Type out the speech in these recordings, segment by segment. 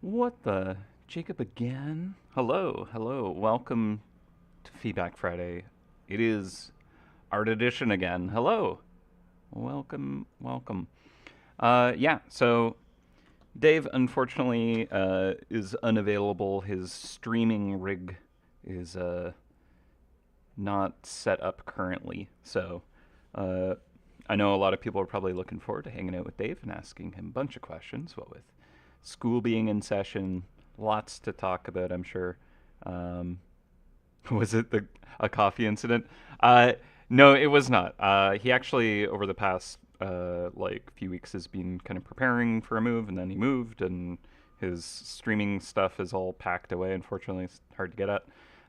What the? Jacob again? Hello, hello. Welcome to Feedback Friday. It is Art Edition again. Hello. Welcome, welcome. So Dave unfortunately is unavailable. His streaming rig is not set up currently. So uh, I know a lot of people are probably looking forward to hanging out with Dave and asking him a bunch of questions. What with school being in session, lots to talk about, I'm sure. Um, was it a coffee incident? No, it was not. He actually, over the past few weeks, has been kind of preparing for a move, and then he moved, and his streaming stuff is all packed away. Unfortunately, it's hard to get at.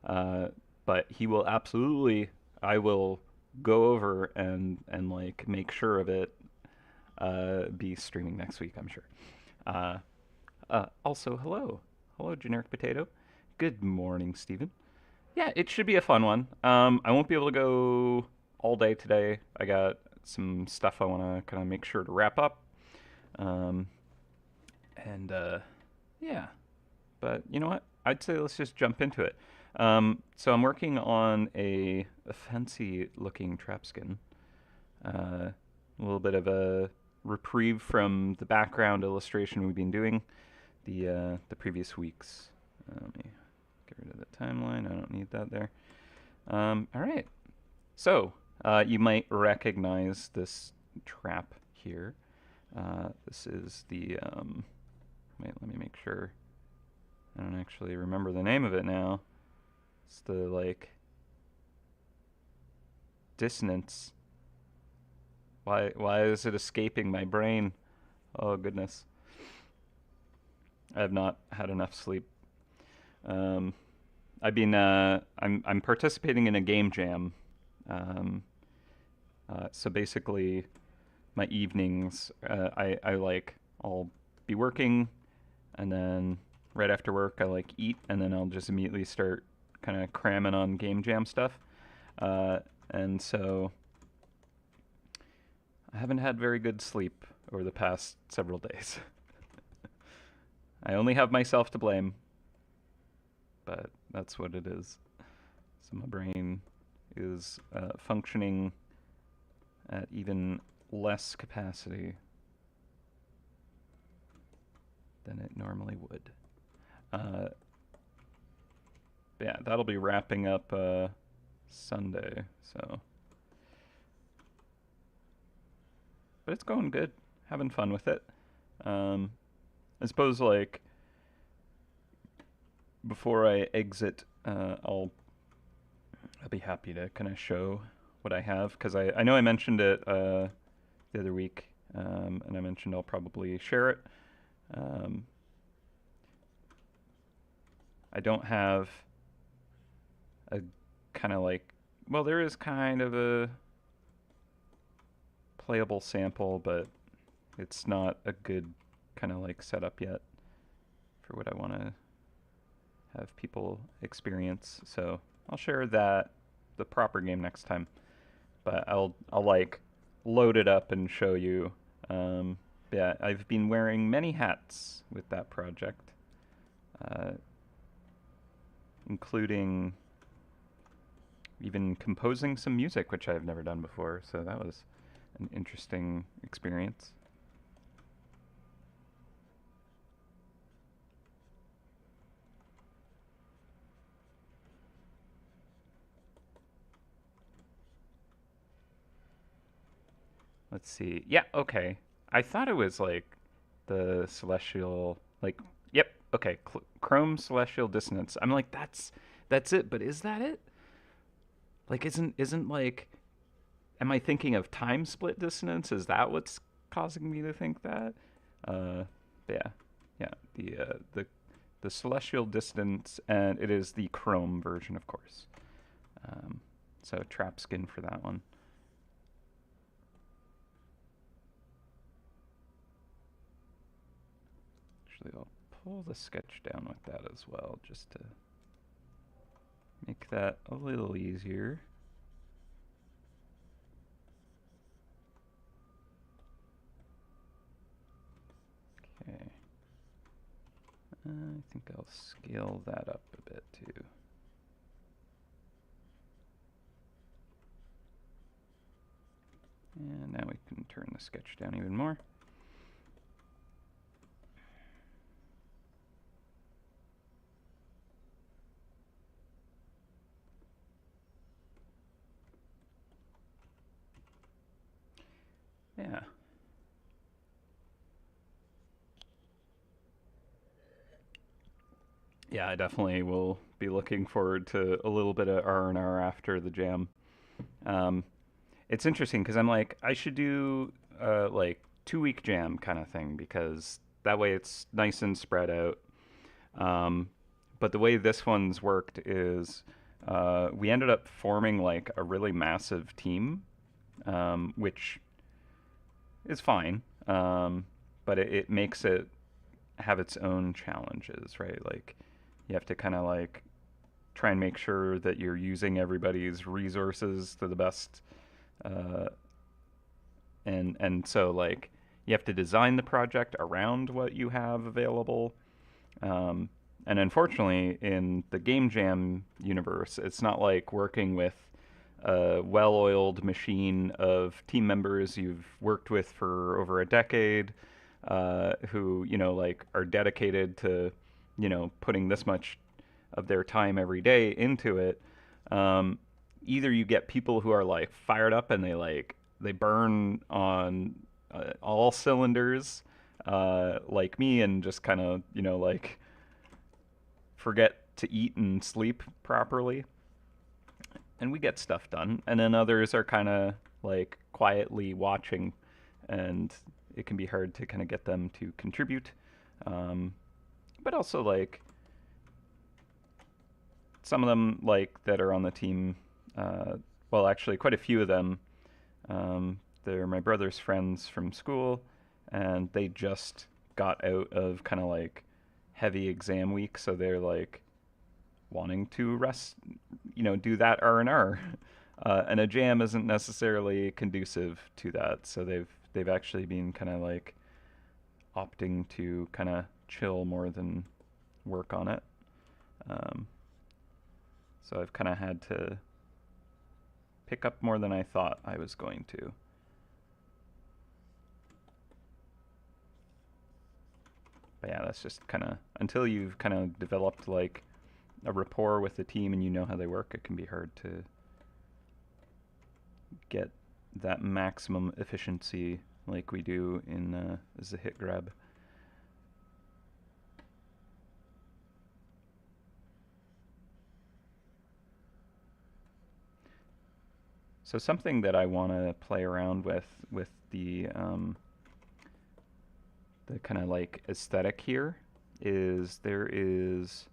Uh, but he will absolutely. I will go over and like make sure of it. Be streaming next week, I'm sure. Uh, also, hello, generic potato. Good morning, Stephen. Yeah, it should be a fun one. I won't be able to go all day today. I got some stuff I want to kind of make sure to wrap up. Um, and yeah, but you know what? I'd say let's just jump into it. So I'm working on a fancy looking trapskin. A little bit of a reprieve from the background illustration we've been doing the previous weeks. Let me get rid of the timeline. I don't need that there. All right. So you might recognize this trap here. This is the wait. Let me make sure. I don't actually remember the name of it now. It's the like dissonance. Why is it escaping my brain? Oh goodness. I have not had enough sleep. Um, I'm participating in a game jam. Um, so basically, my evenings, I like I'll be working, and then right after work I like eat, and then I'll just immediately start kind of cramming on game jam stuff. Uh, and so I haven't had very good sleep over the past several days. I only have myself to blame, but that's what it is. So my brain is functioning at even less capacity than it normally would. Uh, yeah, that'll be wrapping up Sunday. So, but it's going good. Having fun with it. Um, I suppose like before I exit, I'll be happy to kind of show what I have because I know I mentioned it the other week, and I mentioned I'll probably share it. Um, I don't have a kind of like, well, there is kind of a playable sample, but it's not a good kind of like setup yet for what I want to have people experience. So I'll share that the proper game next time, but I'll like load it up and show you. Yeah, I've been wearing many hats with that project, uh, including even composing some music, which I've never done before. So that was an interesting experience. Let's see. Yeah, okay. I thought it was like the celestial, like, yep, okay, Chrome celestial dissonance. I'm like, that's it, but is that it? Like, isn't like, am I thinking of time split dissonance? Is that what's causing me to think that? Uh, yeah, yeah. The celestial distance, and it is the Chrome version, of course. Um, so trap skin for that one. Actually, I'll pull the sketch down with that as well, just to make that a little easier. Okay. I think I'll scale that up a bit too. And now we can turn the sketch down even more. Yeah. Yeah, I definitely will be looking forward to a little bit of R&R after the jam. Um, it's interesting because I'm like, I should do like 2 week jam kind of thing because that way it's nice and spread out. Um, but the way this one's worked is we ended up forming like a really massive team, which is fine. But it makes it have its own challenges, right? Like you have to kind of like try and make sure that you're using everybody's resources to the best, uh, and so like you have to design the project around what you have available. Um, and unfortunately, in the game jam universe, it's not like working with a well-oiled machine of team members you've worked with for over a decade, who like are dedicated to putting this much of their time every day into it. Um, Either you get people who are like fired up and they burn on all cylinders, like me, and just kind of like forget to eat and sleep properly, and we get stuff done. And then others are kind of like quietly watching, and it can be hard to kind of get them to contribute. Um, but also like some of them like that are on the team. Well, actually, quite a few of them. They're my brother's friends from school, and they just got out of kind of like heavy exam week, so they're like wanting to rest, do that R&R. And a jam isn't necessarily conducive to that, so they've actually been kind of like opting to kind of chill more than work on it. Um, so I've kind of had to pick up more than I thought I was going to. But yeah, that's just kind of until you've kind of developed like a rapport with the team and you know how they work, it can be hard to get that maximum efficiency like we do in as a hit grab. So something that I want to play around with the kind of like aesthetic here is there is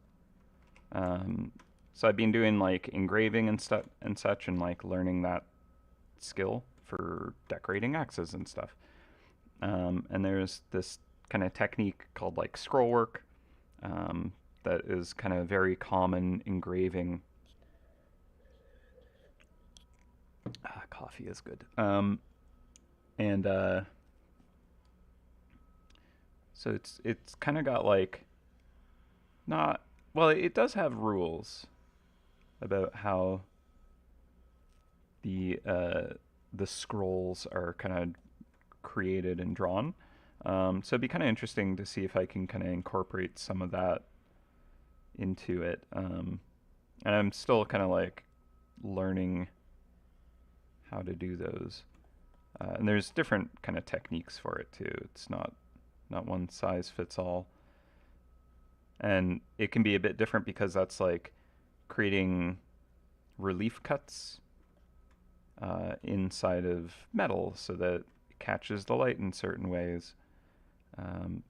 so I've been doing like engraving and stuff and such, and like learning that skill for decorating axes and stuff. And there's this kind of technique called like scroll work, um, that is kind of very common engraving. Coffee is good. And So it's kind of got like not well, it does have rules about how the uh, the scrolls are kind of created and drawn. So it'd be kind of interesting to see if I can kind of incorporate some of that into it. And I'm still kind of like learning how to do those. And there's different kind of techniques for it too. It's not one size fits all. And it can be a bit different because that's like creating relief cuts inside of metal so that it catches the light in certain ways. Um,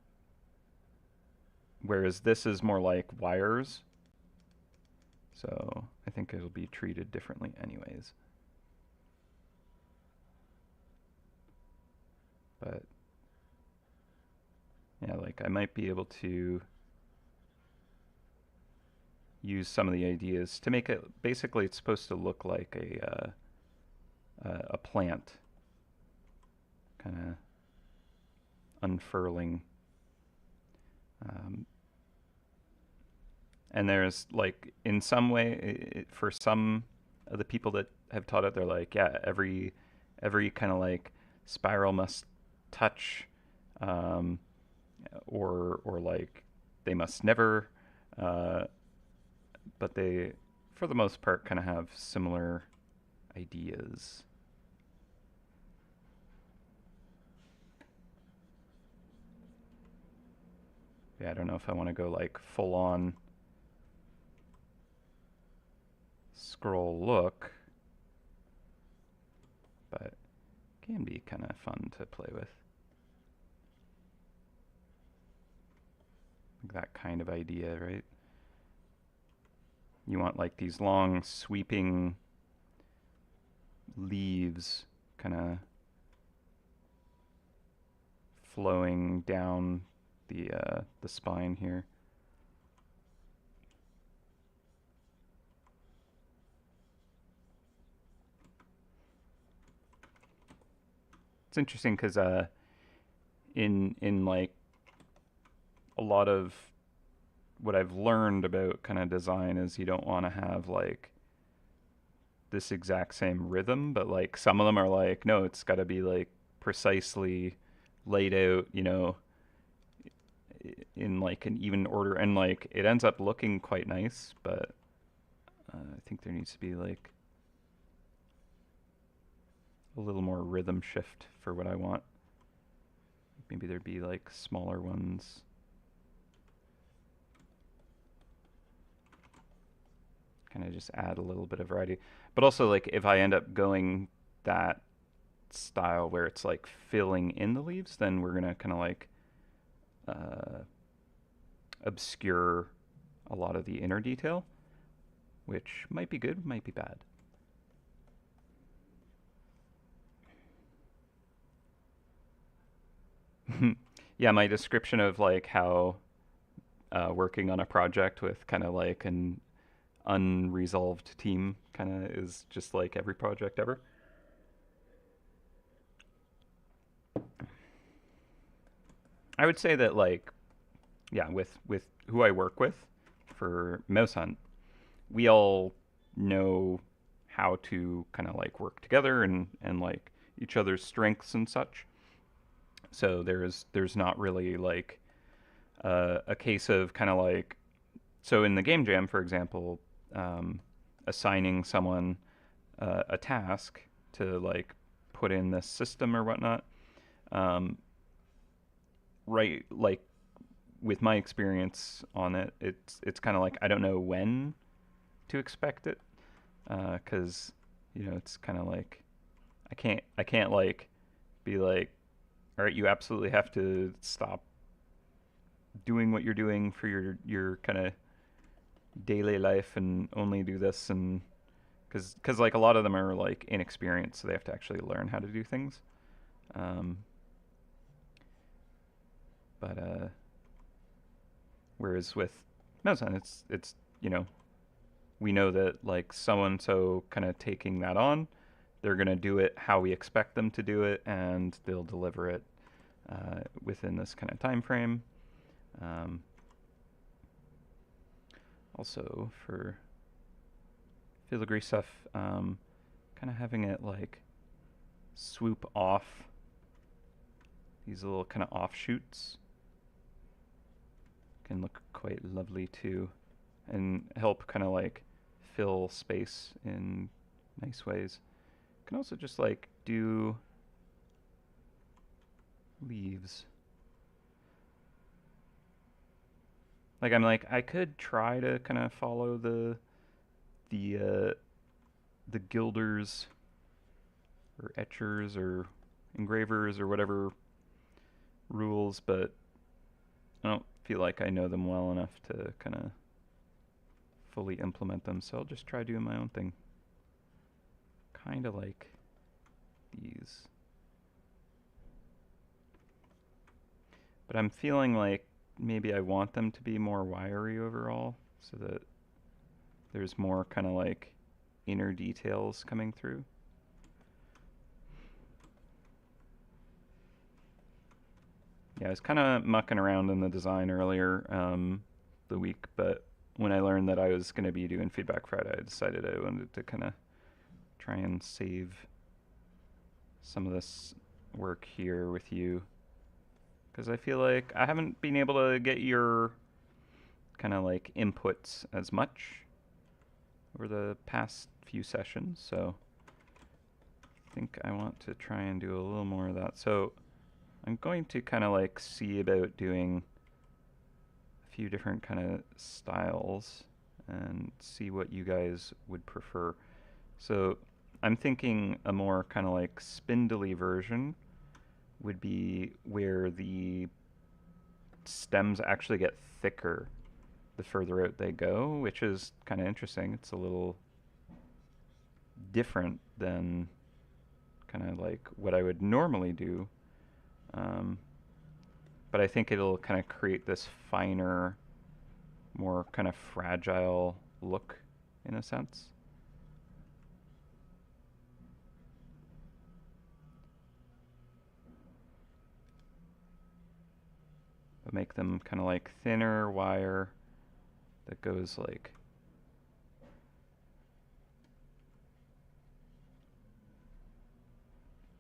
Whereas this is more like wires. So I think it'll be treated differently anyways. But yeah, like I might be able to use some of the ideas to make it basically it's supposed to look like a plant kind of unfurling. Um, And there's like in some way for some of the people that have taught it, they're like, yeah, every kind of like spiral must touch, um, or like they must never, uh, but they for the most part kind of have similar ideas. Yeah, I don't know if I want to go like full on scroll look, but it can be kind of fun to play with. That kind of idea, right? You want like these long sweeping leaves kind of flowing down the spine here. It's interesting because in like a lot of what I've learned about kind of design is you don't want to have like this exact same rhythm, but like some of them are like, no, it's got to be like precisely laid out, in like an even order, and like it ends up looking quite nice. But I think there needs to be like a little more rhythm shift for what I want. Maybe there'd be like smaller ones. Kind of just add a little bit of variety. But also, like, if I end up going that style where it's like filling in the leaves, then we're gonna kind of like uh, obscure a lot of the inner detail, which might be good, might be bad. Yeah, my description of like how working on a project with kind of like an unresolved team kind of is just like every project ever. I would say that like yeah, with who I work with for MouseHunt, we all know how to kind of like work together and like each other's strengths and such. So there's not really like a case of kind of like so in the game jam, for example, um, assigning someone a task to like put in this system or whatnot. Um, right, like with my experience on it, it's kind of like I don't know when to expect it because it's kind of like I can't like be like, all right, you absolutely have to stop doing what you're doing for your kind of daily life and only do this, and because like a lot of them are like inexperienced, so they have to actually learn how to do things. Um, but whereas with Mozan, it's we know that like so and so kind of taking that on, they're gonna do it how we expect them to do it, and they'll deliver it within this kind of time frame. Um, Also for filigree stuff, kind of having it like swoop off these little kind of offshoots can look quite lovely too, and help kind of like fill space in nice ways. Can also just like do leaves. Like I'm like I could try to kind of follow the the gilders or etchers or engravers or whatever rules, but I don't feel like I know them well enough to kind of fully implement them. So I'll just try doing my own thing. Kind of like these. But I'm feeling like maybe I want them to be more wiry overall so that there's more kind of like inner details coming through. Yeah, I was kind of mucking around in the design earlier the week, but when I learned that I was going to be doing Feedback Friday, I decided I wanted to kind of try and save some of this work here with you, because I feel like I haven't been able to get your kind of like inputs as much over the past few sessions, so I think I want to try and do a little more of that. So I'm going to kind of like see about doing a few different kind of styles and see what you guys would prefer. So I'm thinking a more kind of like spindly version would be where the stems actually get thicker the further out they go, which is kind of interesting. It's a little different than kind of like what I would normally do. But I think it'll kind of create this finer, more kind of fragile look in a sense. But make them kind of like thinner wire that goes like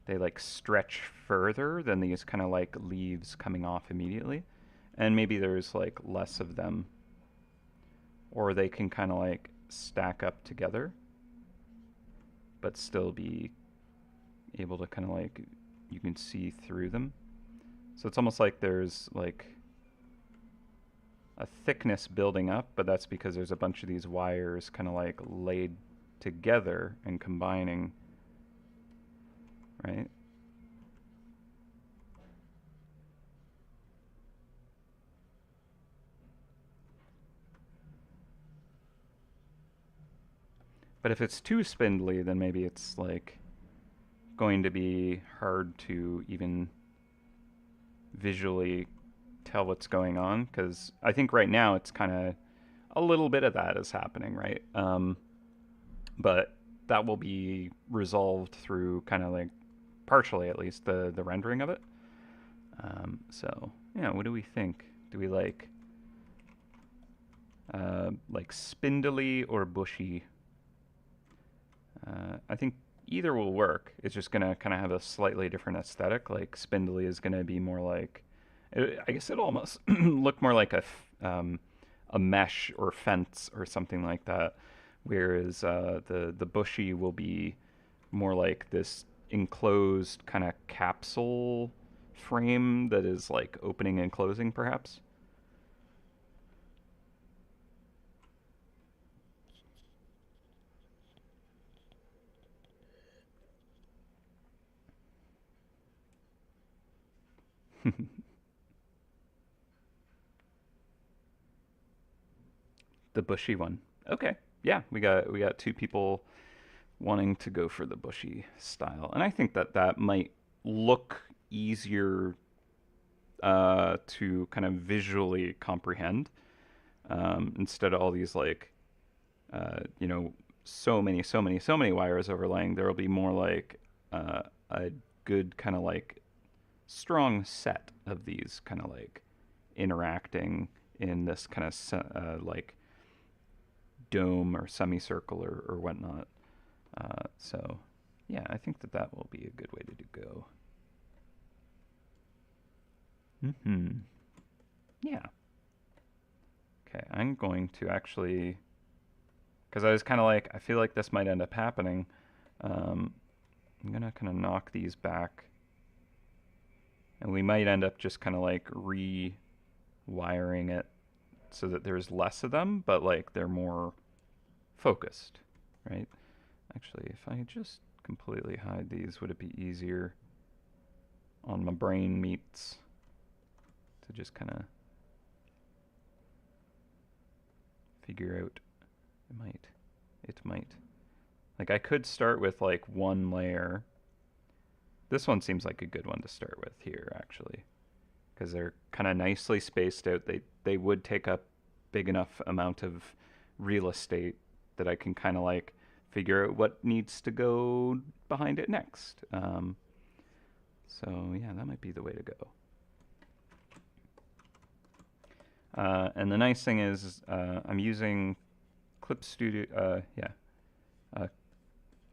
they like stretch further than these kind of like leaves coming off immediately. And maybe there's like less of them, or they can kind of like stack up together but still be able to kind of like you can see through them. So it's almost like there's like a thickness building up, but that's because there's a bunch of these wires kind of like laid together and combining, right? But if it's too spindly, then maybe it's like going to be hard to even visually tell what's going on, because I think right now it's kind of a little bit of that is happening, right? But that will be resolved through kind of like partially at least the rendering of it. So yeah, what do we think? Do we like spindly or bushy? I think either will work. It's just gonna kind of have a slightly different aesthetic. Like spindly is gonna be more like, I guess it almost look more like a mesh or fence or something like that. Whereas the bushy will be more like this enclosed kind of capsule frame that is like opening and closing, perhaps. The bushy one. Okay. Yeah, we got two people wanting to go for the bushy style, and I think that that might look easier to kind of visually comprehend, instead of all these like you know so many wires overlaying. There will be more like a good kind of like strong set of these kind of like interacting in this kind of like dome or semicircle or whatnot. So, yeah, I think that that will be a good way to go. Yeah. Okay, I'm going to actually, because I was kind of like, I feel like this might end up happening. I'm gonna kind of knock these back, and we might end up just kind of like rewiring it so that there's less of them, but like they're more focused, right? Actually, if I just completely hide these, would it be easier on my brain meats to just kind of figure out? It might. It might. Like I could start with like one layer. This one seems like a good one to start with here, actually, because they're kind of nicely spaced out. They would take up big enough amount of real estate that I can kind of like figure out what needs to go behind it next. So yeah, that might be the way to go. And the nice thing is I'm using Clip Studio, uh,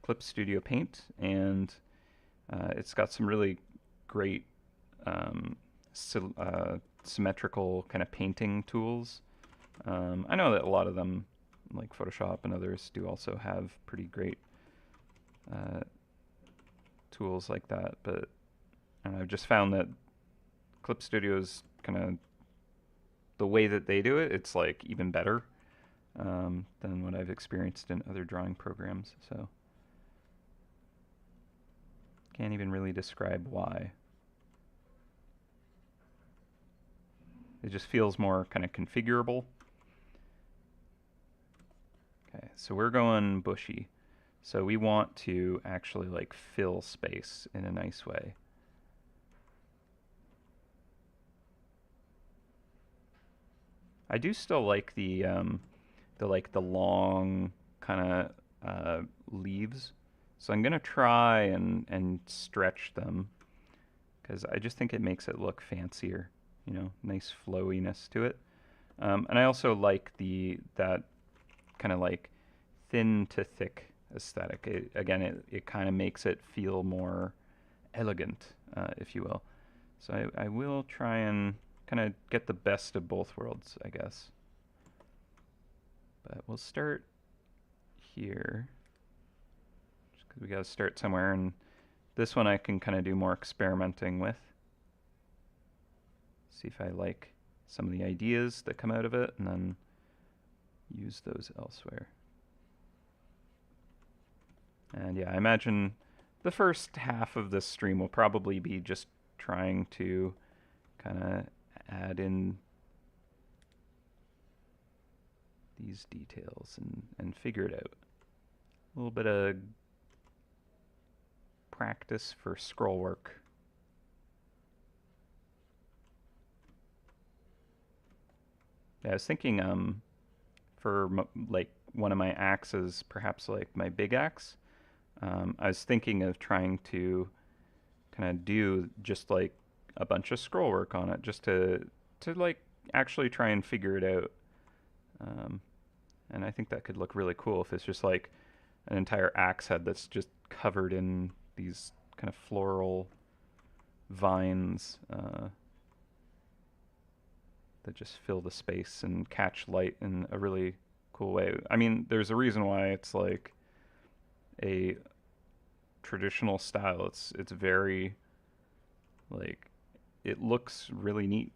Clip Studio Paint, and it's got some really great um, symmetrical kind of painting tools. I know that a lot of them, like Photoshop and others, do also have pretty great uh, tools like that, but I've just found that Clip Studio is kind of the way that they do it. It's like even better than what I've experienced in other drawing programs. So can't even really describe why. It just feels more kind of configurable. Okay, so we're going bushy. So we want to actually like fill space in a nice way. I do still like the long kind of leaves. So I'm gonna try and stretch them because I just think it makes it look fancier. You know, nice flowiness to it. And I also like that kind of like thin to thick aesthetic. It kind of makes it feel more elegant, if you will. So I will try and kind of get the best of both worlds, I guess. But we'll start here, just because we got to start somewhere. And this one I can kind of do more experimenting with. See if I like some of the ideas that come out of it, and then use those elsewhere. And yeah, I imagine the first half of this stream will probably be just trying to kind of add in these details and figure it out. A little bit of practice for scroll work. Yeah, I was thinking for like one of my axes, perhaps like my big axe, I was thinking of trying to kind of do just like a bunch of scroll work on it, just to like actually try and figure it out. And I think that could look really cool if it's just like an entire axe head that's just covered in these kind of floral vines that just fill the space and catch light in a really cool way. I mean, there's a reason why it's like a traditional style. It's very like, it looks really neat,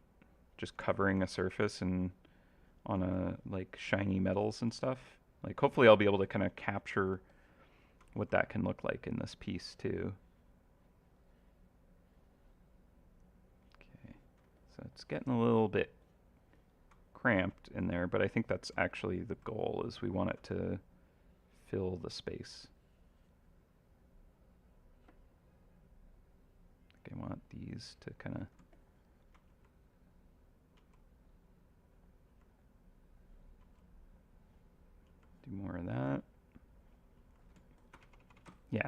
just covering a surface and on a like shiny metals and stuff. Like hopefully I'll be able to kind of capture what that can look like in this piece too. Okay, so it's getting a little bit cramped in there, but I think that's actually the goal, is we want it to fill the space. I want these to kind of do more of that. Yeah,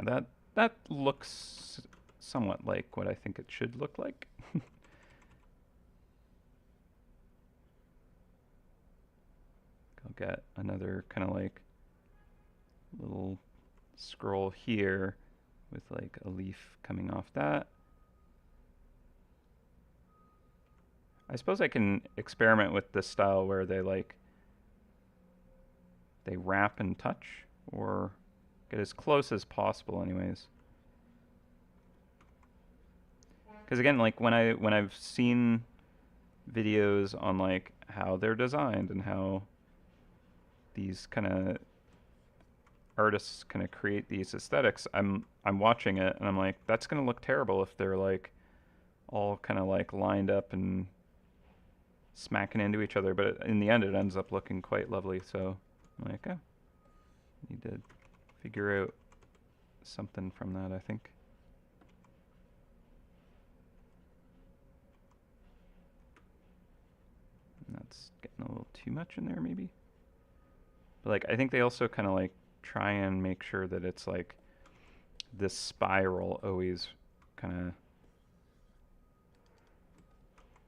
that looks somewhat like what I think it should look like. I'll get another kind of like little scroll here with like a leaf coming off that. I suppose I can experiment with this style where they wrap and touch, or get as close as possible anyways. Because again, like when I've seen videos on like how they're designed and how these kind of artists kind of create these aesthetics, I'm watching it and I'm like, that's gonna look terrible if they're like all kind of like lined up and smacking into each other. But in the end, it ends up looking quite lovely. So I'm like, oh, need to figure out something from that, I think. And that's getting a little too much in there, maybe. But like, I think they also kind of like try and make sure that it's like this spiral always kind of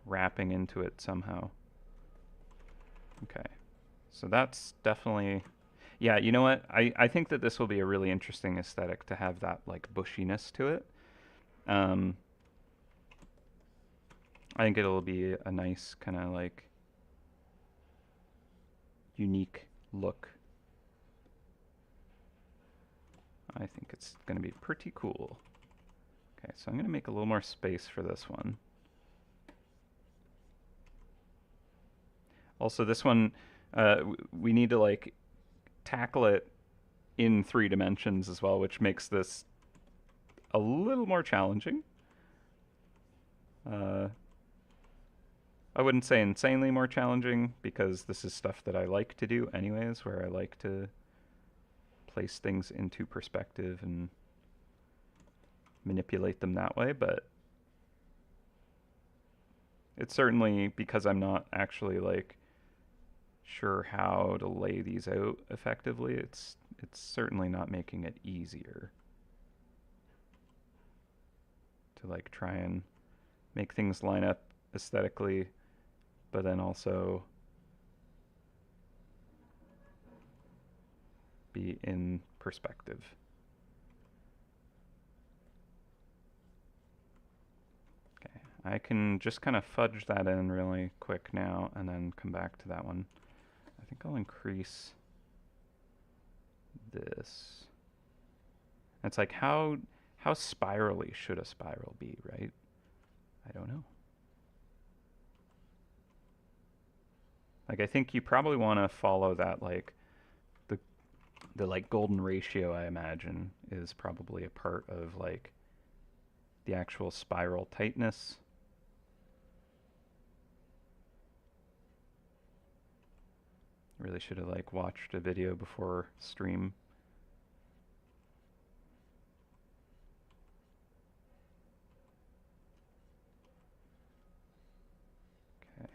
wrapping into it somehow. So that's definitely, yeah, you know what? I think that this will be a really interesting aesthetic to have that like bushiness to it. Um, I think it'll be a nice kind of like unique look. I think it's going to be pretty cool. Okay, so I'm going to make a little more space for this one. Also, this one, we need to like tackle it in 3 dimensions as well, which makes this a little more challenging. Uh, I wouldn't say insanely more challenging because this is stuff that I like to do anyways, where I like to place things into perspective and manipulate them that way, but it's certainly because I'm not actually like sure how to lay these out effectively. It's certainly not making it easier to like try and make things line up aesthetically, but then also be in perspective. Okay, I can just kind of fudge that in really quick now and then come back to that one. I think I'll increase this. It's like how spirally should a spiral be, right? I don't know. Like I think you probably want to follow that like the the like golden ratio I imagine is probably a part of like the actual spiral tightness. Really should have like watched a video before stream. Okay.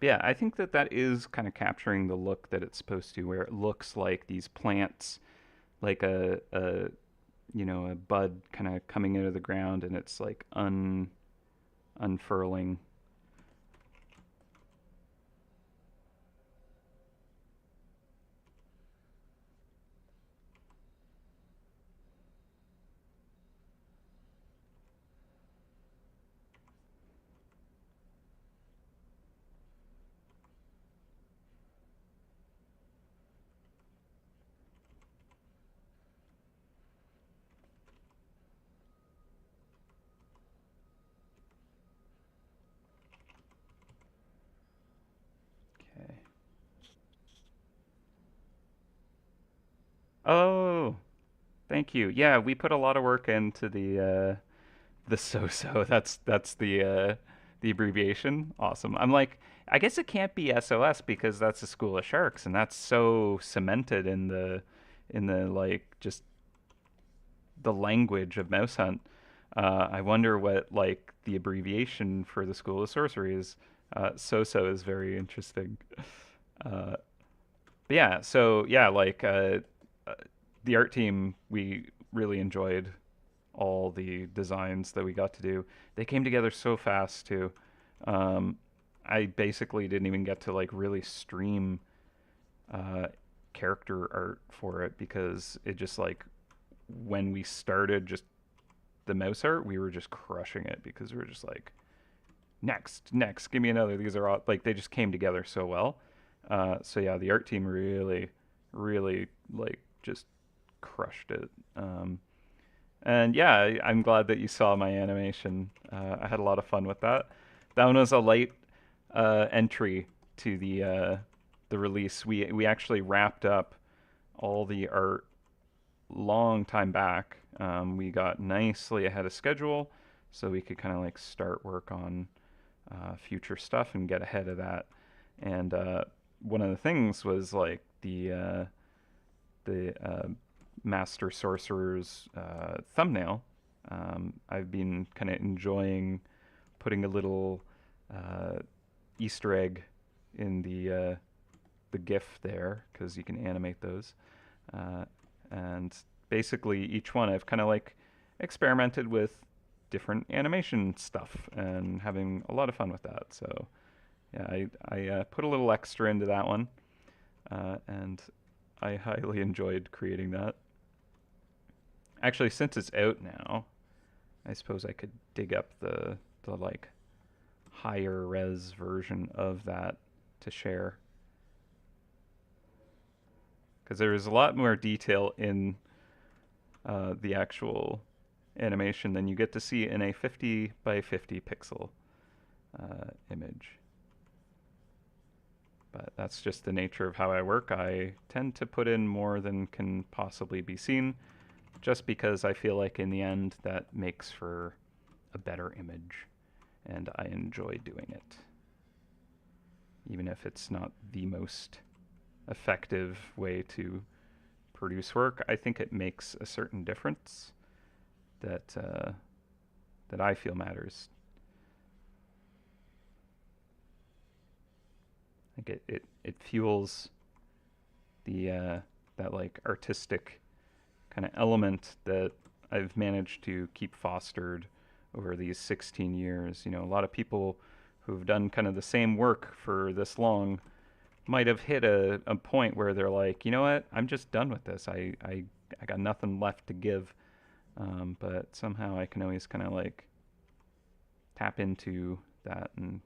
Yeah, I think that that is kind of capturing the look that it's supposed to, where it looks like these plants, like a you know a bud kind of coming out of the ground, and it's like unfurling. Okay. Oh, thank you. Yeah, we put a lot of work into the so-so. That's the abbreviation. Awesome. I'm like, I guess it can't be SOS because that's a school of sharks, and that's so cemented in the like just the language of MouseHunt. I wonder what like the abbreviation for the school of sorcery is. So-so is very interesting. Uh, but yeah, so yeah, like uh, the art team, we really enjoyed all the designs that we got to do. They came together so fast too. Um, I basically didn't even get to like really stream uh, character art for it because it just like when we started just the mouse art, we were just crushing it because we were just like next, give me another. These are all like they just came together so well. So yeah, the art team really like just crushed it. And yeah, I'm glad that you saw my animation. I had a lot of fun with that. That one was a late entry to the release. We actually wrapped up all the art long time back. We got nicely ahead of schedule, so we could kind of like start work on future stuff and get ahead of that. And one of the things was like the Master Sorcerer's thumbnail. I've been kind of enjoying putting a little uh, Easter egg in the GIF there because you can animate those. Uh, and basically, each one I've kind of like experimented with different animation stuff and having a lot of fun with that. So Yeah, I put a little extra into that one, and I highly enjoyed creating that. Actually, since it's out now, I suppose I could dig up the like higher res version of that to share, because there is a lot more detail in the actual animation than you get to see in a 50 by 50 pixel image. But that's just the nature of how I work. I tend to put in more than can possibly be seen, just because I feel like in the end that makes for a better image, and I enjoy doing it. Even if it's not the most effective way to produce work, I think it makes a certain difference that I feel matters. Like it fuels the that like artistic kind of element that I've managed to keep fostered over these 16 years. You know, a lot of people who've done kind of the same work for this long might have hit a point where they're like, you know what, I'm just done with this. I got nothing left to give. But somehow I can always kind of like tap into that and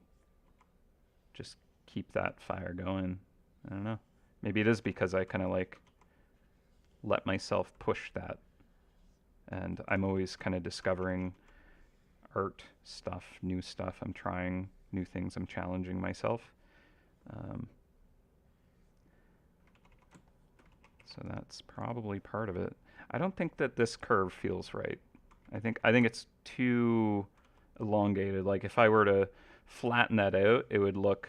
just keep that fire going. I don't know. Maybe it is because I kind of like let myself push that. And I'm always kind of discovering art stuff, new stuff. I'm trying new things. I'm challenging myself. Um, so that's probably part of it. I don't think that this curve feels right. I think it's too elongated. Like if I were to flatten that out, it would look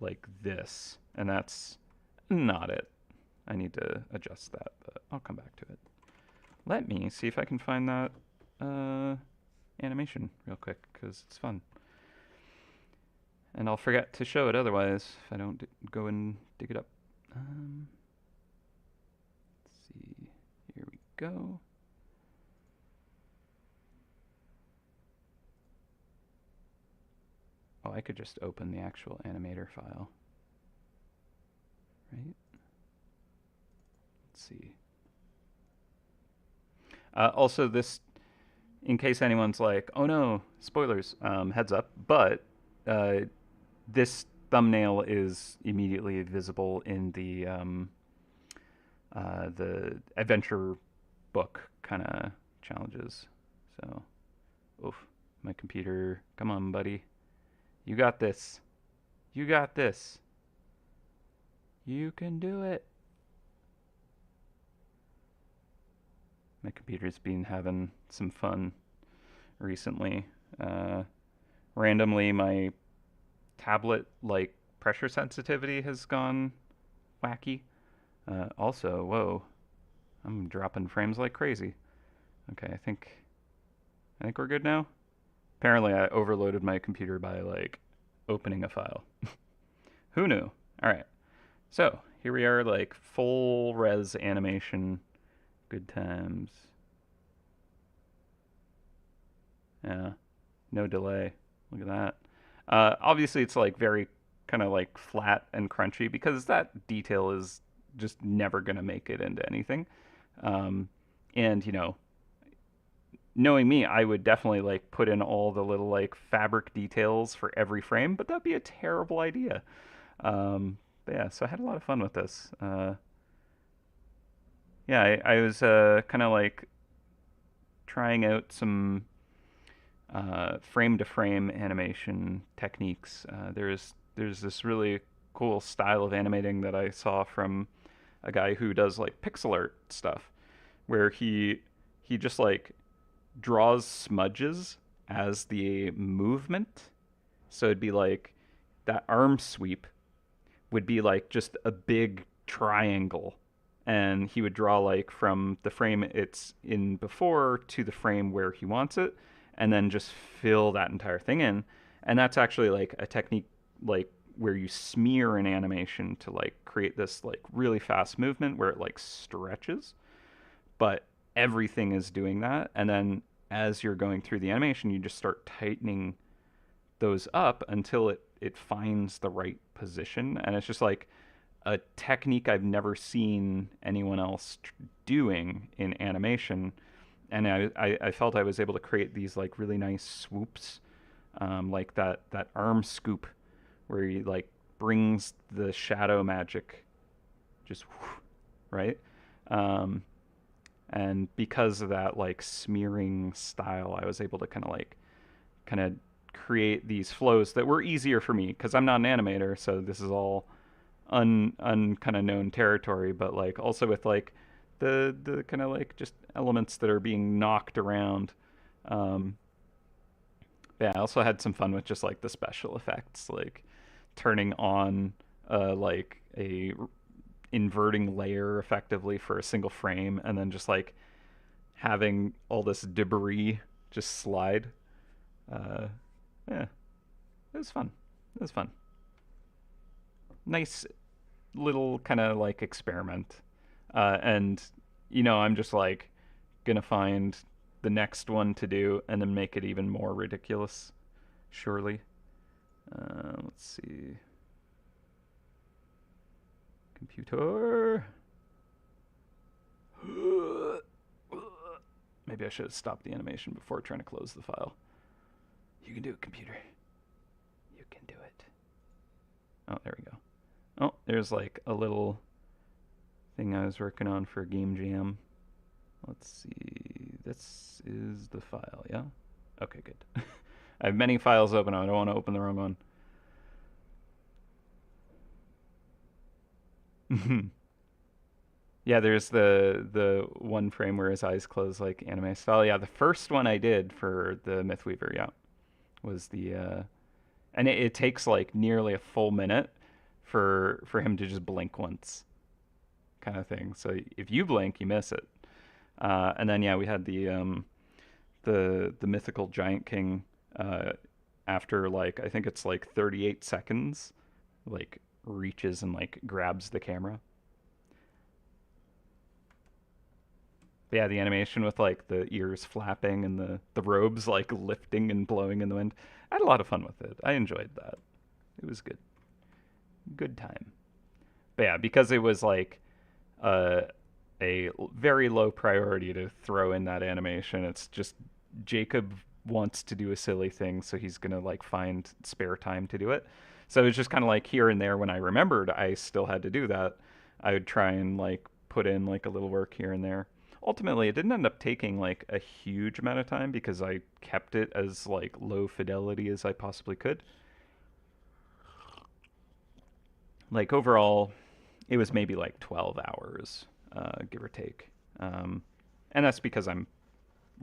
like this, and that's not it. I need to adjust that, but I'll come back to it. Let me see if I can find that animation real quick, because it's fun. And I'll forget to show it otherwise if I don't go and dig it up. Let's see. Here we go. Oh, I could just open the actual animator file. Right? Let's see. Also, this, in case anyone's like, oh no, spoilers, heads up, but this thumbnail is immediately visible in the adventure book kind of challenges. So, oof, my computer, come on, buddy. You got this. You got this. You can do it. My computer's been having some fun recently. Randomly, my tablet like pressure sensitivity has gone wacky. Also, whoa, I'm dropping frames like crazy. Okay, I think we're good now. Apparently, I overloaded my computer by like opening a file. Who knew? All right, so here we are, like full res animation. Good times. Yeah, no delay. Look at that. Obviously, it's like very kind of like flat and crunchy because that detail is just never gonna make it into anything. Um, and you know, knowing me, I would definitely like put in all the little like fabric details for every frame, but that'd be a terrible idea. But yeah, so I had a lot of fun with this. Yeah, I was kind of like trying out some frame to frame animation techniques. There's this really cool style of animating that I saw from a guy who does like pixel art stuff, where he just like draws smudges as the movement. So it'd be like that arm sweep would be like just a big triangle, and he would draw like from the frame it's in before to the frame where he wants it, and then just fill that entire thing in. And that's actually like a technique like where you smear an animation to like create this like really fast movement where it like stretches, but everything is doing that. And then as you're going through the animation, you just start tightening those up until it finds the right position, and it's just like a technique I've never seen anyone else doing in animation. And I felt I was able to create these like really nice swoops, like that arm scoop where he like brings the shadow magic just right. Um, and because of that like smearing style, I was able to kind of create these flows that were easier for me because I'm not an animator, so this is all un kind of known territory. But like also with like the kind of like just elements that are being knocked around. Um, yeah, I also had some fun with just like the special effects, like turning on like a inverting layer effectively for a single frame, and then just like having all this debris just slide. Uh, yeah, it was fun. It was fun. Nice little kind of like experiment. And I'm just like gonna find the next one to do and then make it even more ridiculous. Surely. Let's see. Computer. Maybe I should have stopped the animation before trying to close the file. You can do it, computer. You can do it. Oh, there we go. Oh, there's like a little thing I was working on for Game Jam. Let's see. This is the file, yeah? Okay, good. I have many files open. I don't want to open the wrong one. Yeah, there's the one frame where his eyes close like anime style. Yeah, the first one I did for the Mythweaver, yeah, was the and it takes like nearly a full minute for him to just blink once, kind of thing. So if you blink, you miss it. And then yeah, we had the mythical giant king after like I think it's like 38 seconds, like reaches and like grabs the camera. But yeah, the animation with like the ears flapping and the robes like lifting and blowing in the wind. I had a lot of fun with it. I enjoyed that. It was good. Good time. But yeah, because it was like uh, a very low priority to throw in that animation. It's just Jacob wants to do a silly thing, so he's gonna like find spare time to do it. So it's just kind of like here and there when I remembered I still had to do that, I would try and like put in like a little work here and there. Ultimately, it didn't end up taking like a huge amount of time because I kept it as like low fidelity as I possibly could. Like overall, it was maybe like 12 hours, give or take. And that's because I'm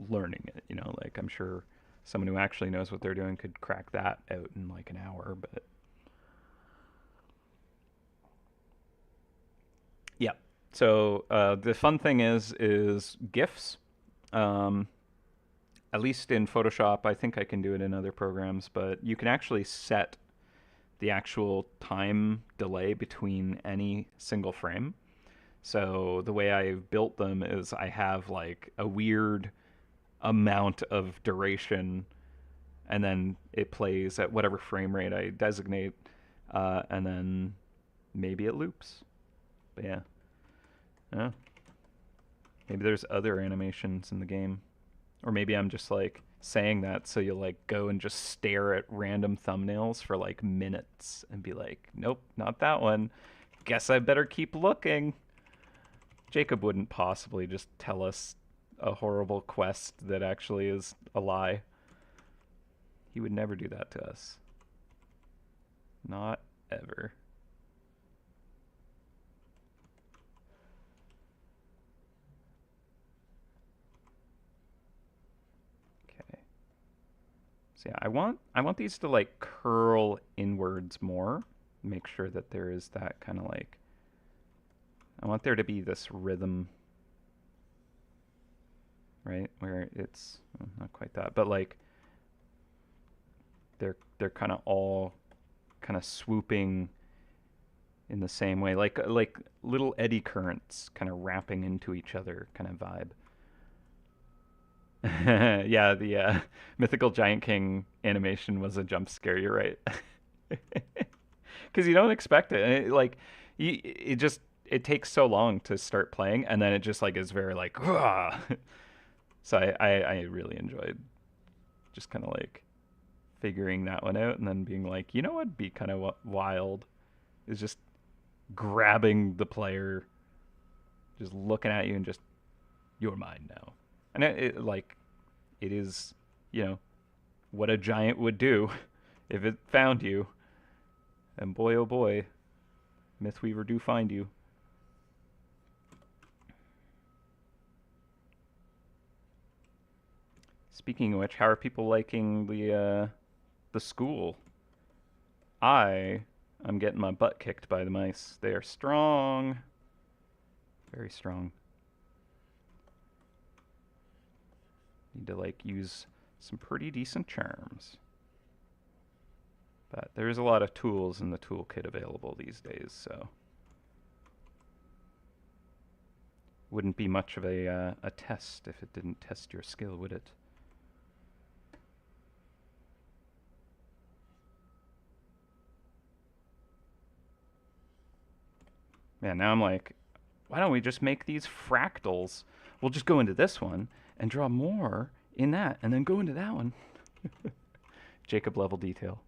learning it, like I'm sure someone who actually knows what they're doing could crack that out in like an hour, but yeah. So the fun thing is GIFs. Um, at least in Photoshop, I think I can do it in other programs, but you can actually set the actual time delay between any single frame. So the way I've built them is I have like a weird amount of duration, and then it plays at whatever frame rate I designate, and then maybe it loops. But yeah, yeah. Maybe there's other animations in the game, or maybe I'm just like saying that so you'll like go and just stare at random thumbnails for like minutes and be like, nope, not that one. Guess I better keep looking. Jacob wouldn't possibly just tell us a horrible quest that actually is a lie. He would never do that to us. Not ever. Okay. So yeah, I want these to like curl inwards more. Make sure that there is that kind of like I want there to be this rhythm, right? Where it's well, not quite that, but like they're kind of all kind of swooping in the same way, like little eddy currents kind of wrapping into each other kind of vibe. Yeah, the mythical giant king animation was a jump scare. You're right, because you don't expect it. And like, it just it takes so long to start playing, and then it just like is very like, "Wah!" So I really enjoyed just kind of like figuring that one out, and then being like, you know what'd be kind of wild is just grabbing the player, just looking at you, and just you're mine now. And like it is, you know, what a giant would do if it found you. And boy, oh boy, Mythweaver do find you. Speaking of which, how are people liking the school? I'm getting my butt kicked by the mice. They are strong, very strong. Need to like use some pretty decent charms. But there's a lot of tools in the toolkit available these days, so wouldn't be much of a test if it didn't test your skill, would it? Man, now I'm like, why don't we just make these fractals? We'll just go into this one and draw more in that, and then go into that one. Jacob level detail.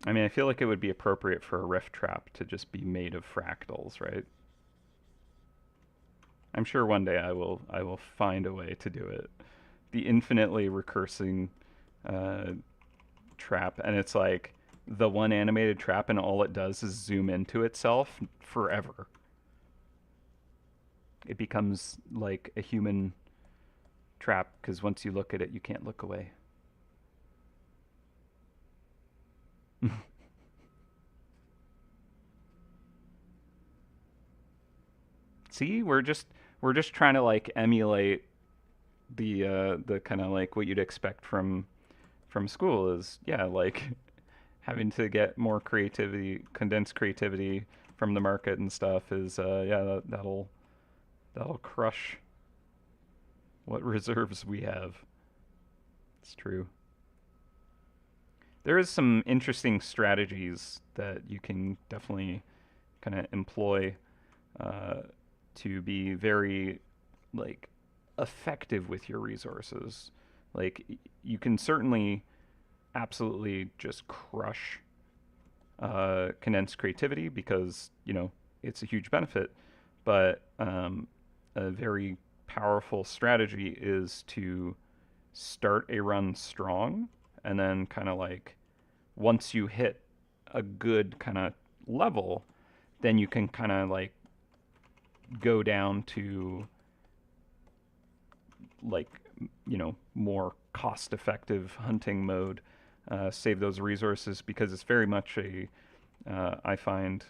I mean, I feel like it would be appropriate for a rift trap to just be made of fractals, right? I'm sure one day I will find a way to do it. The infinitely recursing uh, trap, and it's like the one animated trap, and all it does is zoom into itself forever. It becomes like a human trap because once you look at it, you can't look away. See, we're just trying to like emulate the kind of like what you'd expect from school is yeah like having to get more creativity, condensed creativity from the market and stuff is yeah that'll crush what reserves we have. It's true. There is some interesting strategies that you can definitely kind of employ uh, to be very like effective with your resources. Like you can certainly absolutely just crush condensed creativity because you know it's a huge benefit. But a very powerful strategy is to start a run strong and then kind of like once you hit a good kind of level, then you can kind of like go down to like more cost effective hunting mode, save those resources because it's very much a I find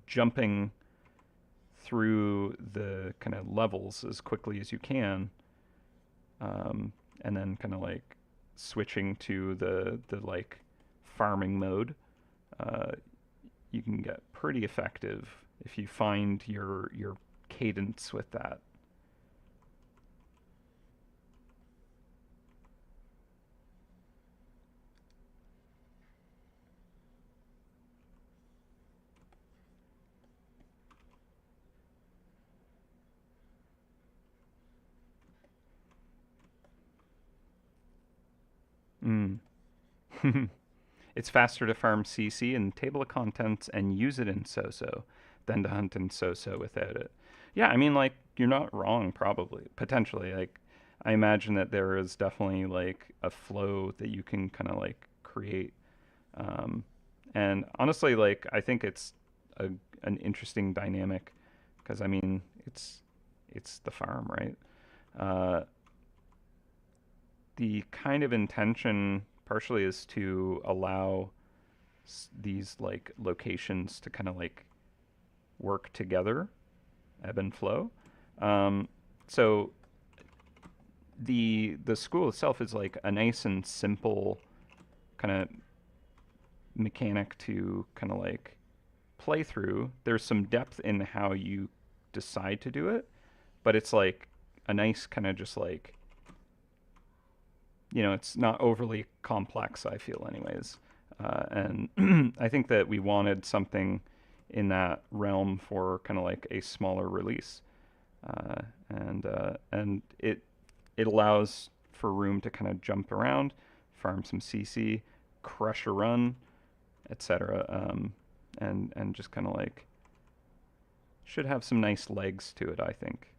jumping through the kind of levels as quickly as you can, and then kind of like switching to the like farming mode. Uh, you can get pretty effective if you find your cadence with that. Mm. It's faster to farm CC and table of contents and use it in so-so than to hunt in so-so without it. Yeah, I mean, like, you're not wrong, probably. Potentially. Like, I imagine that there is definitely, like, a flow that you can kind of, like, create. Um, and honestly, like, I think it's a, an interesting dynamic because, I mean, it's the farm, right? Uh, the kind of intention partially is to allow these like locations to kind of like work together, ebb and flow. Um, so the school itself is like a nice and simple kind of mechanic to kind of like playthrough, there's some depth in how you decide to do it, but it's like a nice kind of just like, it's not overly complex, I feel, anyways. And I think that we wanted something in that realm for kind of like a smaller release. And it allows for room to kind of jump around, farm some CC, crush a run, etc. And just kind of like should have some nice legs to it, I think.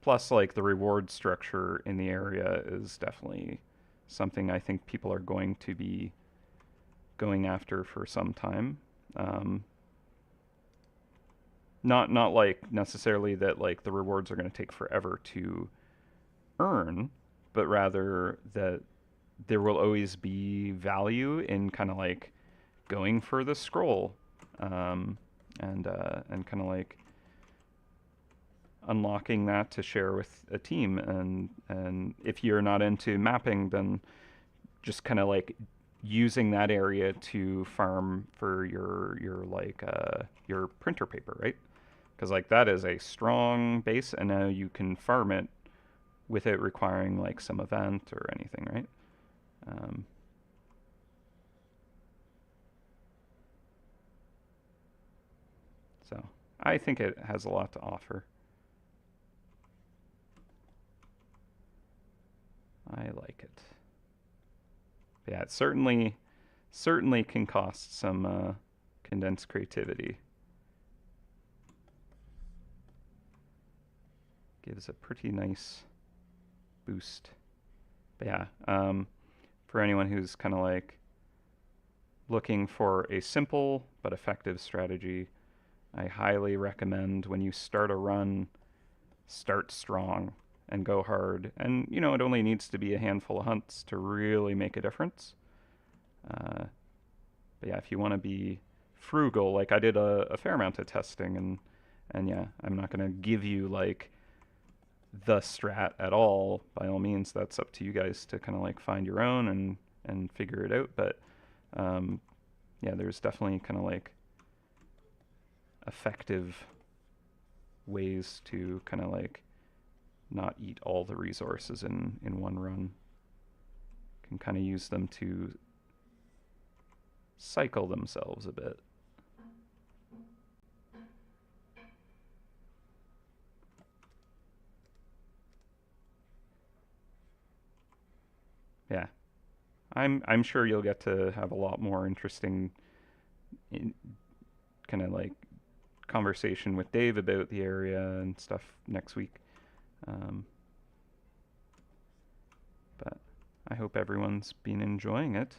Plus, like the reward structure in the area is definitely something I think people are going to be going after for some time. Not like necessarily that like the rewards are going to take forever to earn, but rather that there will always be value in kind of like going for the scroll, and kind of like unlocking that to share with a team. And if you're not into mapping, then just kind of like using that area to farm for your printer paper, right? Because like that is a strong base, and now you can farm it without requiring like some event or anything, right? Um, so I think it has a lot to offer. I like it. Yeah, it certainly can cost some condensed creativity. Gives a pretty nice boost. But yeah, for anyone who's kind of like looking for a simple but effective strategy, I highly recommend when you start a run, start strong and go hard. And, it only needs to be a handful of hunts to really make a difference. But yeah, if you want to be frugal, like I did a fair amount of testing, and yeah, I'm not going to give you like the strat at all. By all means, that's up to you guys to kind of like find your own and figure it out. But yeah, there's definitely kind of like effective ways to kind of like not eat all the resources in one run. Can kind of use them to cycle themselves a bit. Yeah, I'm sure you'll get to have a lot more interesting kind of like conversation with Dave about the area and stuff next week. But I hope everyone's been enjoying it.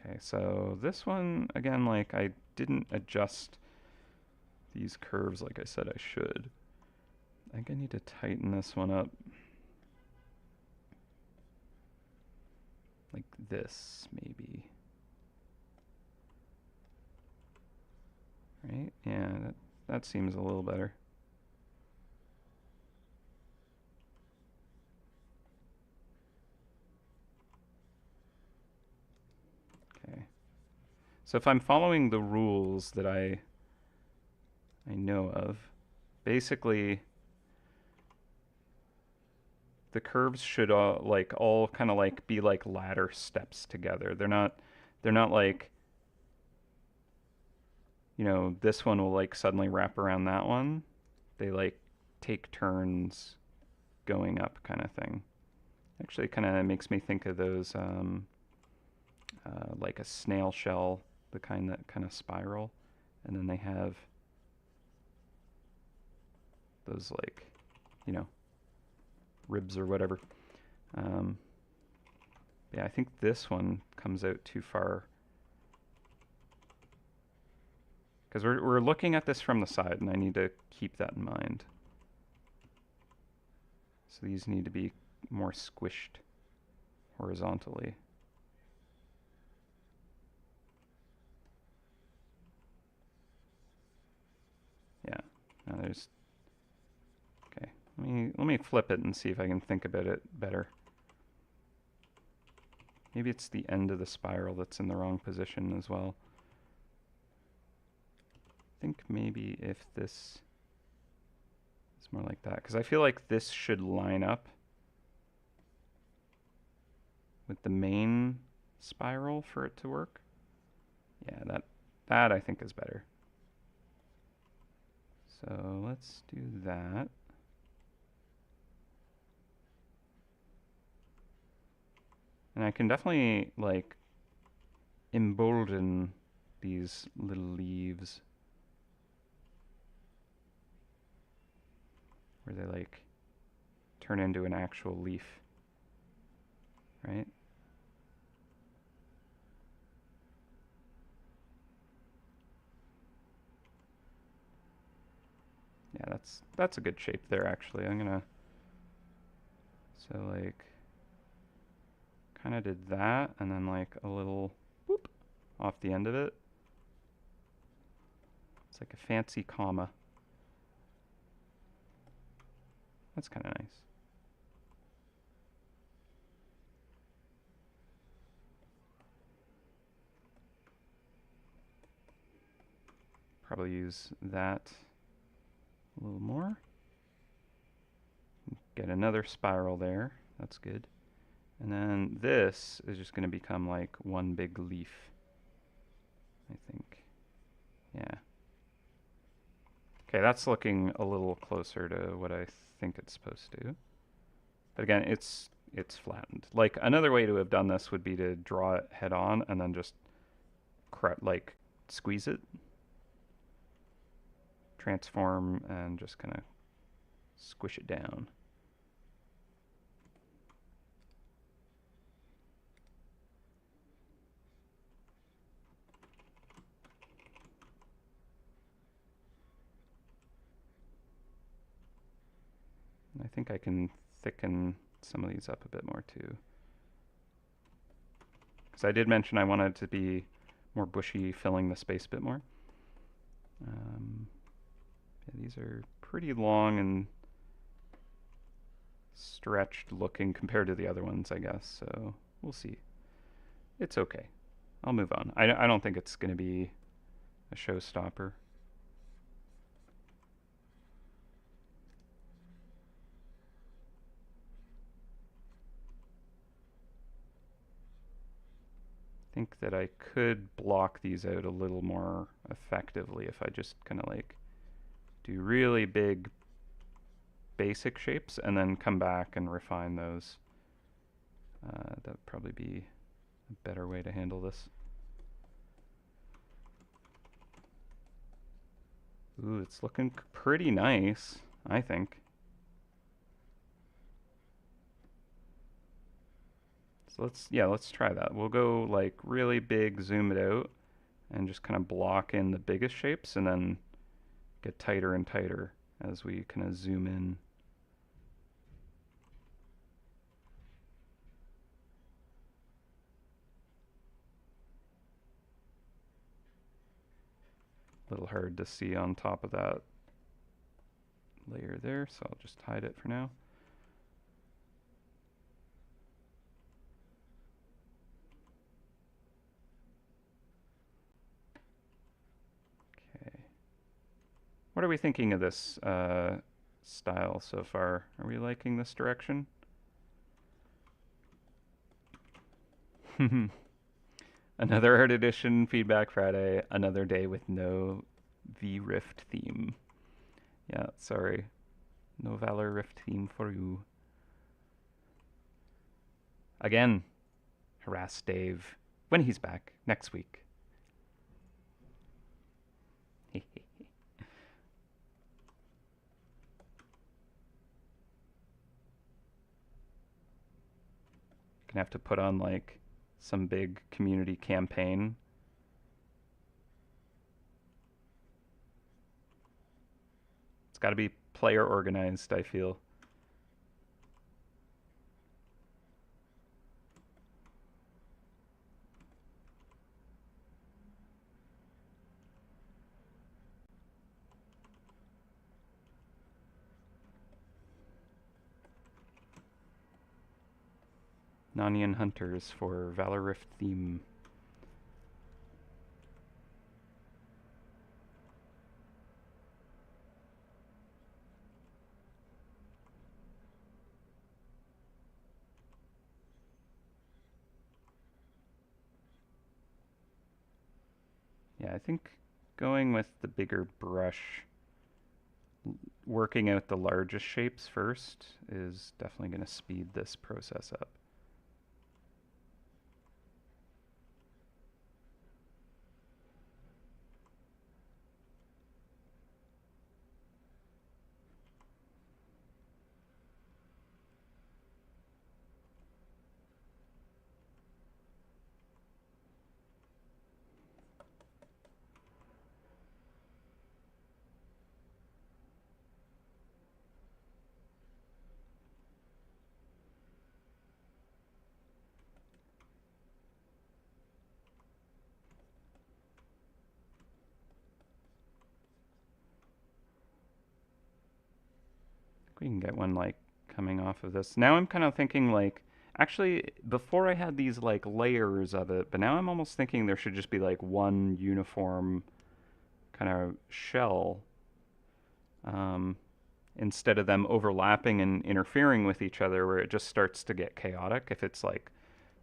Okay, so this one, again, like I didn't adjust these curves like I said I should. I think I need to tighten this one up. Like this, maybe. Right? Yeah, that seems a little better. Okay. So if I'm following the rules that I know of, basically the curves should all kind of like be like ladder steps together. They're not like, this one will like suddenly wrap around that one. They like take turns going up kind of thing. Actually, kind of makes me think of those like a snail shell, the kind that kind of spiral, and then they have those like, ribs or whatever. Yeah, I think this one comes out too far. Because we're looking at this from the side, and I need to keep that in mind. So these need to be more squished horizontally. Yeah, now there's... Okay, let me flip it and see if I can think about it better. Maybe it's the end of the spiral that's in the wrong position as well. I think maybe if this is more like that, because I feel like this should line up with the main spiral for it to work. Yeah, that I think is better. So let's do that. And I can definitely like embolden these little leaves where they like turn into an actual leaf, right? Yeah, that's a good shape there actually. I'm gonna, so like kind of did that and then like a little whoop off the end of it. It's like a fancy comma. That's kind of nice. Probably use that a little more. Get another spiral there. That's good. And then this is just going to become like one big leaf, I think. Yeah. Okay, that's looking a little closer to what I think it's supposed to. But again, it's flattened. Like another way to have done this would be to draw it head on and then just like squeeze it, transform, and just kind of squish it down. I think I can thicken some of these up a bit more too. Because I did mention I wanted to be more bushy, filling the space a bit more. Yeah, these are pretty long and stretched looking compared to the other ones, I guess. So we'll see. It's okay. I'll move on. I don't think it's going to be a showstopper. I think that I could block these out a little more effectively if I just kind of like do really big basic shapes and then come back and refine those. That would probably be a better way to handle this. Ooh, it's looking pretty nice, I think. So let's try that. We'll go like really big, zoom it out, and just kind of block in the biggest shapes and then get tighter and tighter as we kind of zoom in. A little hard to see on top of that layer there, so I'll just hide it for now. Okay. What are we thinking of this style so far? Are we liking this direction? Another Art Edition Feedback Friday, another day with no V-Rift theme. Yeah, sorry. No Valor Rift theme for you. Again, harass Dave when he's back next week. Gonna have to put on like some big community campaign. It's got to be player organized, I feel. Nanian Hunters for Valor Rift theme. Yeah, I think going with the bigger brush, working out the largest shapes first is definitely going to speed this process up. We can get one like coming off of this. Now I'm kind of thinking like, actually, before I had these like layers of it, but now I'm almost thinking there should just be like one uniform kind of shell, um, instead of them overlapping and interfering with each other, where it just starts to get chaotic if it's like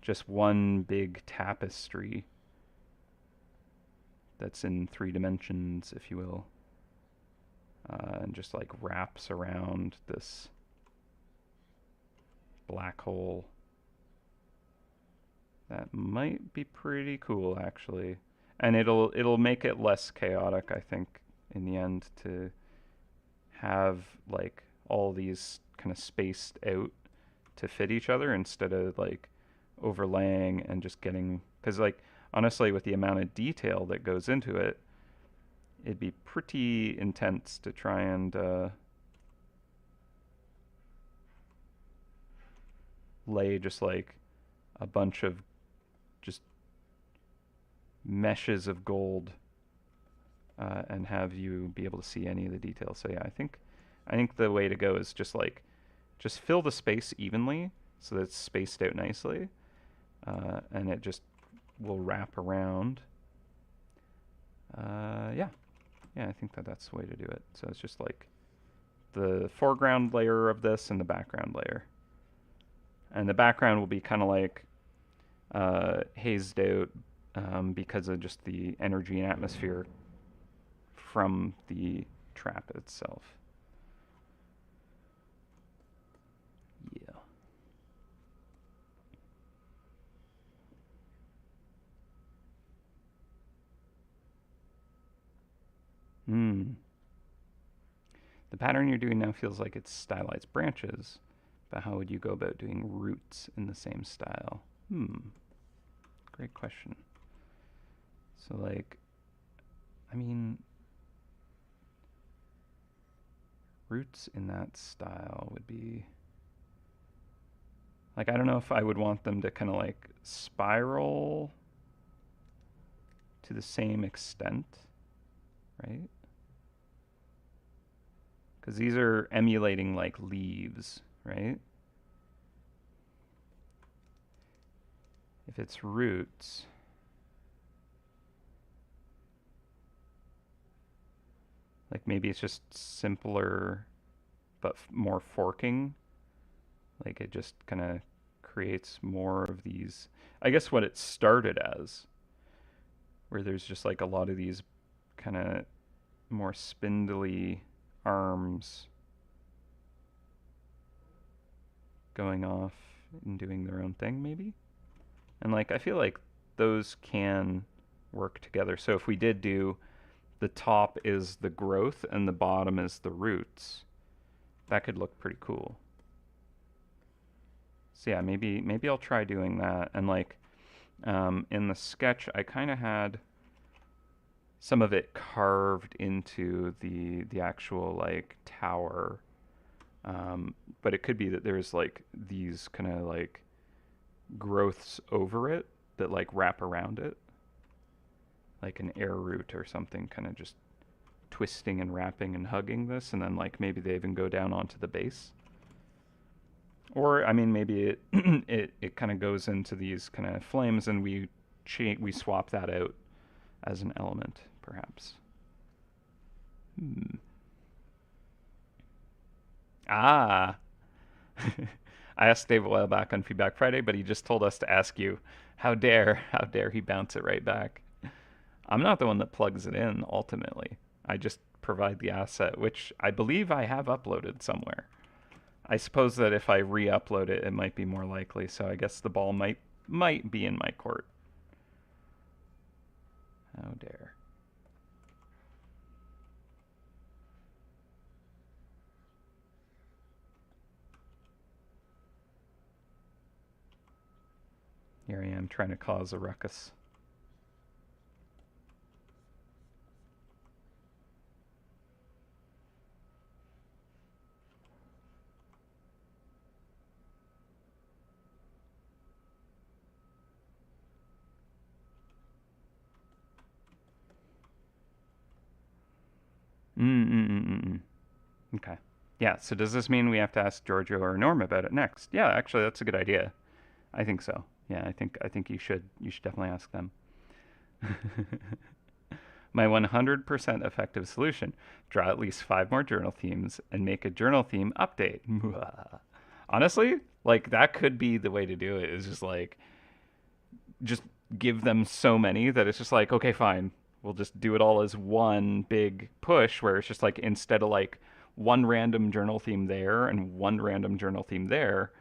just one big tapestry that's in 3 dimensions, if you will, and just like wraps around this black hole. That might be pretty cool, actually, and it'll make it less chaotic, I think, in the end, to have like all these kind of spaced out to fit each other instead of like overlaying and just getting, because like honestly with the amount of detail that goes into it, it'd be pretty intense to try and lay just like a bunch of just meshes of gold, and have you be able to see any of the details. So yeah, I think the way to go is just fill the space evenly so that it's spaced out nicely, and it just will wrap around. Yeah, I think that's the way to do it. So it's just like the foreground layer of this and the background layer. And the background will be kind of like hazed out, because of just the energy and atmosphere from the trap itself. Yeah. Hmm. The pattern you're doing now feels like it's stylized branches, but how would you go about doing roots in the same style? Great question. So like, I mean, roots in that style would be like, I don't know if I would want them to kind of like spiral to the same extent, right? Because these are emulating like leaves, right? If it's roots, like maybe it's just simpler but more forking. Like it just kind of creates more of these. I guess what it started as, where there's just like a lot of these kind of more spindly arms going off and doing their own thing, maybe. And like I feel like those can work together. So if we did do the top is the growth and the bottom is the roots, that could look pretty cool. So yeah, maybe I'll try doing that. And like, in the sketch, I kind of had some of it carved into the actual like tower, but it could be that there's like these kind of like growths over it that like wrap around it, like an air root or something, kind of just twisting and wrapping and hugging this, and then like maybe they even go down onto the base. Or I mean, maybe it it kind of goes into these kind of flames, and we swap that out as an element, perhaps. Hmm. Ah, I asked Dave a while back on Feedback Friday, but he just told us to ask you. How dare he bounce it right back? I'm not the one that plugs it in. Ultimately, I just provide the asset, which I believe I have uploaded somewhere. I suppose that if I re-upload it, it might be more likely. So I guess the ball might be in my court. How dare. Here I am trying to cause a ruckus. Mm-mm-mm-mm. Okay. Yeah, so does this mean we have to ask Giorgio or Norm about it next? Yeah, actually that's a good idea. I think so. Yeah, I think you should definitely ask them. My 100% effective solution: draw at least 5 more journal themes and make a journal theme update. Honestly, like that could be the way to do it, is just like just give them so many that it's just like, okay, fine. We'll just do it all as one big push where it's just like, instead of like one random journal theme there and one random journal theme there,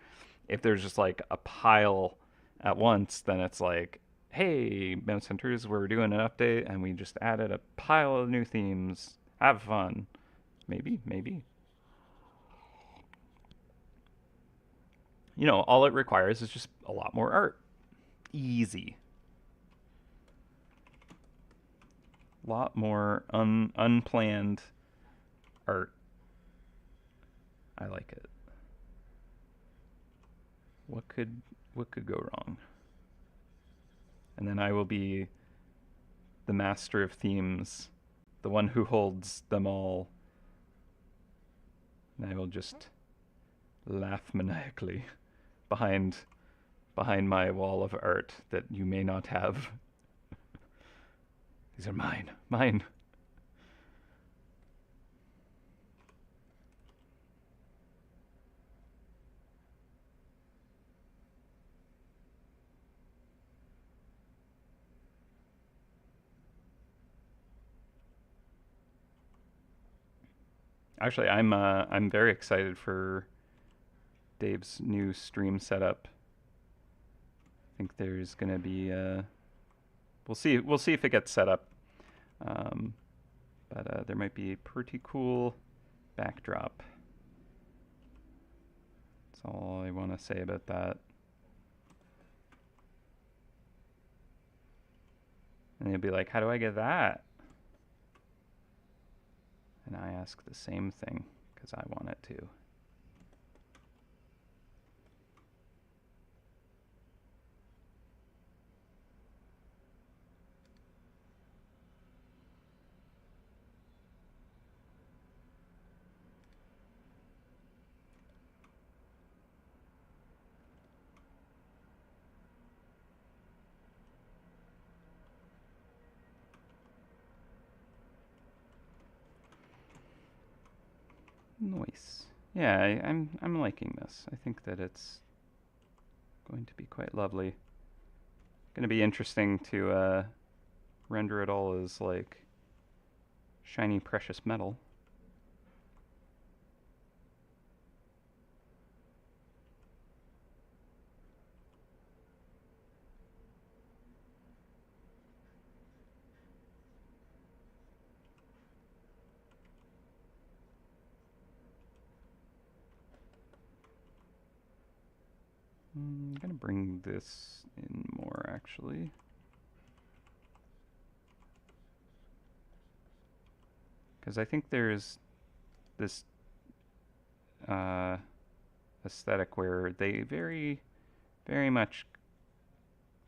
if there's just like a pile at once, then it's like, hey, Mouse Hunters, we're doing an update and we just added a pile of new themes. Have fun. Maybe, maybe. All it requires is just a lot more art. Easy. A lot more unplanned art. I like it. What could go wrong? And then I will be the master of themes, the one who holds them all. And I will just laugh maniacally behind my wall of art that you may not have. These are mine. Mine. Actually, I'm very excited for Dave's new stream setup. I think there's gonna be we'll see if it gets set up. Um, but there might be a pretty cool backdrop. That's all I want to say about that. And you'll be like, how do I get that? And I ask the same thing because I want it to. Nice. Yeah, I'm liking this. I think that it's going to be quite lovely. Going to be interesting to render it all as like shiny precious metal. I'm gonna bring this in more actually. Because I think there's this uh, aesthetic where they very, very much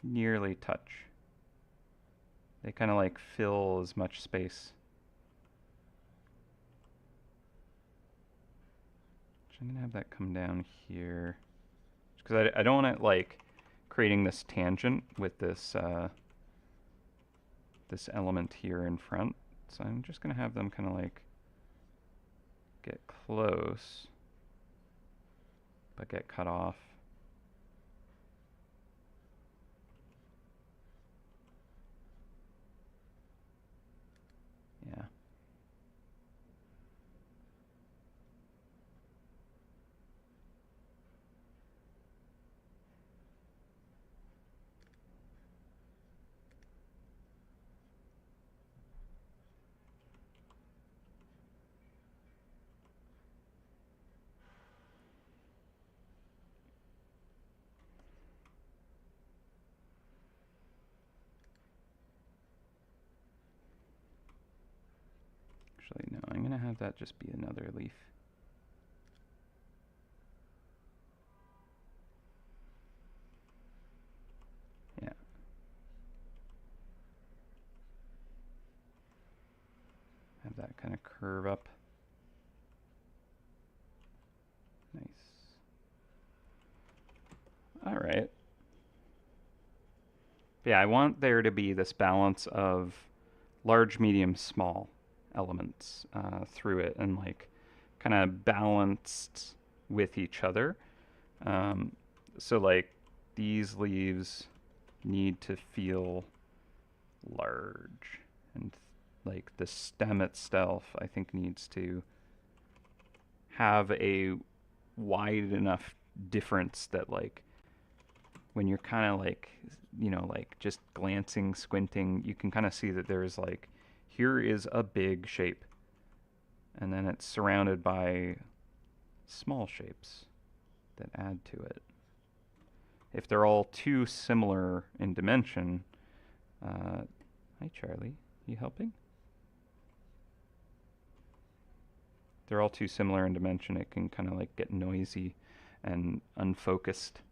nearly touch. They kind of like fill as much space. So I'm gonna have that come down here. because I don't want it like creating this tangent with this this element here in front. So I'm just going to have them kind of like get close, but get cut off. Yeah. Actually, no, I'm going to have that just be another leaf. Yeah. Have that kind of curve up. Nice. All right. Yeah, I want there to be this balance of large, medium, small elements through it, and like kind of balanced with each other. Um, so like these leaves need to feel large, and like the stem itself I think needs to have a wide enough difference that like when you're kind of like, you know, like just glancing, squinting, you can kind of see that there's like, here is a big shape, and then it's surrounded by small shapes that add to it. If they're all too similar in dimension, hi Charlie, you helping? They're all too similar in dimension, it can kind of like get noisy and unfocused.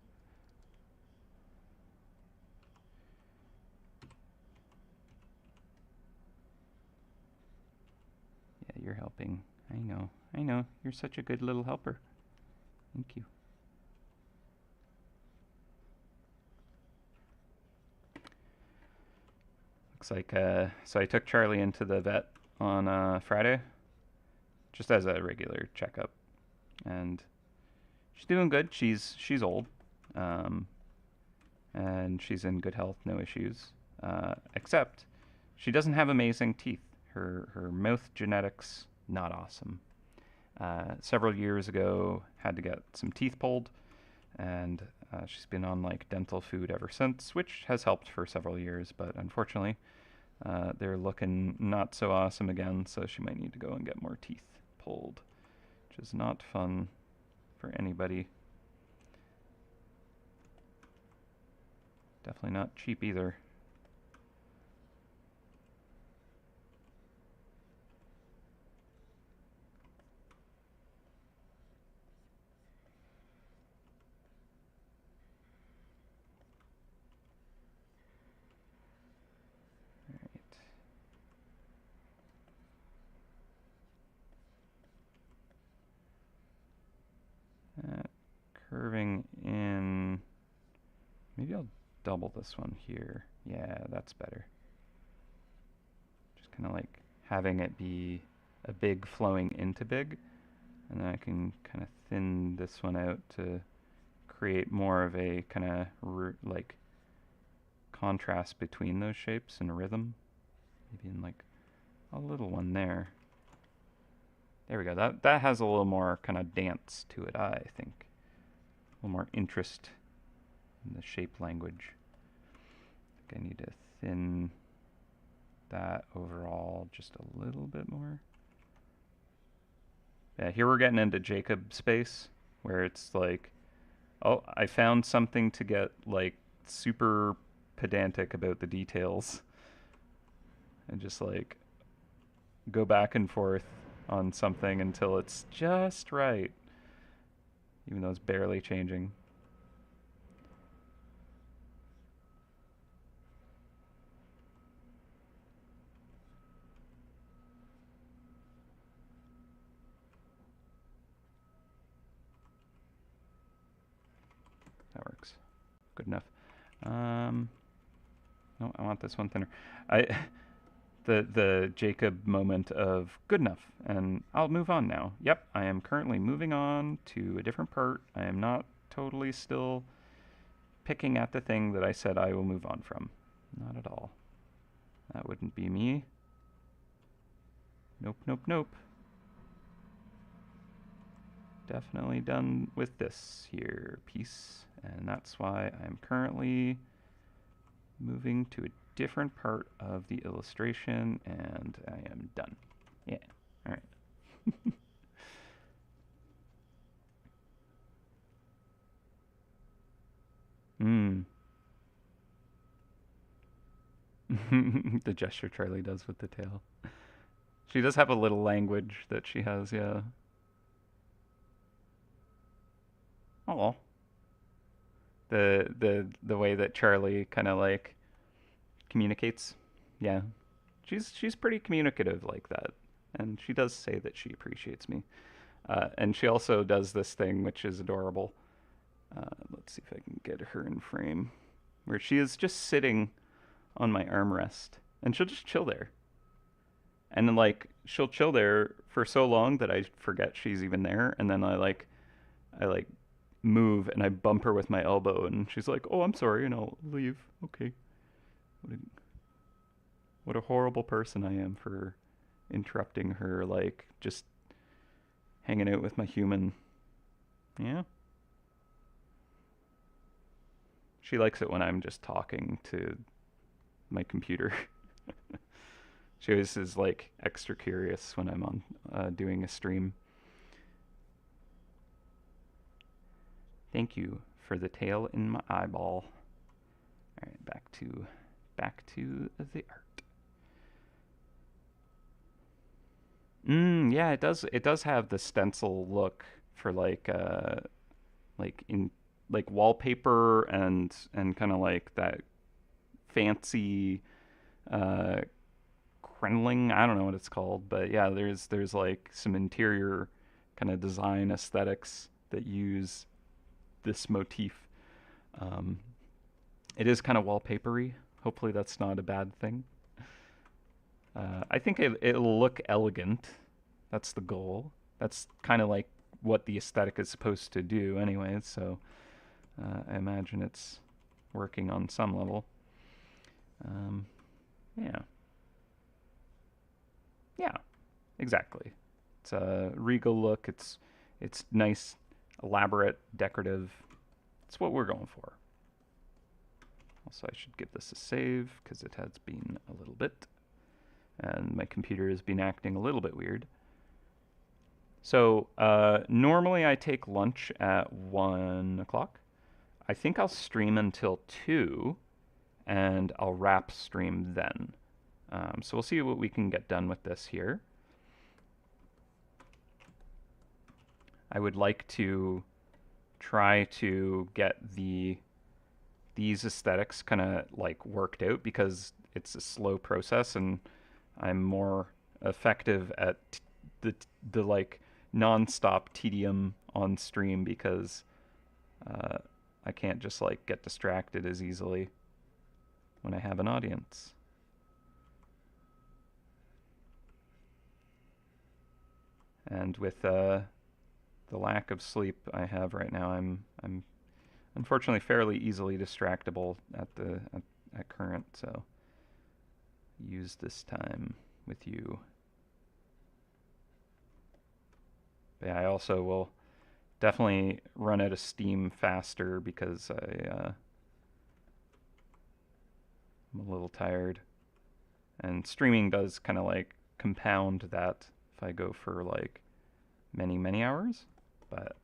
Yeah, you're helping. I know. I know. You're such a good little helper. Thank you. Looks like, so I took Charlie into the vet on Friday, just as a regular checkup, and she's doing good. She's old, um, and she's in good health, no issues, except she doesn't have amazing teeth. Her mouth genetics not awesome. Several years ago, had to get some teeth pulled, and she's been on like dental food ever since, which has helped for several years. But unfortunately, they're looking not so awesome again, so she might need to go and get more teeth pulled, which is not fun for anybody. Definitely not cheap either. Curving in. Maybe I'll double this one here. Yeah, that's better. Just kind of like having it be a big flowing into big, and then I can kind of thin this one out to create more of a kind of like contrast between those shapes and rhythm. Maybe in like a little one there. There we go. That has a little more kind of dance to it, I think. A little more interest in the shape language. I think I need to thin that overall just a little bit more. Yeah, here we're getting into Jacob space, where it's like, oh, I found something to get like super pedantic about the details, and just like go back and forth on something until it's just right, even though it's barely changing. that works. Good enough. No, I want this one thinner. I the Jacob moment of good enough, and I'll move on now. Yep, I am currently moving on to a different part. I am not totally still picking at the thing that I said I will move on from. Not at all. That wouldn't be me. Nope, nope, nope. Definitely done with this here piece, and that's why I'm currently moving to a different part of the illustration, and I am done. Yeah, all right. Hmm. The gesture Charlie does with the tail. She does have a little language that she has, yeah. Oh, the way that Charlie kind of like communicates. Yeah, she's pretty communicative like that, and she does say that she appreciates me. And she also does this thing which is adorable. Let's see if I can get her in frame, where she is just sitting on my armrest, and she'll just chill there. And then like she'll chill there for so long that I forget she's even there, and then I like move and I bump her with my elbow, and she's like, "Oh, I'm sorry," and I'll leave. Okay. What a, what a horrible person I am for interrupting her, like just hanging out with my human. Yeah. She likes it when I'm just talking to my computer. She always is like extra curious when I'm on doing a stream. Thank you for the tail in my eyeball. All right, back to the art. Yeah, it does have the stencil look for like in like wallpaper and kind of like that fancy uh krenling. I don't know what it's called, but yeah, there's like some interior kind of design aesthetics that use this motif. Um, it is kind of wallpapery. Hopefully, that's not a bad thing. I think it'll look elegant. That's the goal. That's kind of like what the aesthetic is supposed to do, anyways. So I imagine it's working on some level. Um, yeah, yeah, exactly. It's a regal look. It's nice, elaborate, decorative. It's what we're going for. Also, I should give this a save because it has been a little bit, and my computer has been acting a little bit weird. So normally I take lunch at 1 o'clock. I think I'll stream until 2, and I'll wrap stream then. So we'll see what we can get done with this here. I would like to try to get these aesthetics kind of like worked out because it's a slow process, and I'm more effective at the like non-stop tedium on stream because uh, I can't just like get distracted as easily when I have an audience. And with the lack of sleep I have right now, I'm unfortunately fairly easily distractible at current. So use this time with you. But yeah, I also will definitely run out of steam faster because I'm a little tired. And streaming does kind of like compound that if I go for like many hours. But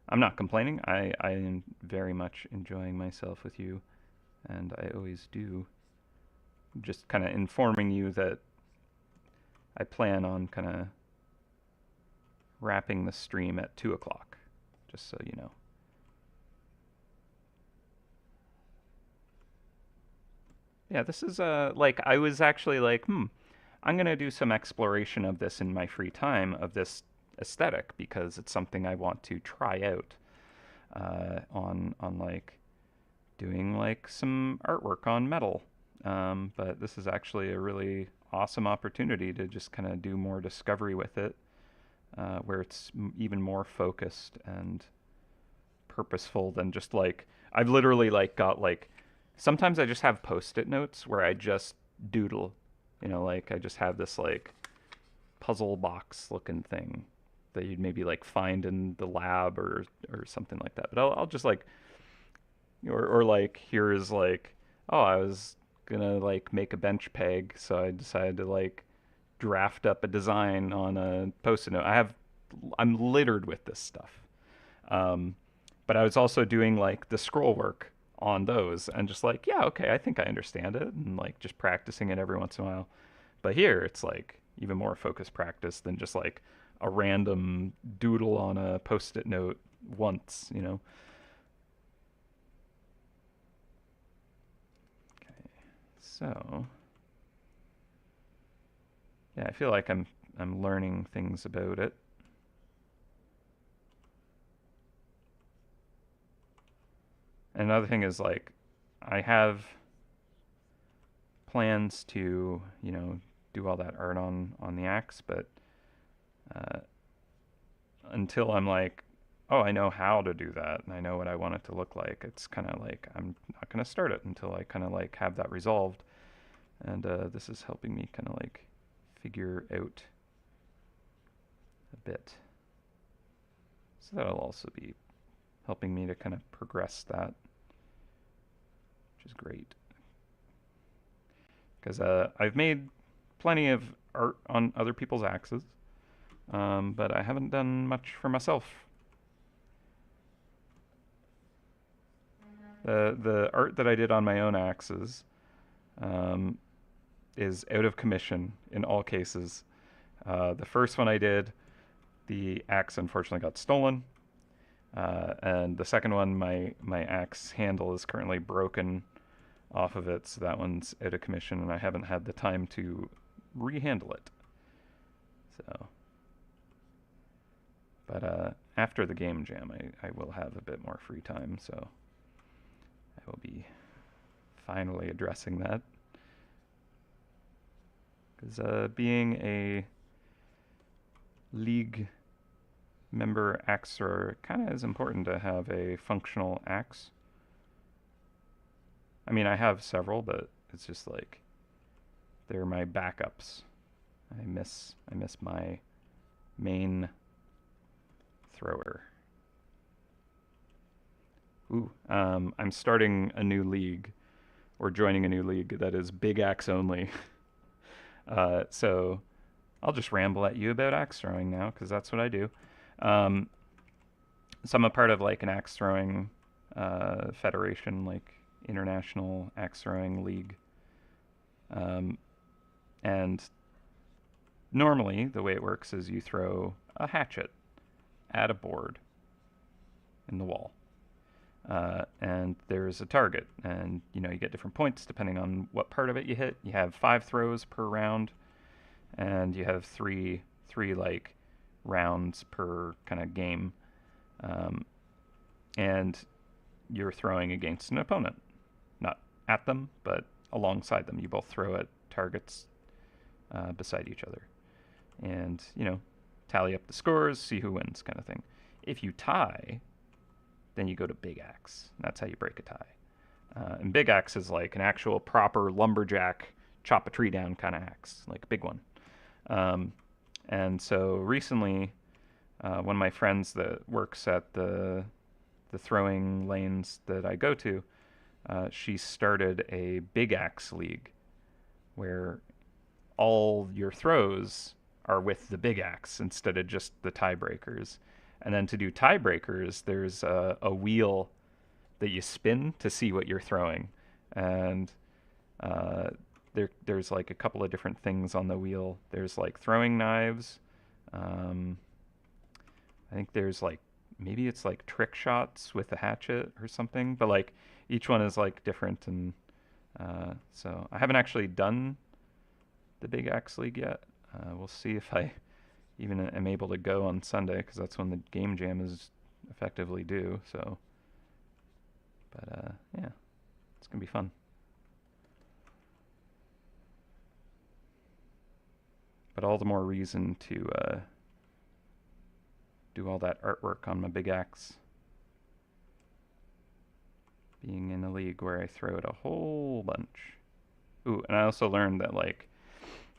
I'm not complaining. I am very much enjoying myself with you, and I always do. Just kind of informing you that I plan on kind of wrapping the stream at 2 o'clock, just so you know. Yeah, this is like I was actually like, I'm gonna do some exploration of this in my free time of this aesthetic because it's something I want to try out. on like doing like some artwork on metal. But this is actually a really awesome opportunity to just kind of do more discovery with it, where it's even more focused and purposeful than just like I've literally like got like sometimes I just have post-it notes where I just doodle, like I just have this like puzzle box looking thing that you'd maybe like find in the lab or something like that. But I'll just like or like here is like, oh, I was gonna like make a bench peg, so I decided to like draft up a design on a post-it note. I'm littered with this stuff. Um, but I was also doing like the scroll work on those and just like, yeah, okay, I think I understand it, and like just practicing it every once in a while. But here it's like even more focused practice than just like a random doodle on a post-it note once. Okay. So, yeah, I feel like I'm learning things about it. And another thing is like I have plans to, do all that art on the axe, but uh, until I'm like, oh, I know how to do that and I know what I want it to look like, it's kind of like I'm not going to start it until I kind of like have that resolved. And this is helping me kind of like figure out a bit. So that'll also be helping me to kind of progress that, which is great. Because I've made plenty of art on other people's axes, but I haven't done much for myself. The art that I did on my own axes um, is out of commission in all cases. The first one I did, the axe unfortunately got stolen, and the second one, my axe handle is currently broken off of it, so that one's out of commission, and I haven't had the time to rehandle it. So, but after the game jam, I will have a bit more free time, so I will be finally addressing that. Because being a league member axe thrower, kind of is important to have a functional axe. I mean, I have several, but it's just like they're my backups. I miss my main thrower. Ooh, I'm starting a new league, or joining a new league that is big axe only. So I'll just ramble at you about axe throwing now, because that's what I do. Um, so I'm a part of like an axe throwing federation, like International Axe Throwing League. And normally the way it works is you throw a hatchet at a board in the wall. And there's a target, and you get different points depending on what part of it you hit. You have 5 throws per round, and you have three like rounds per kind of game. And you're throwing against an opponent, not at them, but alongside them. You both throw at targets beside each other, and tally up the scores, see who wins, kind of thing. If you tie, then you go to big axe. That's how you break a tie. And big axe is like an actual proper lumberjack, chop a tree down kind of axe, like a big one. And so recently, one of my friends that works at the throwing lanes that I go to, she started a big axe league where all your throws are with the big axe instead of just the tiebreakers. And then to do tiebreakers, there's a wheel that you spin to see what you're throwing. And there's like a couple of different things on the wheel. There's like throwing knives. I think there's like, maybe it's like trick shots with a hatchet or something. But like each one is like different. And so I haven't actually done the Big Axe League yet. We'll see if I even am able to go on Sunday, because that's when the game jam is effectively do. So, but yeah, it's gonna be fun. But all the more reason to do all that artwork on my big axe. Being in a league where I throw it a whole bunch. Ooh, and I also learned that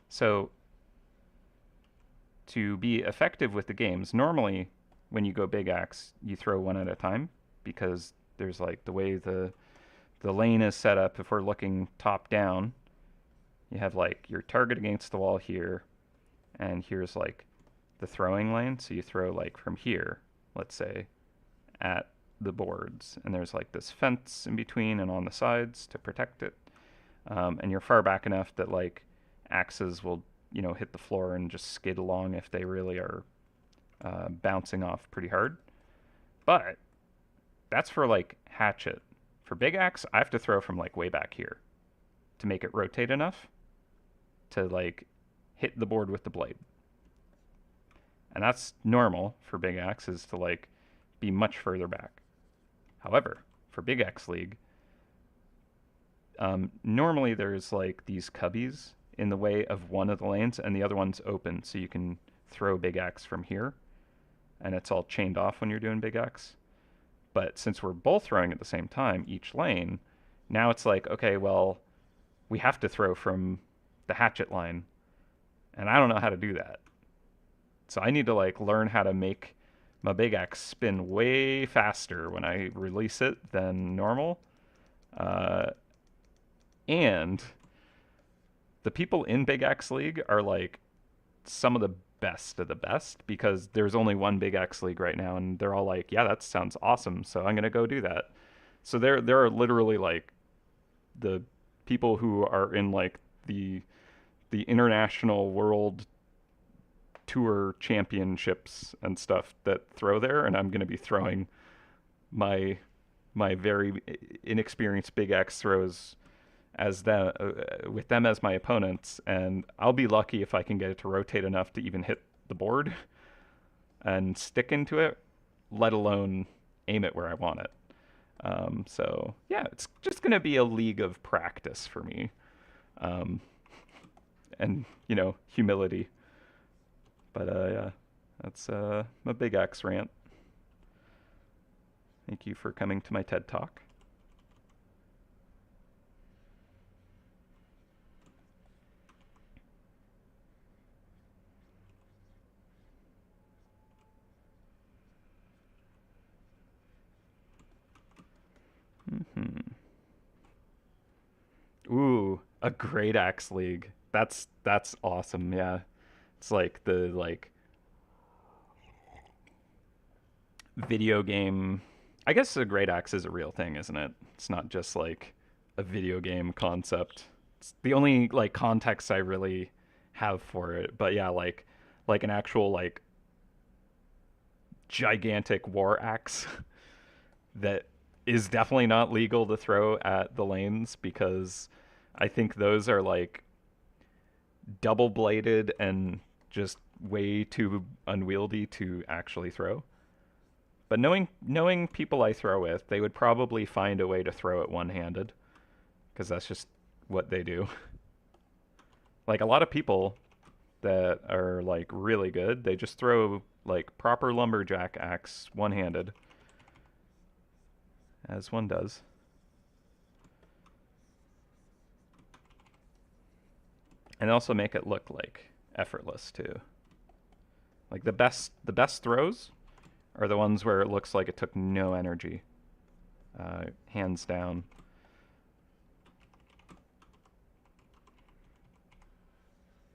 so to be effective with the games, normally when you go big axe, you throw one at a time because there's the way the lane is set up. If we're looking top down, you have your target against the wall here, and here's the throwing lane. So you throw from here, let's say, at the boards, and there's this fence in between and on the sides to protect it. And you're far back enough that axes will hit the floor and just skid along if they really are bouncing off pretty hard. But that's for hatchet. For big axe, I have to throw from way back here to make it rotate enough to hit the board with the blade. And that's normal for big axe, is to be much further back. However, for Big Axe League, normally there's these cubbies in the way of one of the lanes and the other one's open, so you can throw big axe from here, and it's all chained off when you're doing big axe. But since we're both throwing at the same time, each lane, now it's okay, well, we have to throw from the hatchet line, and I don't know how to do that. So I need to learn how to make my big axe spin way faster when I release it than normal. And the people in Big Axe League are some of the best of the best, because there's only one Big Axe League right now, and they're all yeah, that sounds awesome, so I'm gonna go do that. So there are literally the people who are in the international world tour championships and stuff that throw there, and I'm gonna be throwing my very inexperienced big axe throws as them, with them as my opponents, and I'll be lucky if I can get it to rotate enough to even hit the board and stick into it, let alone aim it where I want it. So yeah, it's just gonna be a league of practice for me, and humility. But yeah, that's my big axe rant. Thank you for coming to my TED Talk. Mm-hmm. Ooh, a great axe league. That's awesome. Yeah, it's the video game. I guess a great axe is a real thing, isn't it? It's not just a video game concept. It's the only context I really have for it. But yeah, an actual gigantic war axe that is definitely not legal to throw at the lanes, because I think those are double bladed and just way too unwieldy to actually throw. But knowing people I throw with, they would probably find a way to throw it one-handed, because that's just what they do. A lot of people that are really good, they just throw proper lumberjack axe one-handed, as one does. And also make it look effortless too. The best throws are the ones where it looks like it took no energy, hands down.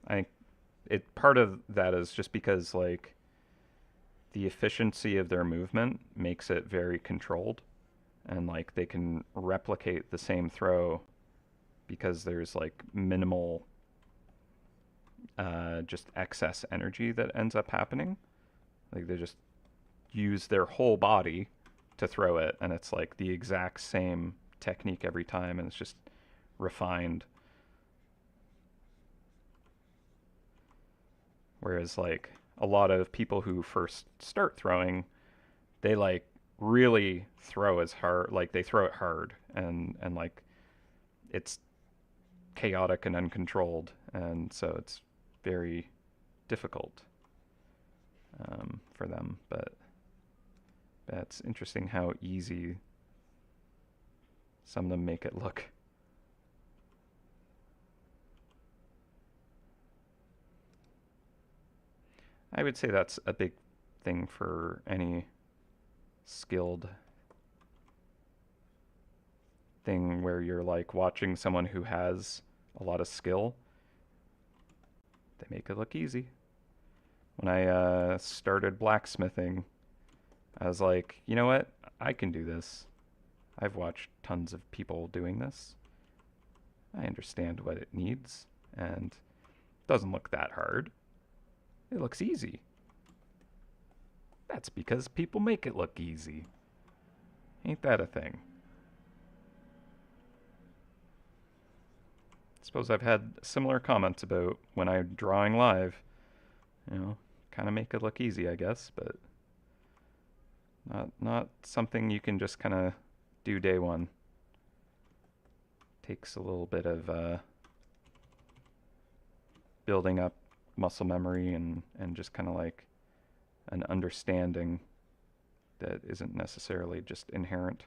I it part of that is just because the efficiency of their movement makes it very controlled, and they can replicate the same throw because there's minimal just excess energy that ends up happening. They just use their whole body to throw it, and it's the exact same technique every time, and it's just refined. Whereas a lot of people who first start throwing they like really throw as hard, like they throw it hard, and like it's chaotic and uncontrolled, and so it's very difficult for them. But that's interesting how easy some of them make it look. I would say that's a big thing for any skilled thing where you're like watching someone who has a lot of skill. They make it look easy. When I started blacksmithing, I was like, you know what? I can do this. I've watched tons of people doing this. I understand what it needs, and it doesn't look that hard. It looks easy. That's because people make it look easy. Ain't that a thing? Suppose I've had similar comments about when I'm drawing live. You know, kind of make it look easy, I guess, but not something you can just kind of do day one. Takes a little bit of building up muscle memory and just kind of like an understanding that isn't necessarily just inherent.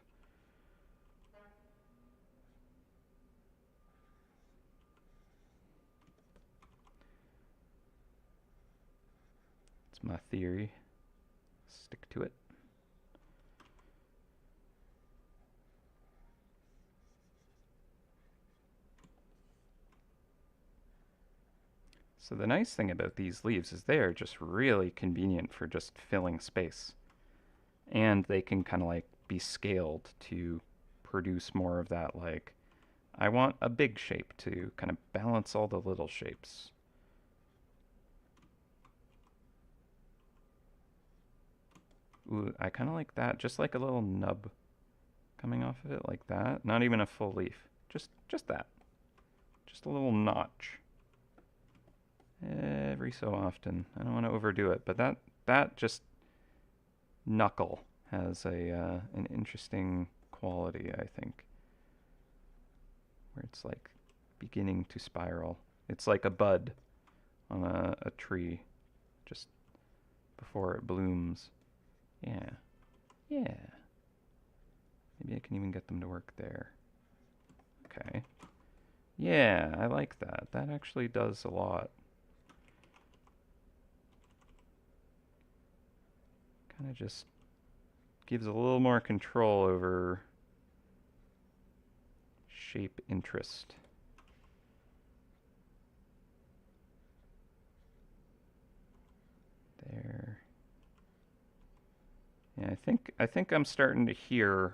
It's my theory. Stick to it. So the nice thing about these leaves is they are just really convenient for just filling space. And they can kind of like be scaled to produce more of that, like, I want a big shape to kind of balance all the little shapes. Ooh, I kind of like that, just like a little nub coming off of it like that. Not even a full leaf, just that. Just a little notch. Every so often. I don't want to overdo it, but that just knuckle has an interesting quality, I think, where it's like beginning to spiral. It's like a bud on a tree just before it blooms. Yeah. Yeah. Maybe I can even get them to work there. Okay. Yeah, I like that. That actually does a lot. Kind of just gives a little more control over shape interest. There. Yeah, I think I'm starting to hear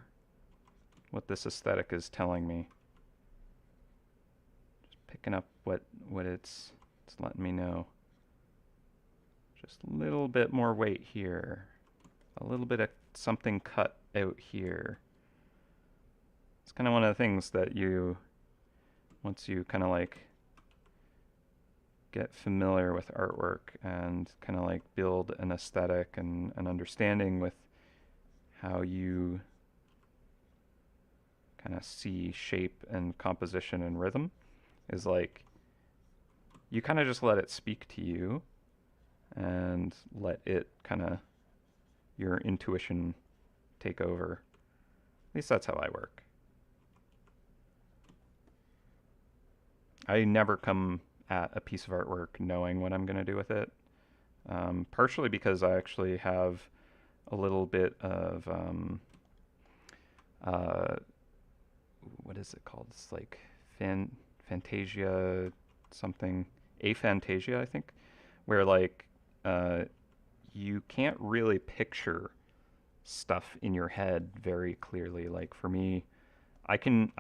what this aesthetic is telling me. Just picking up what it's letting me know. Just a little bit more weight here. A little bit of something cut out here. It's kind of one of the things that once you kind of like get familiar with artwork and kind of like build an aesthetic and an understanding with how you kind of see shape and composition and rhythm, is like you kind of just let it speak to you and let it kind of your intuition take over. At least that's how I work. I never come at a piece of artwork knowing what I'm going to do with it. Partially because I actually have a little bit of what is it called? It's like Fantasia something, aphantasia, I think, where like you can't really picture stuff in your head very clearly. Like for me, I can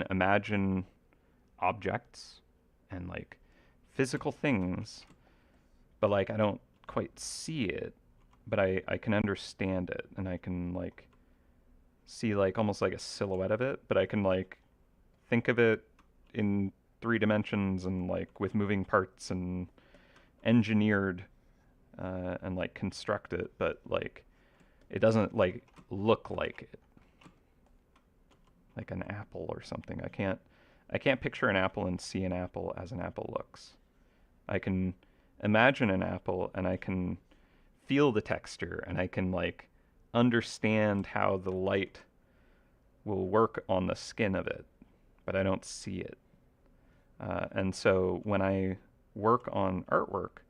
imagine objects and like physical things, but like I don't quite see it, but I can understand it, and I can like see like almost like a silhouette of it, but I can like think of it in 3 dimensions and like with moving parts and engineered and like construct it, but like It doesn't like look like it, like an apple or something. I can't picture an apple and see an apple as an apple looks. I can imagine an apple and I can feel the texture and I can like understand how the light will work on the skin of it, but I don't see it. And so when I work on artwork,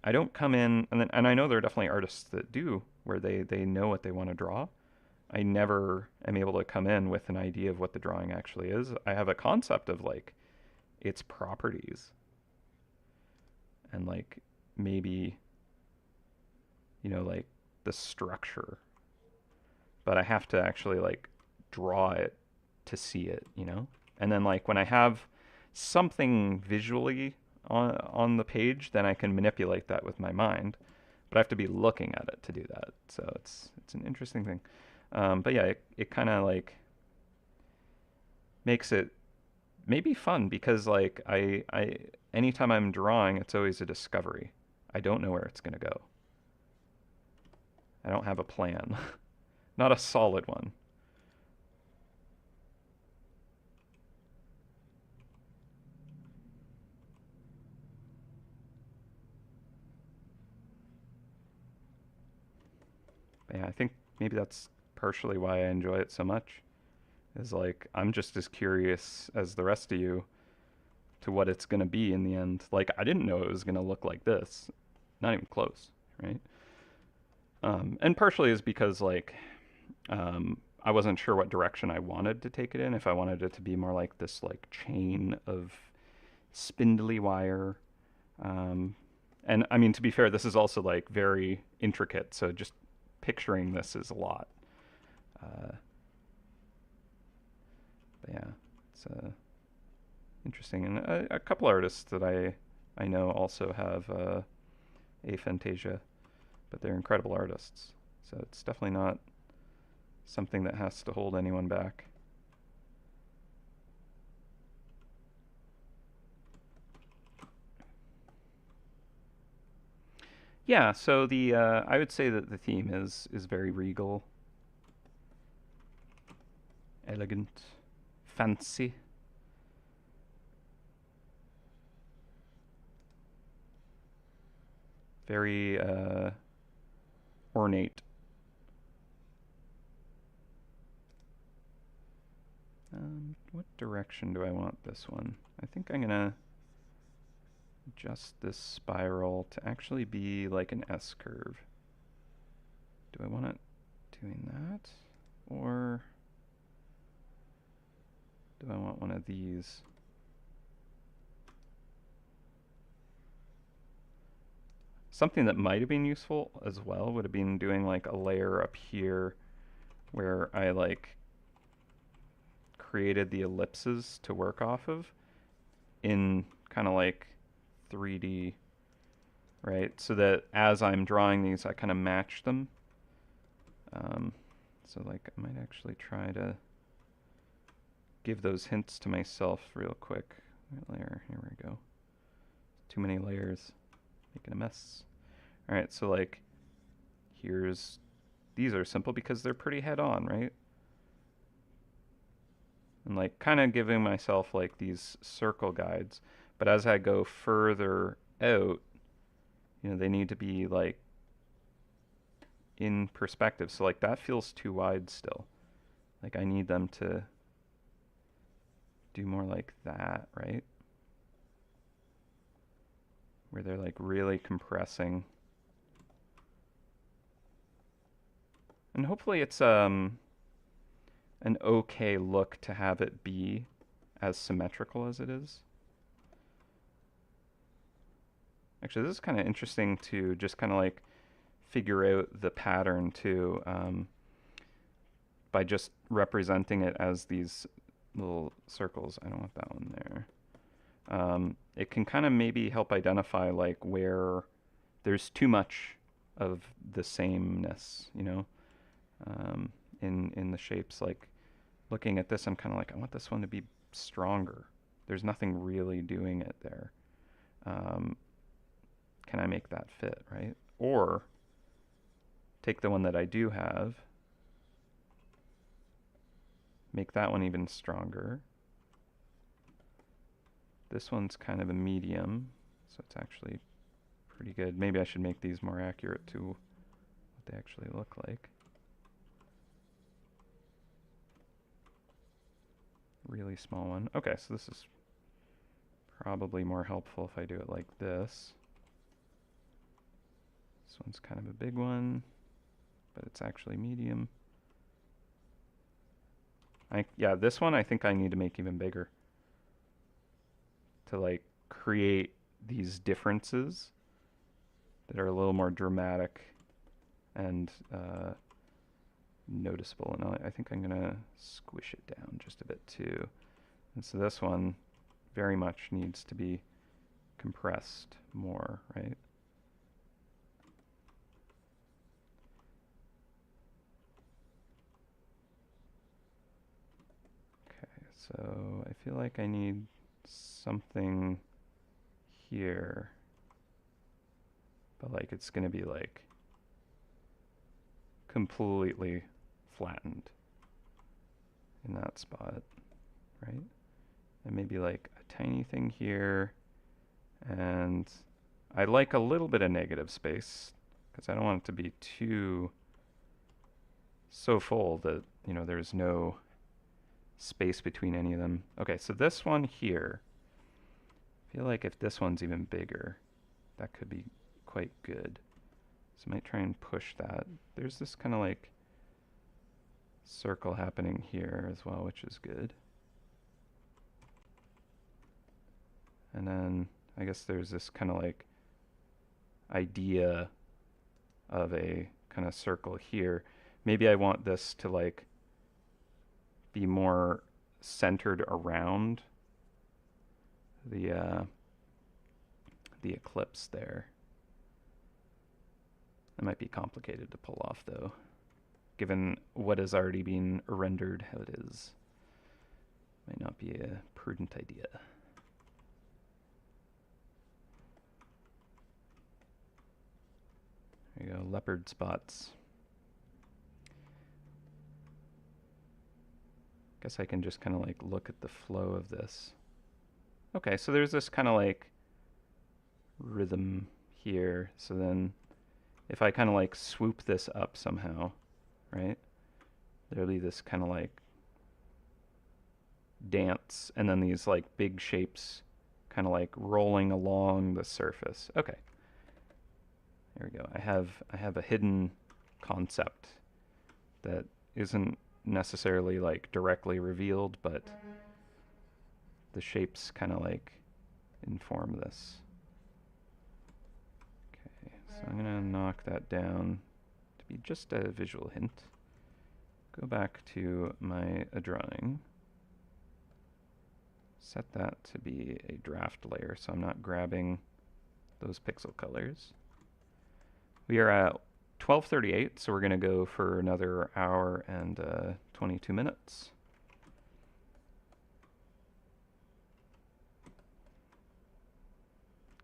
I don't come in and I know there are definitely artists that do where they know what they want to draw. I never am able to come in with an idea of what the drawing actually is. I have a concept of like its properties and like maybe like the structure, but I have to actually like draw it to see it. And then like when I have something visually on the page, then I can manipulate that with my mind. But I have to be looking at it to do that. So it's an interesting thing. But yeah, it kind of like makes it maybe fun because like I anytime I'm drawing, it's always a discovery. I don't know where it's gonna go. I don't have a plan, not a solid one. But yeah, I think maybe that's partially why I enjoy it so much. Is like I'm just as curious as the rest of you to what it's gonna be in the end. Like I didn't know it was gonna look like this, not even close, right? And partially is because like I wasn't sure what direction I wanted to take it in. If I wanted it to be more like this like chain of spindly wire. Um, and I mean, to be fair, this is also like very intricate. So just picturing this is a lot. Uh, but yeah, it's interesting. And a couple artists that I know also have aphantasia, but they're incredible artists. So it's definitely not something that has to hold anyone back. Yeah, so the I would say that the theme is very regal, elegant, fancy. Very ornate. What direction do I want this one? I think I'm gonna adjust this spiral to actually be like an S curve. Do I want it doing that? Or do I want one of these? Something that might have been useful as well would have been doing like a layer up here where I like created the ellipses to work off of in kind of like 3D, right? So that as I'm drawing these, I kind of match them. So like I might actually try to give those hints to myself real quick. Layer, here we go. Too many layers, making a mess. All right, so like these are simple because they're pretty head on, right? And like kind of giving myself like these circle guides, but as I go further out, they need to be like in perspective. So like that feels too wide still. Like I need them to do more like that, right? Where they're like really compressing. And hopefully it's an okay look to have it be as symmetrical as it is. Actually, this is kind of interesting to just kind of like figure out the pattern too, by just representing it as these little circles. I don't want that one there. It can kind of maybe help identify like where there's too much of the sameness, in the shapes. Like looking at this, I'm kind of like, I want this one to be stronger. There's nothing really doing it there. Can I make that fit, right? Or take the one that I do have, make that one even stronger. This one's kind of a medium, so it's actually pretty good. Maybe I should make these more accurate to what they actually look like. Really small one. Okay, so this is probably more helpful if I do it like this. This one's kind of a big one, but it's actually medium. Yeah, this one I think I need to make even bigger to like create these differences that are a little more dramatic and noticeable. And I think I'm gonna squish it down just a bit too. And so this one very much needs to be compressed more, right? Okay, so I feel like I need something here, but like it's gonna be like completely flattened in that spot, right? And maybe like a tiny thing here, and I like a little bit of negative space because I don't want it to be too so full that, you know, there's no space between any of them. Okay, so this one here, I feel like if this one's even bigger, that could be quite good. So I might try and push that. There's this kind of like circle happening here as well, which is good. And then I guess there's this kind of like idea of a kind of circle here. Maybe I want this to like be more centered around the eclipse there. It might be complicated to pull off though, given what is already being rendered how it is. Might not be a prudent idea. There you go, leopard spots. Guess I can just kind of like look at the flow of this. Okay, so there's this kind of like rhythm here. So then if I kind of like swoop this up somehow, right? There'll be this kind of like dance, and then these like big shapes kind of like rolling along the surface. Okay. There we go. I have a hidden concept that isn't necessarily like directly revealed, but the shapes kind of like inform this. Okay, so I'm gonna knock that down to be just a visual hint. Go back to my drawing. Set that to be a draft layer so I'm not grabbing those pixel colors. We are at 12:38, so we're going to go for another hour and 22 minutes.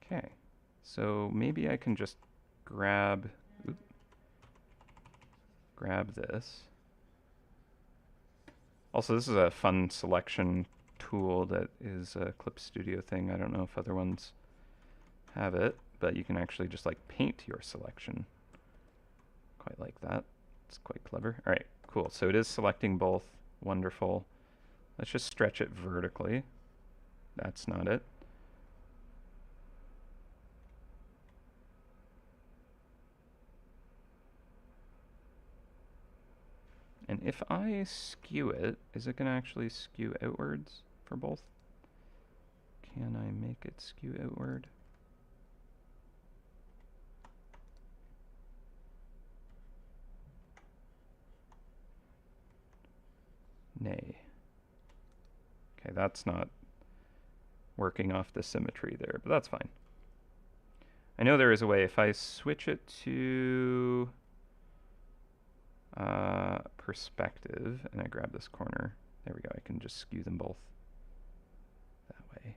Okay, so maybe I can just grab this. Also, this is a fun selection tool that is a Clip Studio thing. I don't know if other ones have it, but you can actually just like paint your selection. Quite like that. It's quite clever. All right, cool. So it is selecting both. Wonderful. Let's just stretch it vertically. That's not it. And if I skew it, is it going to actually skew outwards for both? Can I make it skew outward? Nay. Okay, that's not working off the symmetry there, but that's fine. I know there is a way. If I switch it to perspective and I grab this corner, there we go. I can just skew them both that way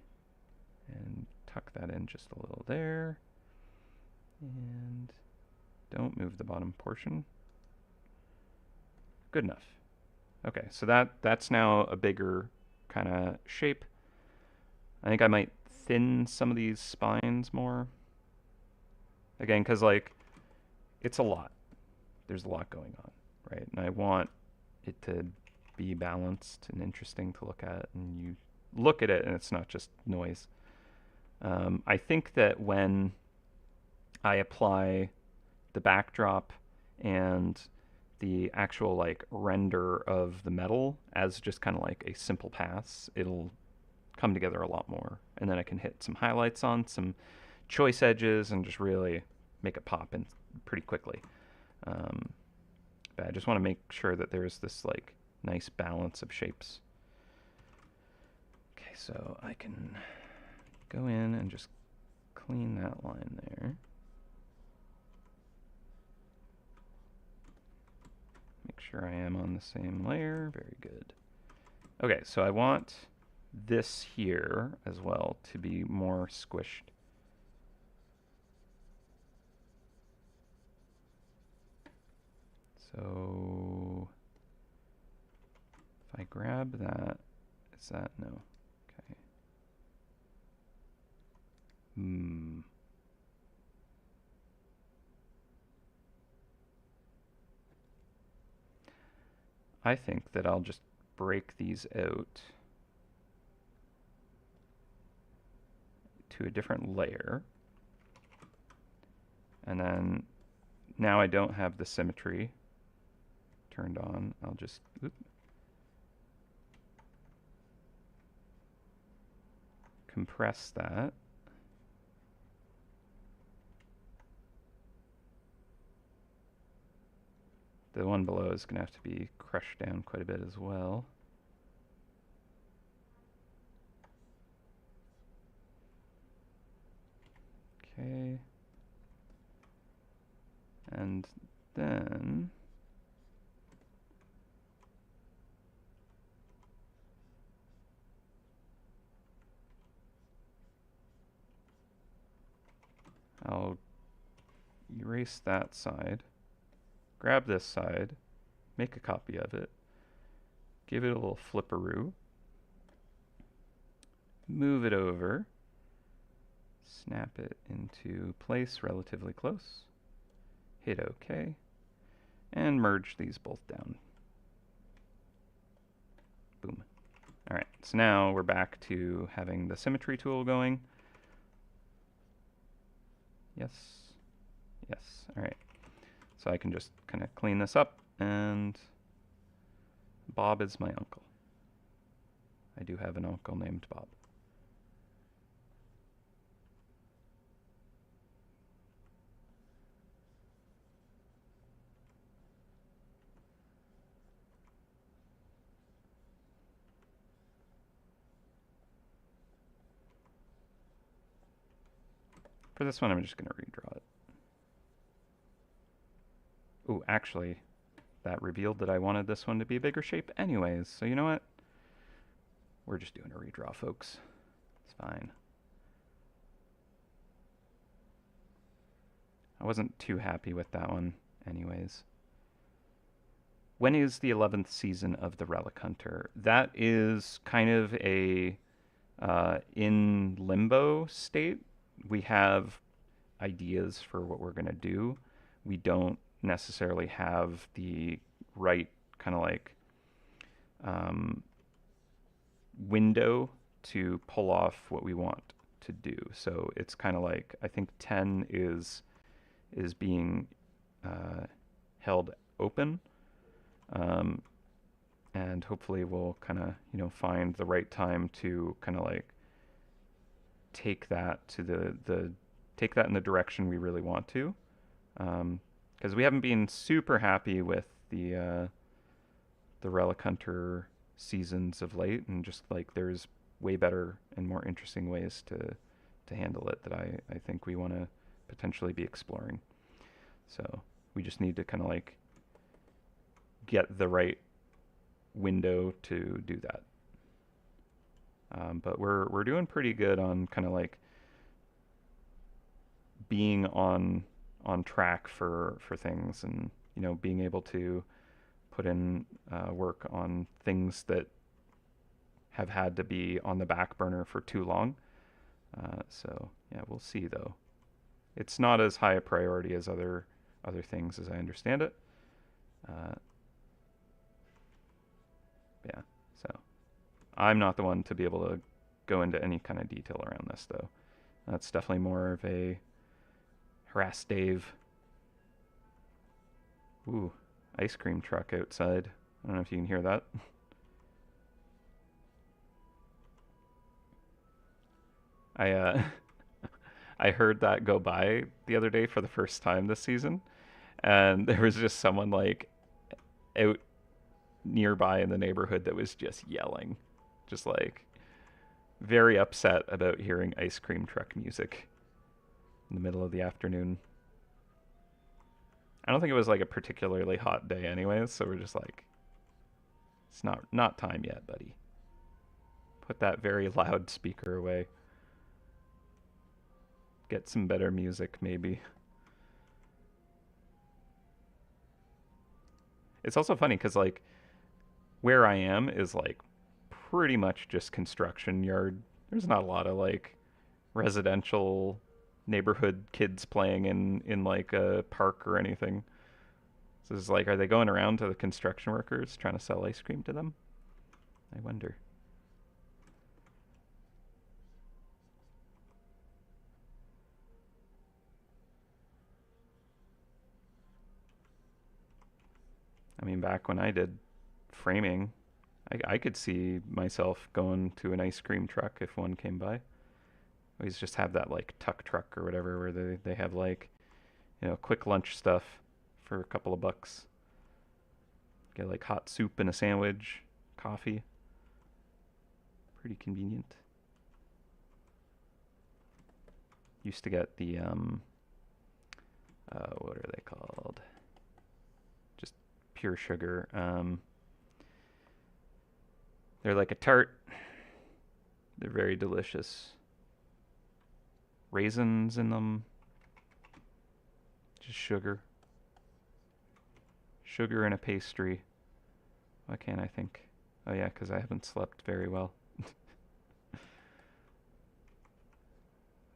and tuck that in just a little there. And don't move the bottom portion. Good enough. Okay, so that's now a bigger kind of shape. I think I might thin some of these spines more. Again, because like it's a lot. There's a lot going on, right? And I want it to be balanced and interesting to look at, and you look at it and it's not just noise. I think that when I apply the backdrop and the actual like render of the metal as just kind of like a simple pass, it'll come together a lot more. And then I can hit some highlights on some choice edges and just really make it pop in pretty quickly. But I just want to make sure that there's this like nice balance of shapes. Okay, so I can go in and just clean that line there. Make sure I am on the same layer. Very good. Okay, so I want this here as well to be more squished. So if I grab that, is that no? Okay. I think that I'll just break these out to a different layer. And then now I don't have the symmetry turned on. I'll just compress that. The one below is going to have to be crushed down quite a bit as well. Okay. And then I'll erase that side, grab this side, make a copy of it, give it a little flipperoo, move it over, snap it into place relatively close, hit OK, and merge these both down. Boom. All right, so now we're back to having the symmetry tool going. Yes. Yes. All right. So I can just kind of clean this up, and Bob is my uncle. I do have an uncle named Bob. For this one, I'm just going to redraw it. Ooh, actually, that revealed that I wanted this one to be a bigger shape anyways. So you know what? We're just doing a redraw, folks. It's fine. I wasn't too happy with that one anyways. When is the 11th season of The Relic Hunter? That is kind of a in limbo state. We have ideas for what we're going to do. We don't necessarily have the right kind of like window to pull off what we want to do. So it's kind of like, I think 10 is being held open, and hopefully we'll kind of find the right time to kind of like take that to the take that in the direction we really want to, because we haven't been super happy with the Relic Hunter seasons of late, and just like there's way better and more interesting ways to handle it that I think we want to potentially be exploring. So we just need to kind of like get the right window to do that. But we're doing pretty good on kind of like being on track for things, and being able to put in work on things that have had to be on the back burner for too long. So yeah, we'll see though. It's not as high a priority as other things, as I understand it. Uh, yeah, so I'm not the one to be able to go into any kind of detail around this though. That's definitely more of a harass Dave. Ooh, ice cream truck outside. I don't know if you can hear that. I I heard that go by the other day for the first time this season, and there was just someone like out nearby in the neighborhood that was just yelling, just like very upset about hearing ice cream truck music in the middle of the afternoon. I don't think it was like a particularly hot day anyways, so we're just like, it's not time yet, buddy. Put that very loud speaker away. Get some better music maybe. It's also funny cuz like where I am is like pretty much just construction yard. There's not a lot of like residential neighborhood kids playing in like a park or anything. So it's like, are they going around to the construction workers trying to sell ice cream to them? I wonder. I mean, back when I did framing, I could see myself going to an ice cream truck if one came by. Always just have that like tuck truck or whatever where they have like, quick lunch stuff for a couple of bucks. Get like hot soup and a sandwich, coffee. Pretty convenient. Used to get the what are they called? Just pure sugar. They're like a tart. They're very delicious. Raisins in them. Just sugar. Sugar in a pastry. Why can't I think? Oh yeah, because I haven't slept very well.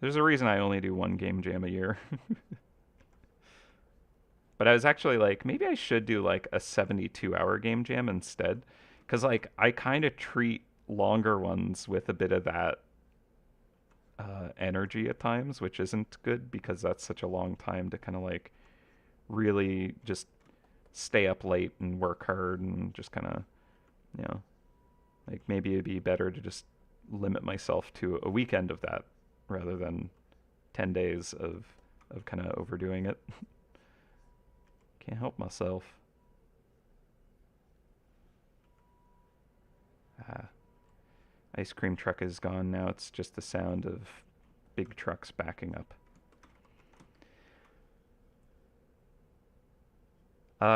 There's a reason I only do one game jam a year. But I was actually like, maybe I should do like a 72-hour game jam instead. Because like I kind of treat longer ones with a bit of that energy at times, which isn't good because that's such a long time to kind of like really just stay up late and work hard and just kind of, you know, like maybe it'd be better to just limit myself to a weekend of that rather than 10 days of kind of overdoing it. Can't help myself. Ah, ice cream truck is gone now. It's just the sound of big trucks backing up.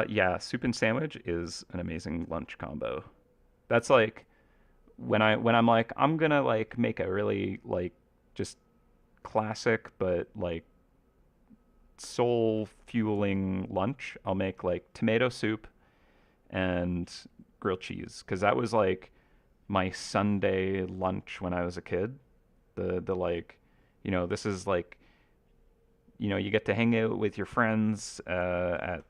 Yeah, soup and sandwich is an amazing lunch combo. That's like when I'm like I'm gonna like make a really like just classic but like soul fueling lunch. I'll make like tomato soup and grilled cheese because that was like my Sunday lunch when I was a kid. The like, this is like, you get to hang out with your friends at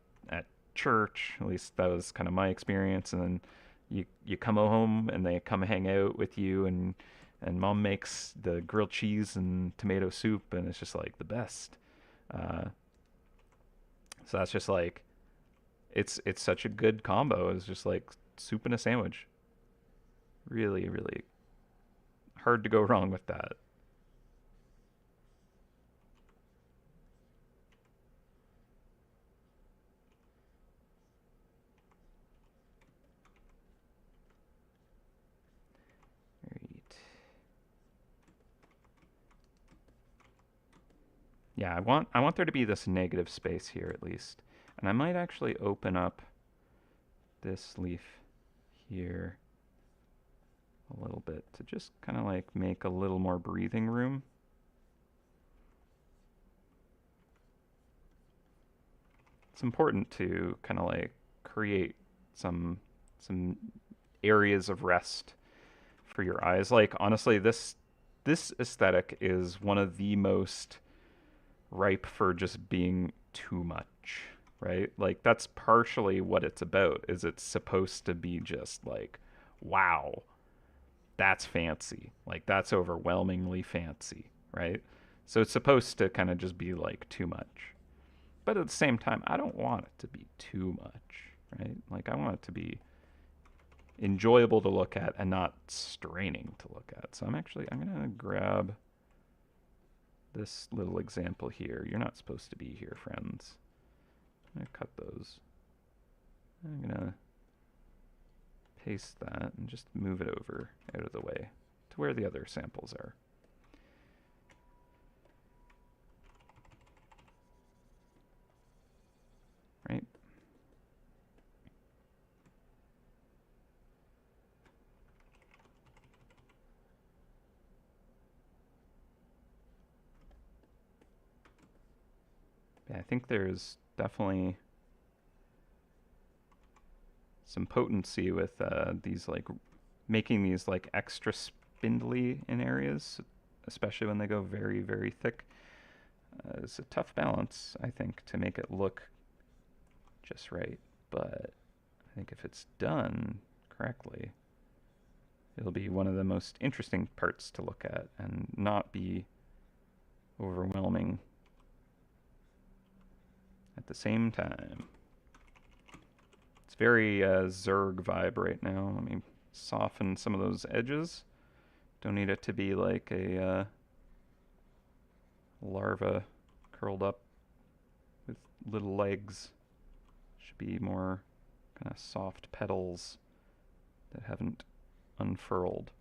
church. At least that was kind of my experience. And then you come home and they come hang out with you and mom makes the grilled cheese and tomato soup and it's just like the best. Uh, so that's just like it's such a good combo. It's just like soup and a sandwich. Really, really hard to go wrong with that. Right. Yeah, I want there to be this negative space here at least. And I might actually open up this leaf here a little bit to just kind of like make a little more breathing room. It's important to kind of like create some some areas of rest for your eyes. Like honestly, this aesthetic is one of the most ripe for just being too much, right? Like that's partially what it's about. Is it's supposed to be just like, wow, that's fancy. Like that's overwhelmingly fancy, right? So it's supposed to kind of just be like too much. But at the same time, I don't want it to be too much, right? Like I want it to be enjoyable to look at and not straining to look at. So I'm gonna grab this little example here. You're not supposed to be here, friends. I'm gonna cut those. I'm gonna paste that and just move it over out of the way to where the other samples are. Right? Yeah, I think there's definitely some potency with these like making these like extra spindly in areas, especially when they go very, very thick. It's a tough balance, I think, to make it look just right. But I think if it's done correctly, it'll be one of the most interesting parts to look at and not be overwhelming at the same time. It's very Zerg vibe right now. Let me soften some of those edges. Don't need it to be like a larva curled up with little legs. Should be more kind of soft petals that haven't unfurled.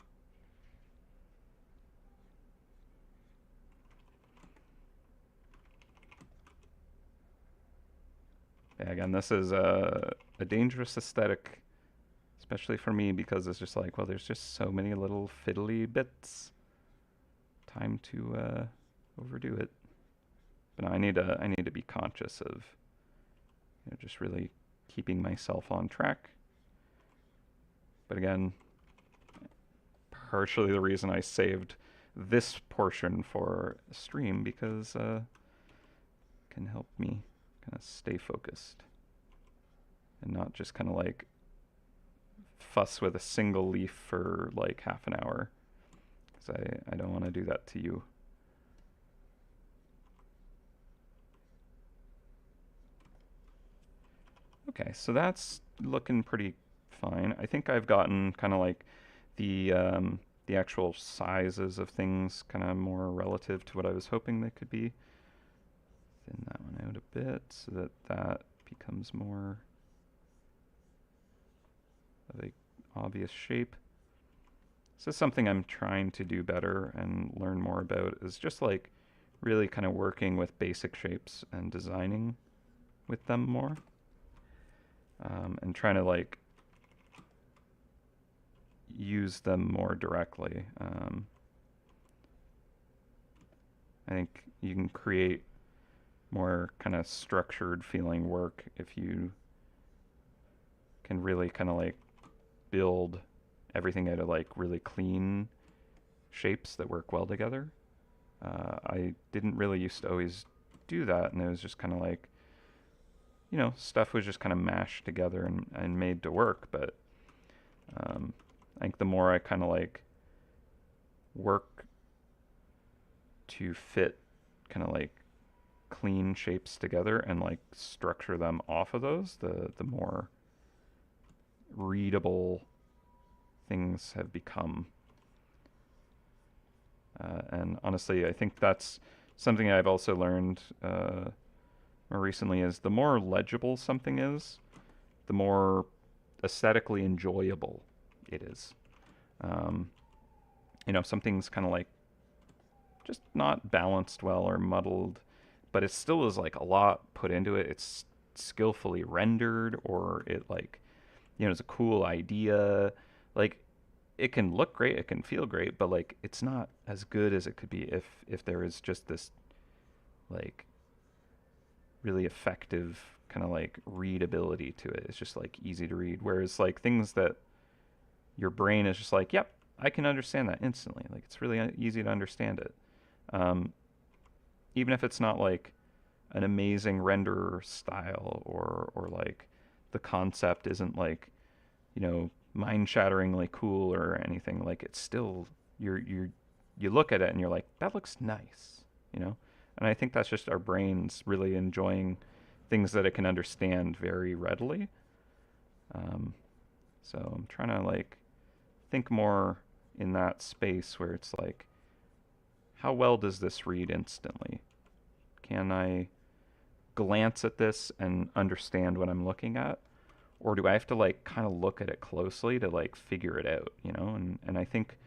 Yeah, again, this is a dangerous aesthetic, especially for me, because it's just like, well, there's just so many little fiddly bits. Time to overdo it. But no, I need to be conscious of, you know, just really keeping myself on track. But again, partially the reason I saved this portion for stream because it can help me kind of stay focused and not just kind of like fuss with a single leaf for like half an hour, because I don't want to do that to you. Okay, so that's looking pretty fine. I think I've gotten kind of like the actual sizes of things kind of more relative to what I was hoping they could be. Thin that one out a bit so that that becomes more of a obvious shape. This is something I'm trying to do better and learn more about, is just like really kind of working with basic shapes and designing with them more. And trying to like use them more directly. I think you can create more kind of structured feeling work if you can really kind of like build everything out of like really clean shapes that work well together. I didn't really used to always do that, and it was just kind of like, you know, stuff was just kind of mashed together and made to work. But I think the more I kind of like work to fit kind of like clean shapes together and like structure them off of those, the more readable things have become. And honestly, I think that's something I've also learned more recently, is the more legible something is, the more aesthetically enjoyable it is. You know, something's kind of like just not balanced well or muddled, but it still is like a lot put into it. It's skillfully rendered, or it like, you know, it's a cool idea. Like it can look great, it can feel great, but like it's not as good as it could be if there is just this like really effective kind of like readability to it. It's just like easy to read. Whereas like things that your brain is just like, yep, I can understand that instantly. Like it's really easy to understand it. Um, Even if it's not like an amazing renderer style, or like the concept isn't like, mind-shatteringly cool or anything. Like it's still, you look at it and you're like, that looks nice, you know. And I think that's just our brains really enjoying things that it can understand very readily. Um, so I'm trying to like think more in that space where it's like, how well does this read instantly? Can I glance at this and understand what I'm looking at? Or do I have to like kind of look at it closely to like figure it out, you know? And I think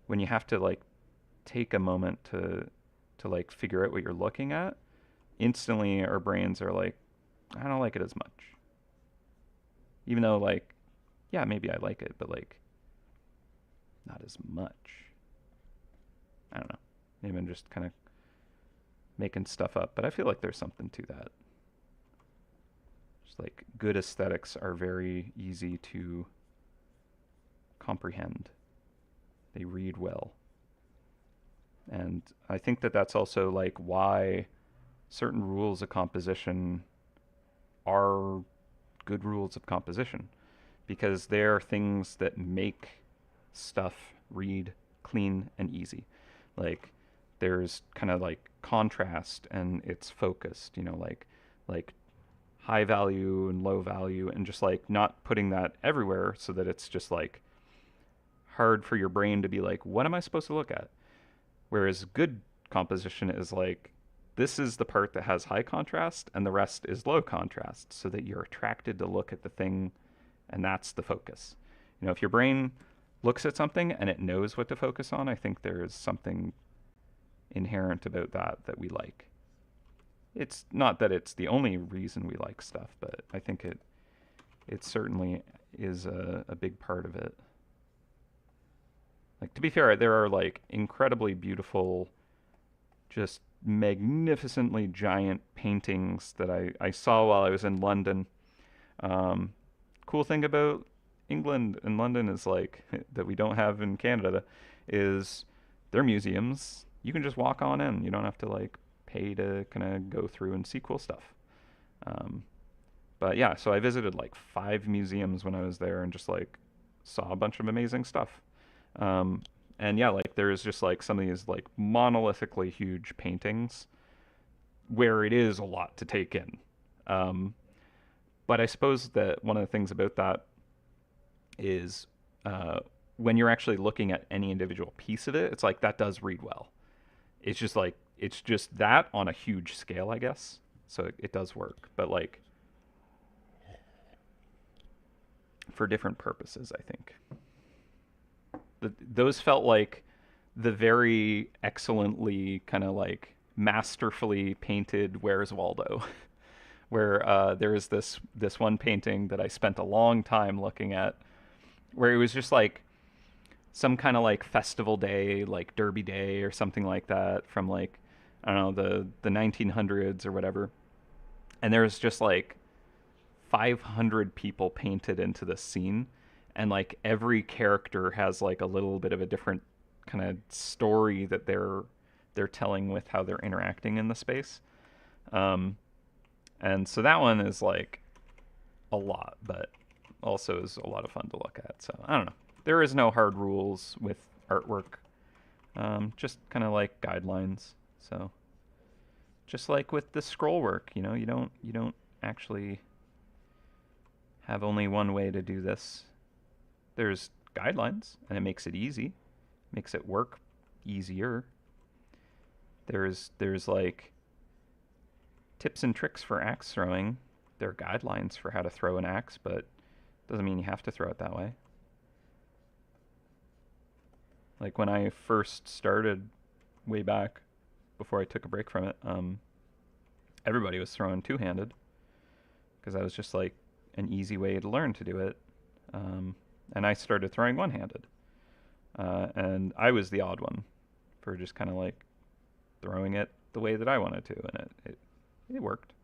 when you have to like take a moment to like figure out what you're looking at, instantly our brains are like, I don't like it as much. Even though like, yeah, maybe I like it, but like not as much. I don't know. Maybe I'm just kind of making stuff up, but I feel like there's something to that. Just like good aesthetics are very easy to comprehend. They read well. And I think that that's also like why certain rules of composition are good rules of composition, because they're things that make stuff read clean and easy. Like there's kind of like contrast and it's focused, like high value and low value, and just like not putting that everywhere so that it's just like hard for your brain to be like, what am I supposed to look at? Whereas good composition is like, this is the part that has high contrast and the rest is low contrast, so that you're attracted to look at the thing, and that's the focus. If your brain looks at something and it knows what to focus on, I think there's something inherent about that we like. It's not that it's the only reason we like stuff, but I think it certainly is a big part of it. Like, to be fair, there are like incredibly beautiful, just magnificently giant paintings that I saw while I was in London. Um, Cool thing about England and London is like that we don't have in Canada is their museums. You can just walk on in. You don't have to like pay to kind of go through and see cool stuff. Um, but yeah, so I visited like 5 museums when I was there and just like saw a bunch of amazing stuff. Um, and yeah, like there's just like some of these like monolithically huge paintings where it is a lot to take in. Um, but I suppose that one of the things about that is uh, when you're actually looking at any individual piece of it, it's like that does read well. It's just like it's just that on a huge scale, I guess. So it does work, but like for different purposes, I think. Those felt like the very excellently kind of like masterfully painted Where's Waldo, where there is this one painting that I spent a long time looking at, where it was just like some kind of like festival day, like Derby Day or something like that, from like, I don't know, the 1900s or whatever, and there's just like 500 people painted into this scene, and like every character has like a little bit of a different kind of story that they're telling with how they're interacting in the space. Um, and so that one is like a lot, but also is a lot of fun to look at. So I don't know. There is no hard rules with artwork, just kind of like guidelines. So just like with the scroll work, you don't actually have only one way to do this. There's guidelines, and it makes it easy, makes it work easier. There's like tips and tricks for axe throwing. There are guidelines for how to throw an axe, but doesn't mean you have to throw it that way. Like when I first started way back before I took a break from it, everybody was throwing two-handed because that was just like an easy way to learn to do it. And I started throwing one-handed. And I was the odd one for just kind of like throwing it the way that I wanted to, and it worked.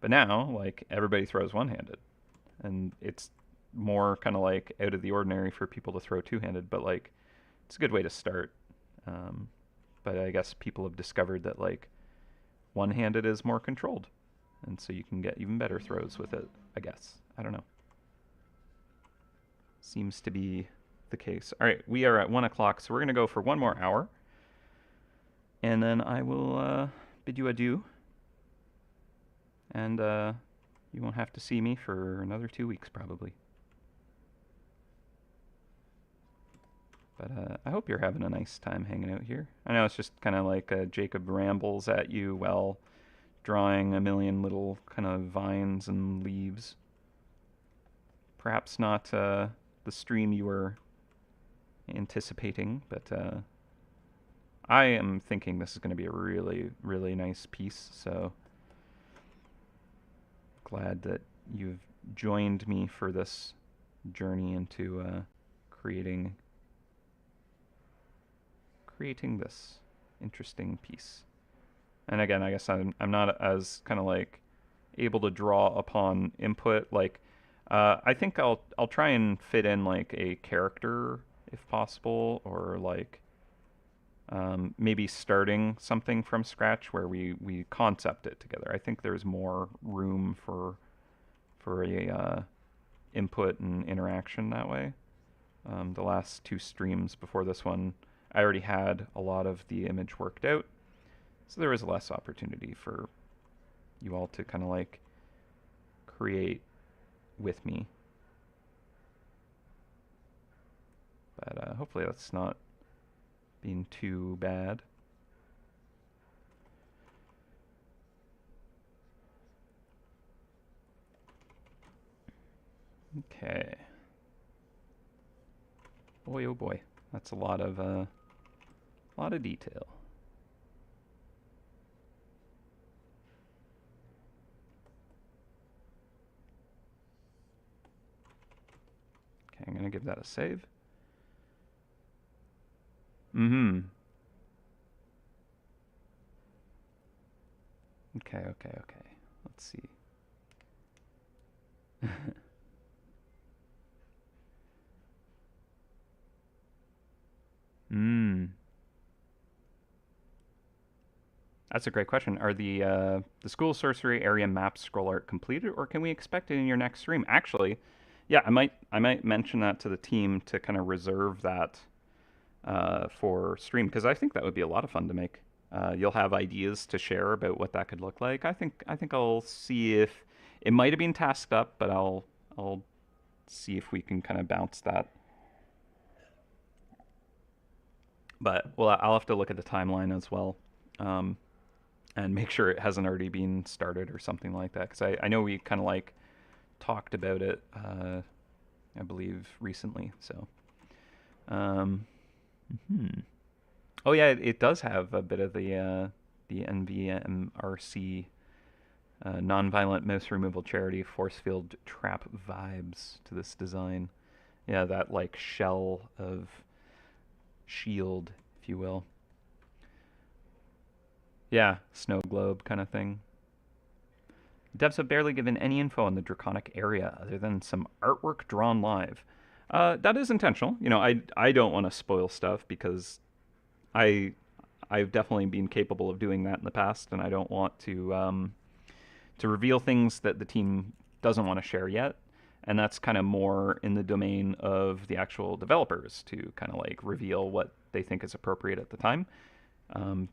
But now, like, everybody throws one-handed, and it's more kind of like out of the ordinary for people to throw two-handed. But like, it's a good way to start. Um, but I guess people have discovered that like one-handed is more controlled, and so you can get even better throws with it. I guess I don't know. Seems to be the case. All right, we are at 1 o'clock, so we're gonna go for one more hour, and then I will bid you adieu, and you won't have to see me for another 2 weeks probably. But I hope you're having a nice time hanging out here. I know it's just kind of like Jacob rambles at you while drawing a million little kind of vines and leaves. Perhaps not the stream you were anticipating, but I am thinking this is going to be a really, really nice piece. So glad that you've joined me for this journey into creating this interesting piece. And again, I guess I'm not as kind of like able to draw upon input. Like, I think I'll try and fit in like a character if possible, or like maybe starting something from scratch where we concept it together. I think there's more room for a input and interaction that way. The last two streams before this one, I already had a lot of the image worked out, so there was less opportunity for you all to kind of like create with me. But hopefully that's not being too bad. Okay. Boy, oh boy, that's a lot of detail. Okay, I'm gonna give that a save. Mm-hmm. Okay. Let's see. That's a great question. Are the school sorcery area map scroll art completed, or can we expect it in your next stream? Actually, yeah, I might mention that to the team to kind of reserve that for stream, because I think that would be a lot of fun to make. You'll have ideas to share about what that could look like. I think I'll see if it might have been tasked up, but I'll see if we can kind of bounce that. But well, I'll have to look at the timeline as well, and make sure it hasn't already been started or something like that. Because I know we kind of like talked about it, I believe recently. So, oh yeah, it does have a bit of the NVMRC nonviolent mouse removal charity force field trap vibes to this design. Yeah, that like shell of shield, if you will. Yeah, snow globe kind of thing. Devs have barely given any info on the draconic area other than some artwork drawn live. That is intentional. You know, I don't want to spoil stuff because I've definitely been capable of doing that in the past, and I don't want to reveal things that the team doesn't want to share yet. And that's kind of more in the domain of the actual developers to kind of like reveal what they think is appropriate at the time.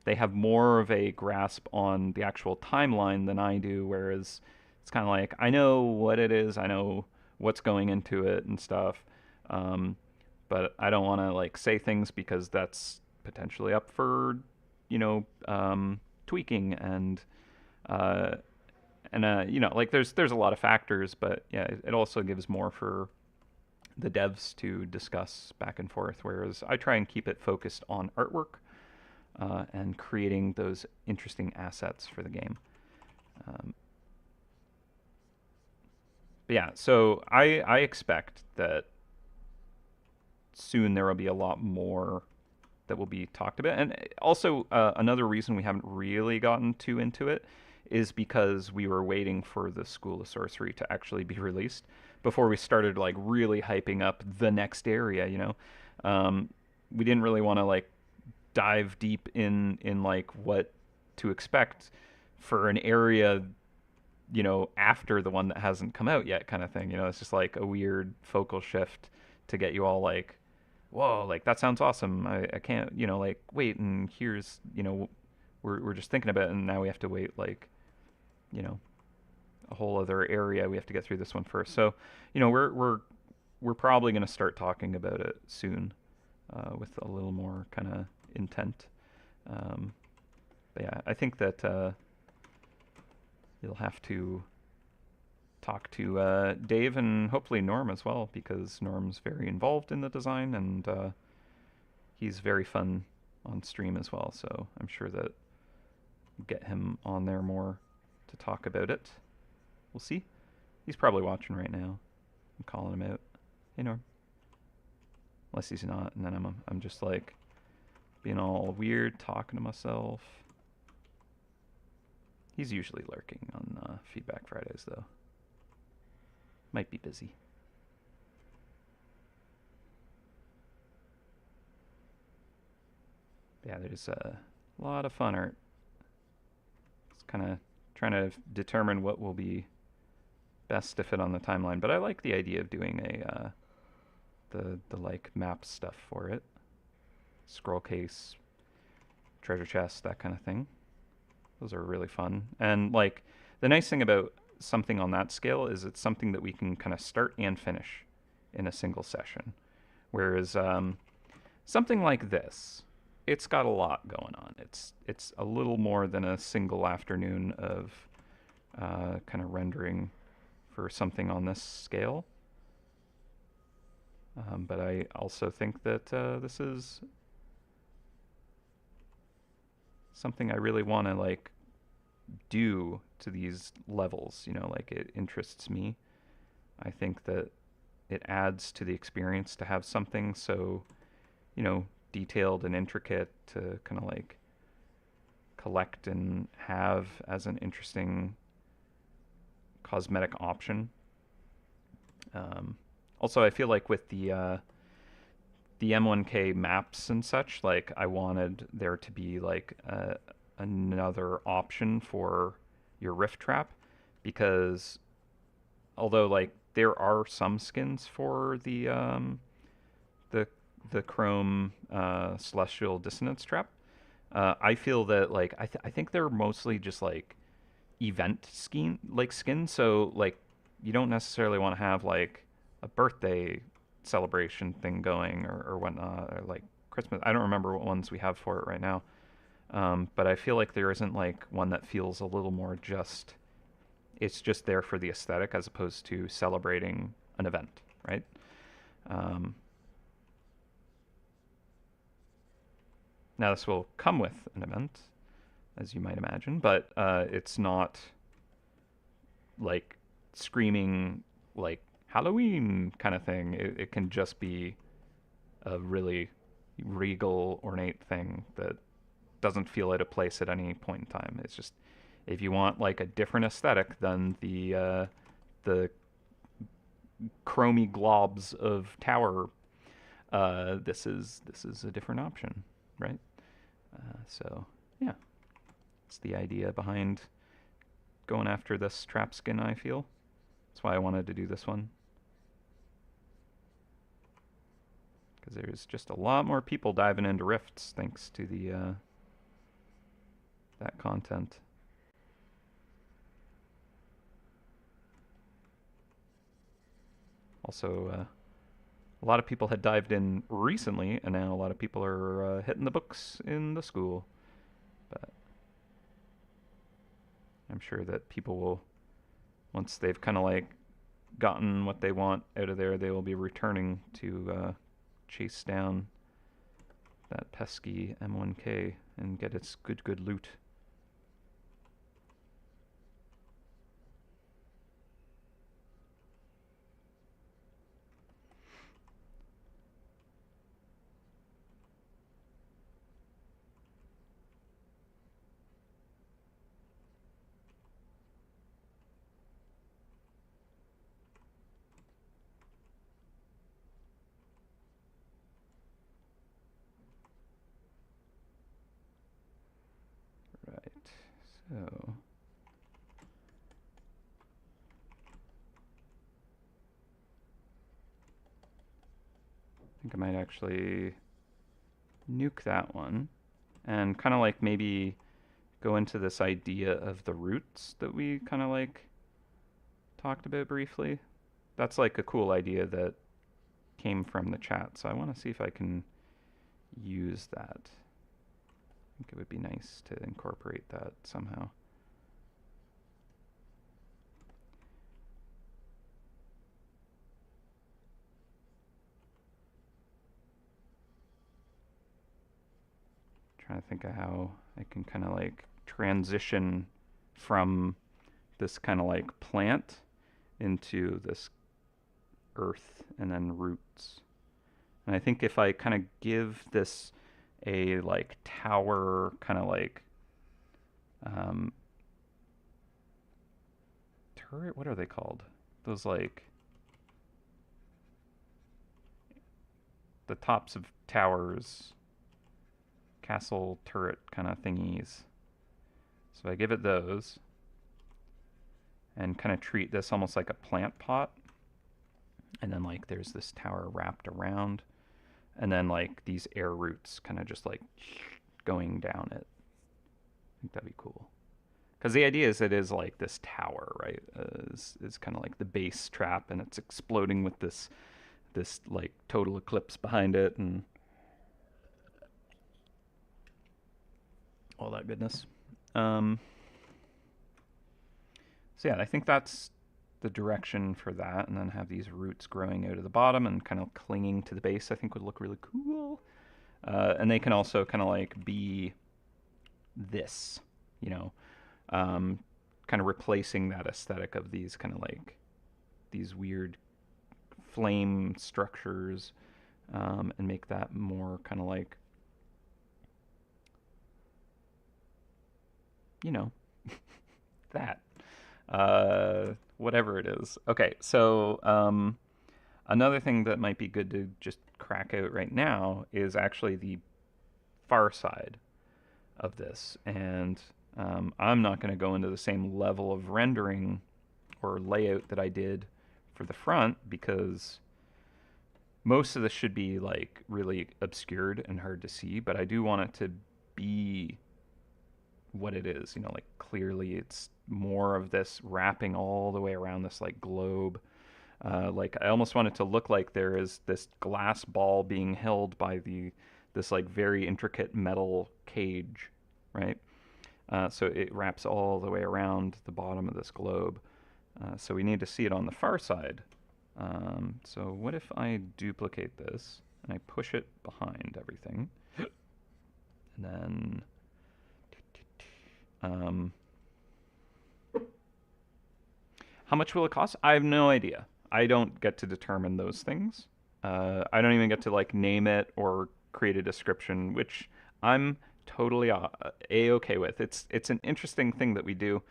They have more of a grasp on the actual timeline than I do, whereas it's kind of like, I know what it is, I know what's going into it and stuff, but I don't want to like say things because that's potentially up for, tweaking and like there's a lot of factors, but yeah, it also gives more for the devs to discuss back and forth, whereas I try and keep it focused on artwork and creating those interesting assets for the game. But yeah, so I expect that soon there will be a lot more that will be talked about. And also, another reason we haven't really gotten too into it is because we were waiting for the School of Sorcery to actually be released before we started like really hyping up the next area. We didn't really want to like dive deep in like what to expect for an area, after the one that hasn't come out yet, kind of thing. It's just like a weird focal shift to get you all like, whoa, like that sounds awesome. I can't, like wait, and here's, we're just thinking about it, and now we have to wait like, you know, a whole other area. We have to get through this one first. So, we're probably going to start talking about it soon, with a little more kind of intent. But yeah, I think that you'll have to talk to Dave and hopefully Norm as well, because Norm's very involved in the design, and he's very fun on stream as well. So I'm sure that we'll get him on there more to talk about it. We'll see. He's probably watching right now. I'm calling him out. Hey Norm. Unless he's not, and then I'm just like being all weird, talking to myself. He's usually lurking on Feedback Fridays, though. Might be busy. Yeah, there's a lot of fun art. It's kind of trying to determine what will be best to fit on the timeline, but I like the idea of doing the like map stuff for it. Scroll case, treasure chest, that kind of thing. Those are really fun. And like the nice thing about something on that scale is it's something that we can kind of start and finish in a single session. Whereas something like this, it's got a lot going on. It's a little more than a single afternoon of kind of rendering for something on this scale. But I also think that this is something I really want to like do to these levels. Like it interests me. I think that it adds to the experience to have something so, detailed and intricate to kind of like collect and have as an interesting cosmetic option. Also, I feel like with the M1K maps and such, like I wanted there to be like another option for your rift trap, because although like there are some skins for the Chrome Celestial Dissonance trap, I feel that like I think they're mostly just like event skin. So like you don't necessarily want to have like a birthday celebration thing going or whatnot, or like Christmas. I don't remember what ones we have for it right now. But I feel like there isn't like one that feels a little more just, it's just there for the aesthetic as opposed to celebrating an event, right? Now this will come with an event, as you might imagine, but it's not like screaming like Halloween kind of thing. It can just be a really regal, ornate thing that doesn't feel out of place at any point in time. It's just, if you want like a different aesthetic than the chromy globs of tower, this is a different option, right? So yeah, it's the idea behind going after this trap skin. I feel that's why I wanted to do this one, because there's just a lot more people diving into rifts thanks to the that content. Also, a lot of people had dived in recently, and now a lot of people are hitting the books in the school. But I'm sure that people will, once they've kind of like gotten what they want out of there, they will be returning to chase down that pesky M1K and get its good loot. So I think I might actually nuke that one and kind of like maybe go into this idea of the roots that we kind of like talked about briefly. That's like a cool idea that came from the chat, so I want to see if I can use that. I think it would be nice to incorporate that somehow. Trying to think of how I can kind of like transition from this kind of like plant into this earth and then roots. And I think if I kind of give this a like tower kind of like turret, what are they called? Those like the tops of towers, castle turret kind of thingies. So I give it those and kind of treat this almost like a plant pot. And then like there's this tower wrapped around. And then like these air roots kind of just like going down it. I think that'd be cool. Because the idea is it is like this tower, right? Is kind of like the base trap, and it's exploding with this like total eclipse behind it and all that goodness. So yeah, I think that's the direction for that, and then have these roots growing out of the bottom and kind of clinging to the base. I think would look really cool. And they can also kind of like be this, you know, kind of replacing that aesthetic of these kind of like these weird flame structures, and make that more kind of like, you know, that. Whatever it is. Okay, so another thing that might be good to just crack out right now is actually the far side of this. And I'm not going to go into the same level of rendering or layout that I did for the front, because most of this should be like really obscured and hard to see, but I do want it to be what it is, you know, like clearly it's more of this wrapping all the way around this like globe. Like I almost want it to look like there is this glass ball being held by this like very intricate metal cage, right? So it wraps all the way around the bottom of this globe. So we need to see it on the far side. So what if I duplicate this and I push it behind everything, and then how much will it cost? I have no idea. I don't get to determine those things. I don't even get to like name it or create a description, which I'm totally a-okay with. It's an interesting thing that we do,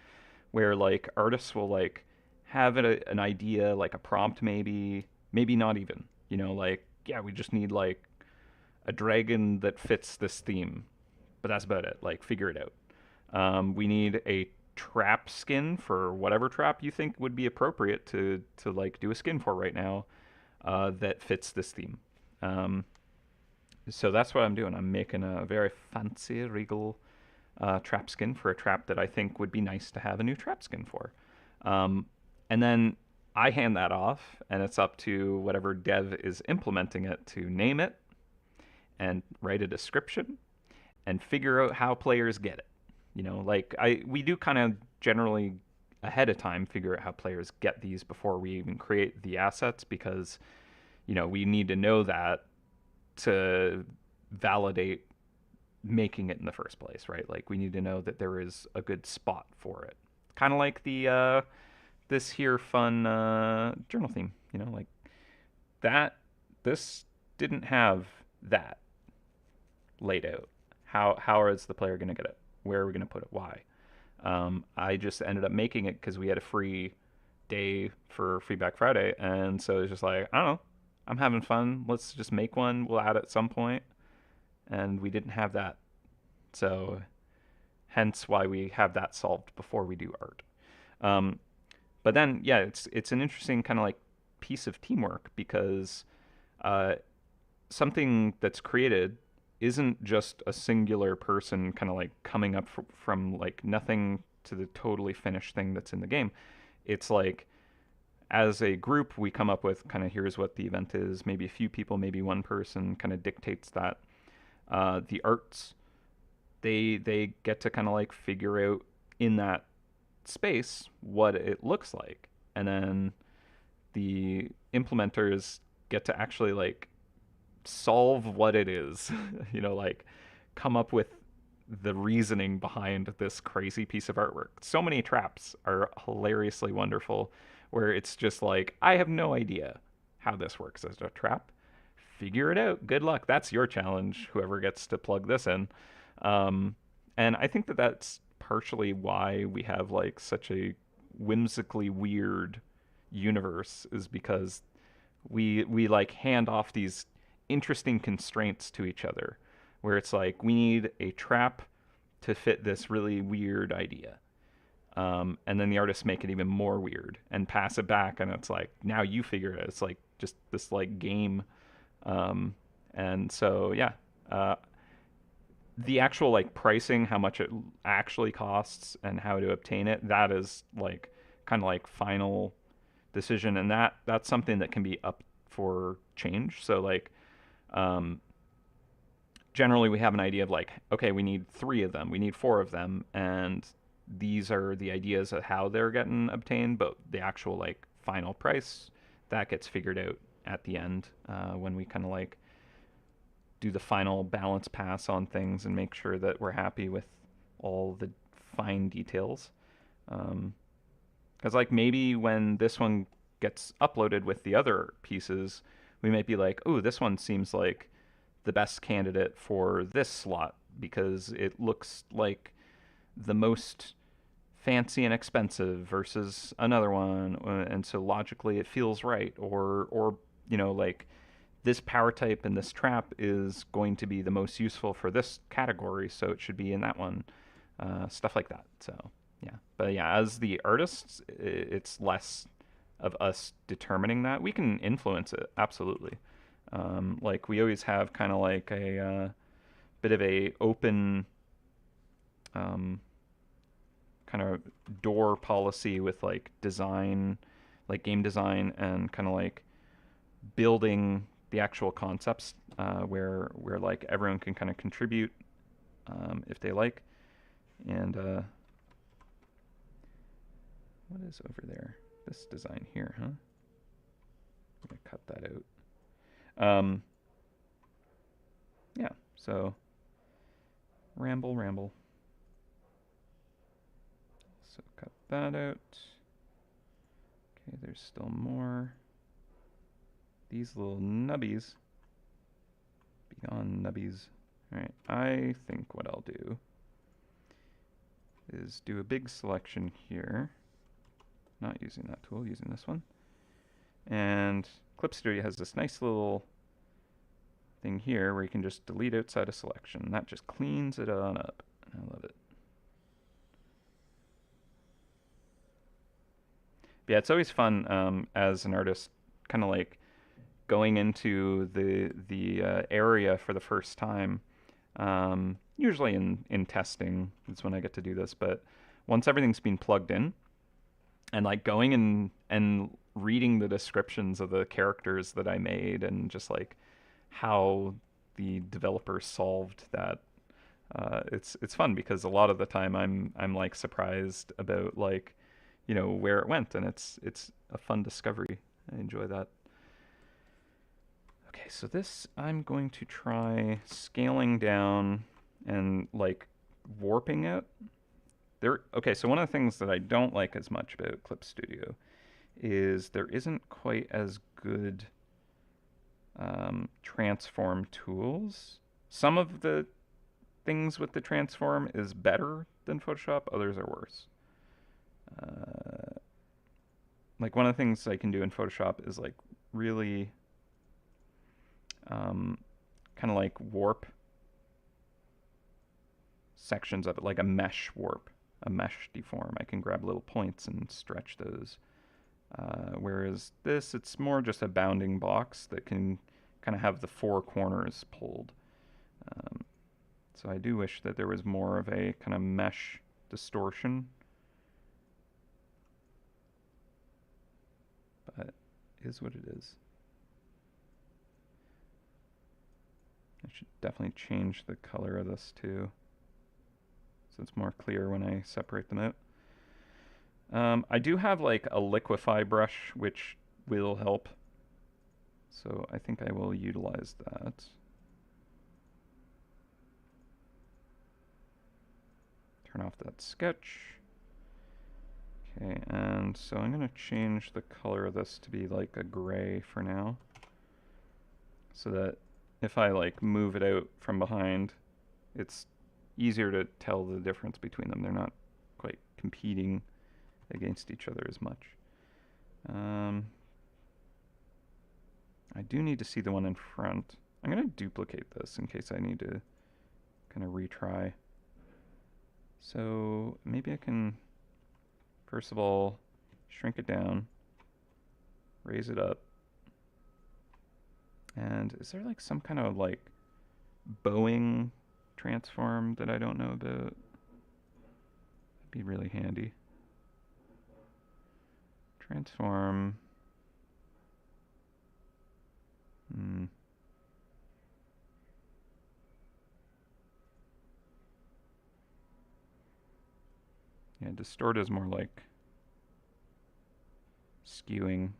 where like artists will like have an idea, like a prompt, maybe not even. You know, like yeah, we just need like a dragon that fits this theme, but that's about it. Like figure it out. We need a trap skin for whatever trap you think would be appropriate to like do a skin for right now, that fits this theme. So that's what I'm doing. I'm making a very fancy regal trap skin for a trap that I think would be nice to have a new trap skin for. And then I hand that off, and it's up to whatever dev is implementing it to name it and write a description and figure out how players get it. You know, like we do kind of generally ahead of time figure out how players get these before we even create the assets, because you know we need to know that to validate making it in the first place, right? Like we need to know that there is a good spot for it. Kind of like the this here fun journal theme, you know, like that. This didn't have that laid out. How is the player going to get it? Where are we going to put it? Why? I just ended up making it because we had a free day for Free Back Friday, and so it's just like, I don't know, I'm having fun. Let's just make one. We'll add it at some point, and we didn't have that, so hence why we have that solved before we do art. Um, but then, yeah, it's an interesting kind of like piece of teamwork because uh, something that's created isn't just a singular person kind of like coming up from like nothing to the totally finished thing that's in the game. It's like as a group we come up with kind of here's what the event is. Maybe a few people, maybe one person kind of dictates that. The arts, they get to kind of like figure out in that space what it looks like, and then the implementers get to actually like solve what it is. Like come up with the reasoning behind this crazy piece of artwork. So many traps are hilariously wonderful where it's just like, I have no idea how this works as a trap. Figure it out. Good luck. That's your challenge, whoever gets to plug this in. Um, and I think that that's partially why we have like such a whimsically weird universe, is because we like hand off these interesting constraints to each other where it's like we need a trap to fit this really weird idea. And then the artists make it even more weird and pass it back, and it's like now you figure it out. It's like just this like game. And so yeah, uh, the actual like pricing, how much it actually costs and how to obtain it, that is like kind of like final decision, and that's something that can be up for change. So like um, generally we have an idea of like, okay, we need 3 of them, we need 4 of them, and these are the ideas of how they're getting obtained, but the actual like final price that gets figured out at the end, when we kind of like do the final balance pass on things and make sure that we're happy with all the fine details. Because like maybe when this one gets uploaded with the other pieces, we might be like, oh, this one seems like the best candidate for this slot because it looks like the most fancy and expensive versus another one, and so logically it feels right. Or like this power type and this trap is going to be the most useful for this category, so it should be in that one. Stuff like that. So yeah, but yeah, as the artists, it's less of us determining that. We can influence it absolutely. Like we always have kind of like a bit of a open um, kind of door policy with like design, like game design, and kind of like building the actual concepts, where like everyone can kind of contribute, if they like. And what is over there? This design here, huh? I'm gonna cut that out. Yeah. So ramble. So cut that out. Okay, there's still more. These little nubbies. Beyond nubbies. Alright, I think what I'll do is do a big selection here. Not using that tool, using this one. And Clip Studio has this nice little thing here where you can just delete outside a selection. That just cleans it on up. I love it. But yeah, it's always fun, as an artist, kind of like going into the area for the first time. Usually in testing is when I get to do this, but once everything's been plugged in, and like going and reading the descriptions of the characters that I made, and just like how the developer solved that, it's fun because a lot of the time I'm like surprised about like where it went, and it's a fun discovery. I enjoy that. Okay, so this I'm going to try scaling down and like warping it. Okay, so one of the things that I don't like as much about Clip Studio is there isn't quite as good transform tools. Some of the things with the transform is better than Photoshop, others are worse. Like one of the things I can do in Photoshop is like really kind of like warp sections of it, like a mesh warp, a mesh deform. I can grab little points and stretch those. Whereas this, it's more just a bounding box that can kind of have the four corners pulled. So I do wish that there was more of a kind of mesh distortion. But it is what it is. I should definitely change the color of this too, so it's more clear when I separate them out. I do have like a liquefy brush, which will help. So I think I will utilize that. Turn off that sketch. Okay, and so I'm going to change the color of this to be like a gray for now, so that if I like move it out from behind, it's easier to tell the difference between them. They're not quite competing against each other as much. I do need to see the one in front. I'm going to duplicate this in case I need to kind of retry. So maybe I can, first of all, shrink it down, raise it up. And is there like some kind of like bowing transform that I don't know about? That'd be really handy. Transform. Yeah, distort is more like skewing.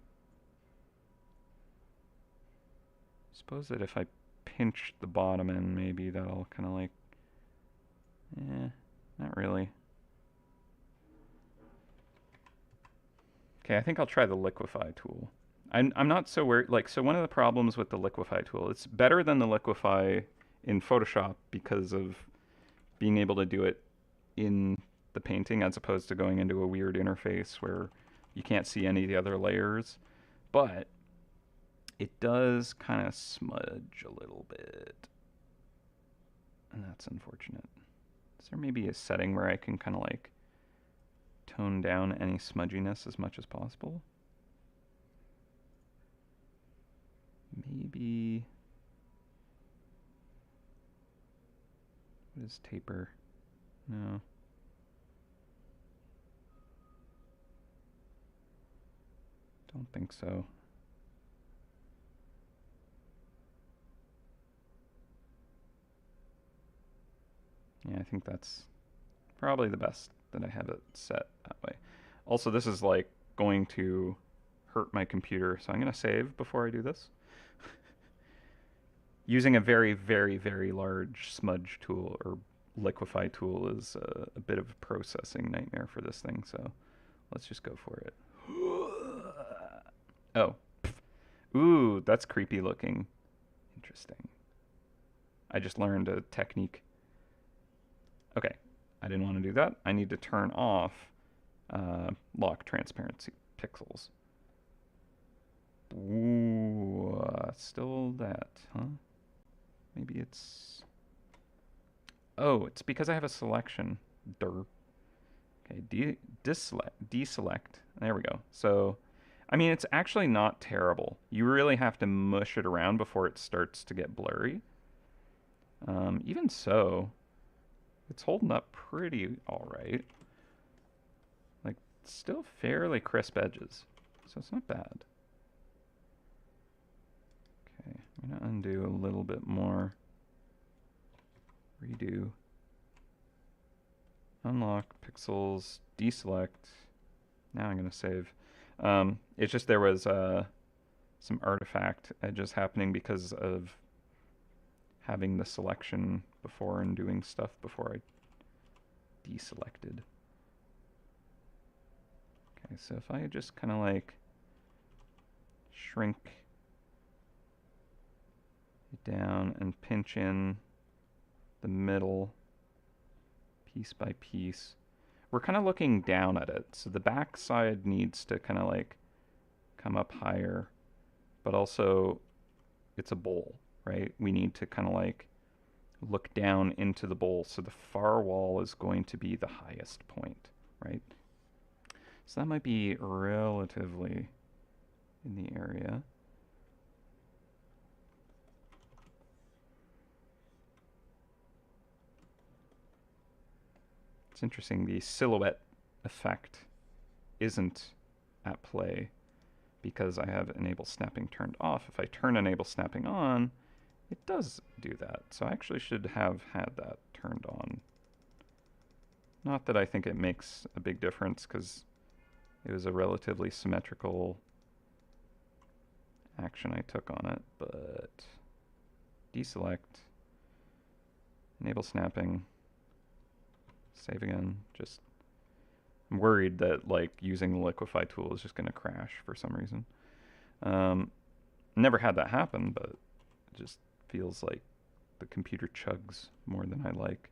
Suppose that if I pinch the bottom end, maybe that'll kind of like, not really. Okay, I think I'll try the liquefy tool. I'm not so worried, like, so one of the problems with the liquefy tool, it's better than the liquefy in Photoshop because of being able to do it in the painting as opposed to going into a weird interface where you can't see any of the other layers. But it does kind of smudge a little bit, and that's unfortunate. Is there maybe a setting where I can kind of like tone down any smudginess as much as possible? Maybe. What is taper? No. Don't think so. Yeah, I think that's probably the best that I have it set that way. Also, this is like going to hurt my computer, so I'm going to save before I do this. Using a very, very, very large smudge tool or liquefy tool is a bit of a processing nightmare for this thing, so let's just go for it. Oh. Ooh, that's creepy looking. Interesting. I just learned a technique. Okay, I didn't want to do that. I need to turn off lock transparency pixels. Ooh, still that, huh? Maybe it's... Oh, it's because I have a selection. Durr. Okay, deselect. There we go. So, I mean, it's actually not terrible. You really have to mush it around before it starts to get blurry. Even so, it's holding up pretty alright. Like, still fairly crisp edges. So it's not bad. Okay, I'm going to undo a little bit more. Redo. Unlock, pixels, deselect. Now I'm going to save. It's just there was some artifact edges happening because of having the selection before and doing stuff before I deselected. Okay, so if I just kind of like shrink it down and pinch in the middle piece by piece, we're kind of looking down at it. So the back side needs to kind of like come up higher, but also it's a bowl, right? We need to kind of like look down into the bowl. So the far wall is going to be the highest point, right? So that might be relatively in the area. It's interesting, the silhouette effect isn't at play because I have enable snapping turned off. If I turn enable snapping on, it does do that. So I actually should have had that turned on. Not that I think it makes a big difference because it was a relatively symmetrical action I took on it, but deselect, enable snapping, save again. Just I'm worried that like using the liquefy tool is just going to crash for some reason. Never had that happen, but it just feels like the computer chugs more than I like.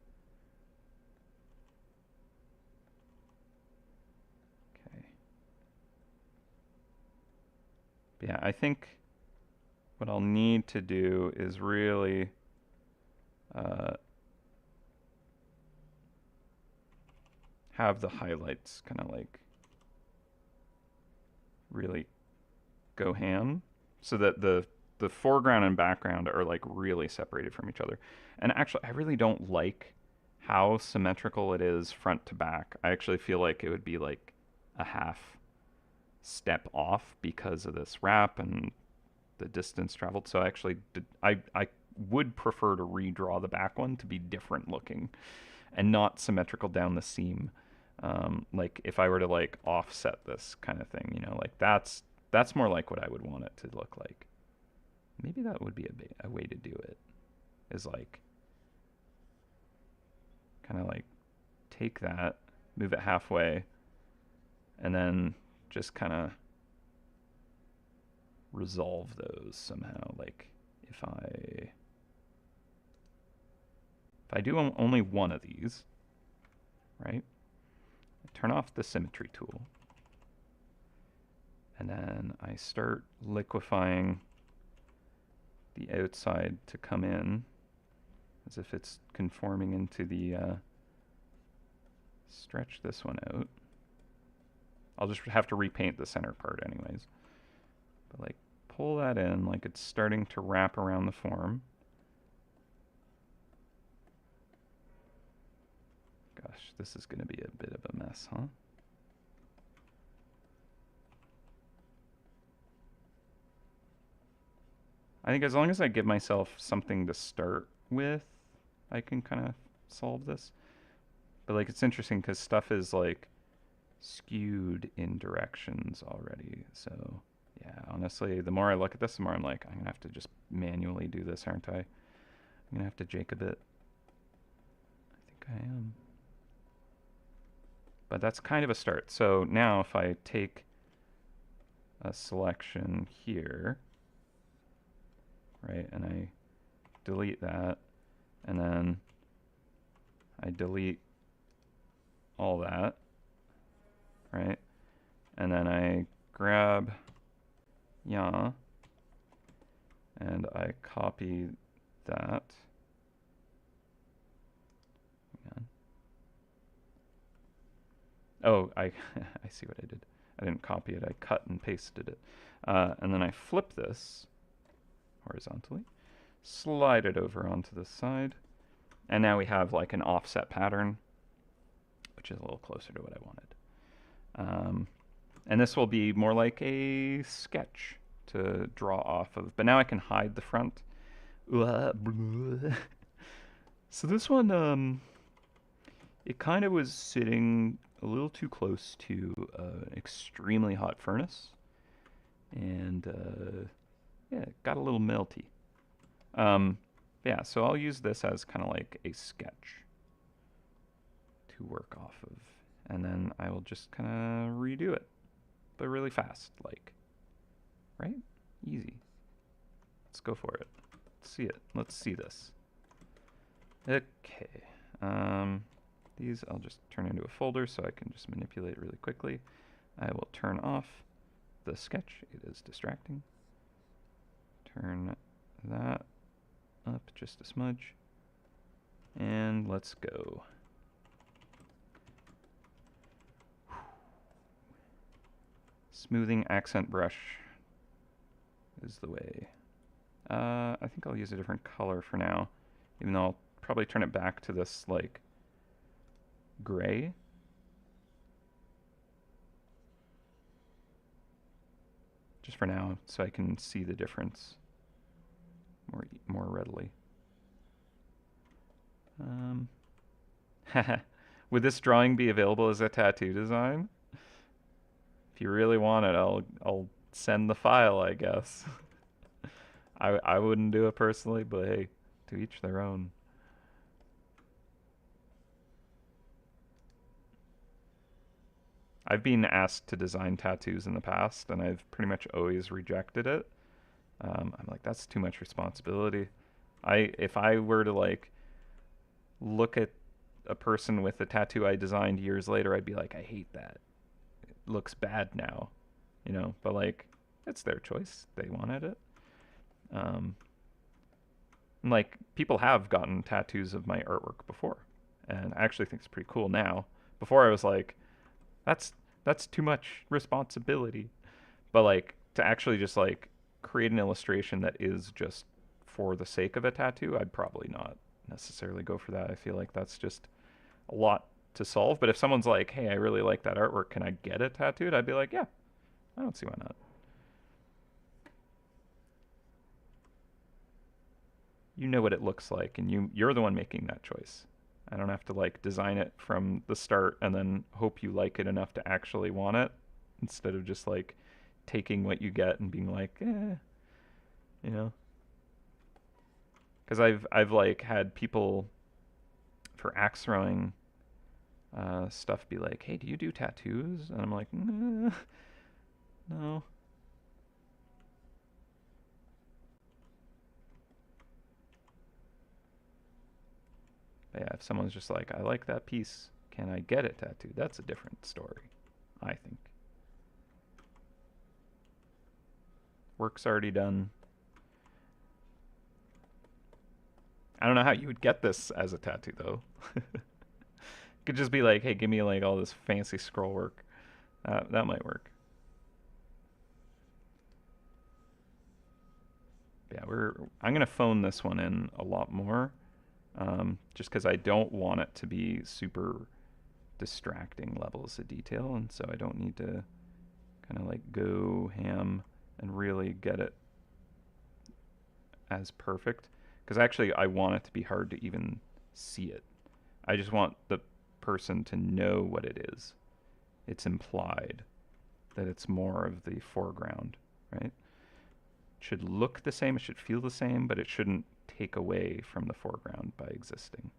Okay. But yeah, I think what I'll need to do is really have the highlights kind of like really go ham so that the foreground and background are like really separated from each other. And actually, I really don't like how symmetrical it is front to back. I actually feel like it would be like a half step off because of this wrap and the distance traveled. So I would prefer to redraw the back one to be different looking and not symmetrical down the seam. Like if I were to like offset this kind of thing, you know, like that's more like what I would want it to look like. Maybe that would be a way to do it, is like kind of like take that, move it halfway, and then just kind of resolve those somehow. Like if I do only one of these, right? I turn off the symmetry tool. And then I start liquefying the outside to come in as if it's conforming into the stretch this one out. I'll just have to repaint the center part anyways. But like pull that in like it's starting to wrap around the form. Gosh, this is going to be a bit of a mess, huh? I think as long as I give myself something to start with, I can kind of solve this. But like it's interesting because stuff is like skewed in directions already. So yeah, honestly, the more I look at this, the more I'm like, I'm going to have to just manually do this, aren't I? I'm going to have to Jacob it. I think I am. But that's kind of a start. So now if I take a selection here, right, and I delete that, and then I delete all that, right, and then I grab yeah, and I copy that. Oh, I see what I did. I didn't copy it. I cut and pasted it. And then I flip this horizontally, slide it over onto the side, and now we have like an offset pattern, which is a little closer to what I wanted. And this will be more like a sketch to draw off of. But now I can hide the front. So this one, it kind of was sitting a little too close to an extremely hot furnace. And yeah, it got a little melty. Yeah, so I'll use this as kind of like a sketch to work off of. And then I will just kind of redo it, but really fast, like, right? Easy. Let's go for it. Let's see it. Let's see this. Okay. These I'll just turn into a folder so I can just manipulate really quickly. I will turn off the sketch. It is distracting. Turn that up just a smudge. And let's go. Smoothing accent brush is the way. I think I'll use a different color for now, even though I'll probably turn it back to this, like, gray. Just for now, so I can see the difference more readily. Would this drawing be available as a tattoo design? If you really want it, I'll send the file, I guess. I wouldn't do it personally, but hey, to each their own. I've been asked to design tattoos in the past, and I've pretty much always rejected it. I'm like, that's too much responsibility. If I were to like look at a person with a tattoo I designed years later, I'd be like, I hate that. It looks bad now, you know. But like, it's their choice. They wanted it. And like, people have gotten tattoos of my artwork before, and I actually think it's pretty cool now. Before I was like, that's too much responsibility. But like, to actually just like create an illustration that is just for the sake of a tattoo, I'd probably not necessarily go for that. I feel like that's just a lot to solve. But if someone's like, hey, I really like that artwork, can I get it tattooed? I'd be like, yeah, I don't see why not. You know what it looks like, and you're the one making that choice. I don't have to like design it from the start and then hope you like it enough to actually want it, instead of just like taking what you get and being like, you know. Because I've like had people for axe throwing stuff be like, hey, do you do tattoos? And I'm like, nah, no. But yeah, if someone's just like, I like that piece, can I get it tattooed? That's a different story, I think. Work's already done. I don't know how you would get this as a tattoo though. Could just be like, hey, give me like all this fancy scroll work. That might work. Yeah, I'm gonna phone this one in a lot more, just because I don't want it to be super distracting levels of detail, and so I don't need to kind of like go ham and really get it as perfect. Because actually, I want it to be hard to even see it. I just want the person to know what it is. It's implied that it's more of the foreground, right? It should look the same, it should feel the same, but it shouldn't take away from the foreground by existing.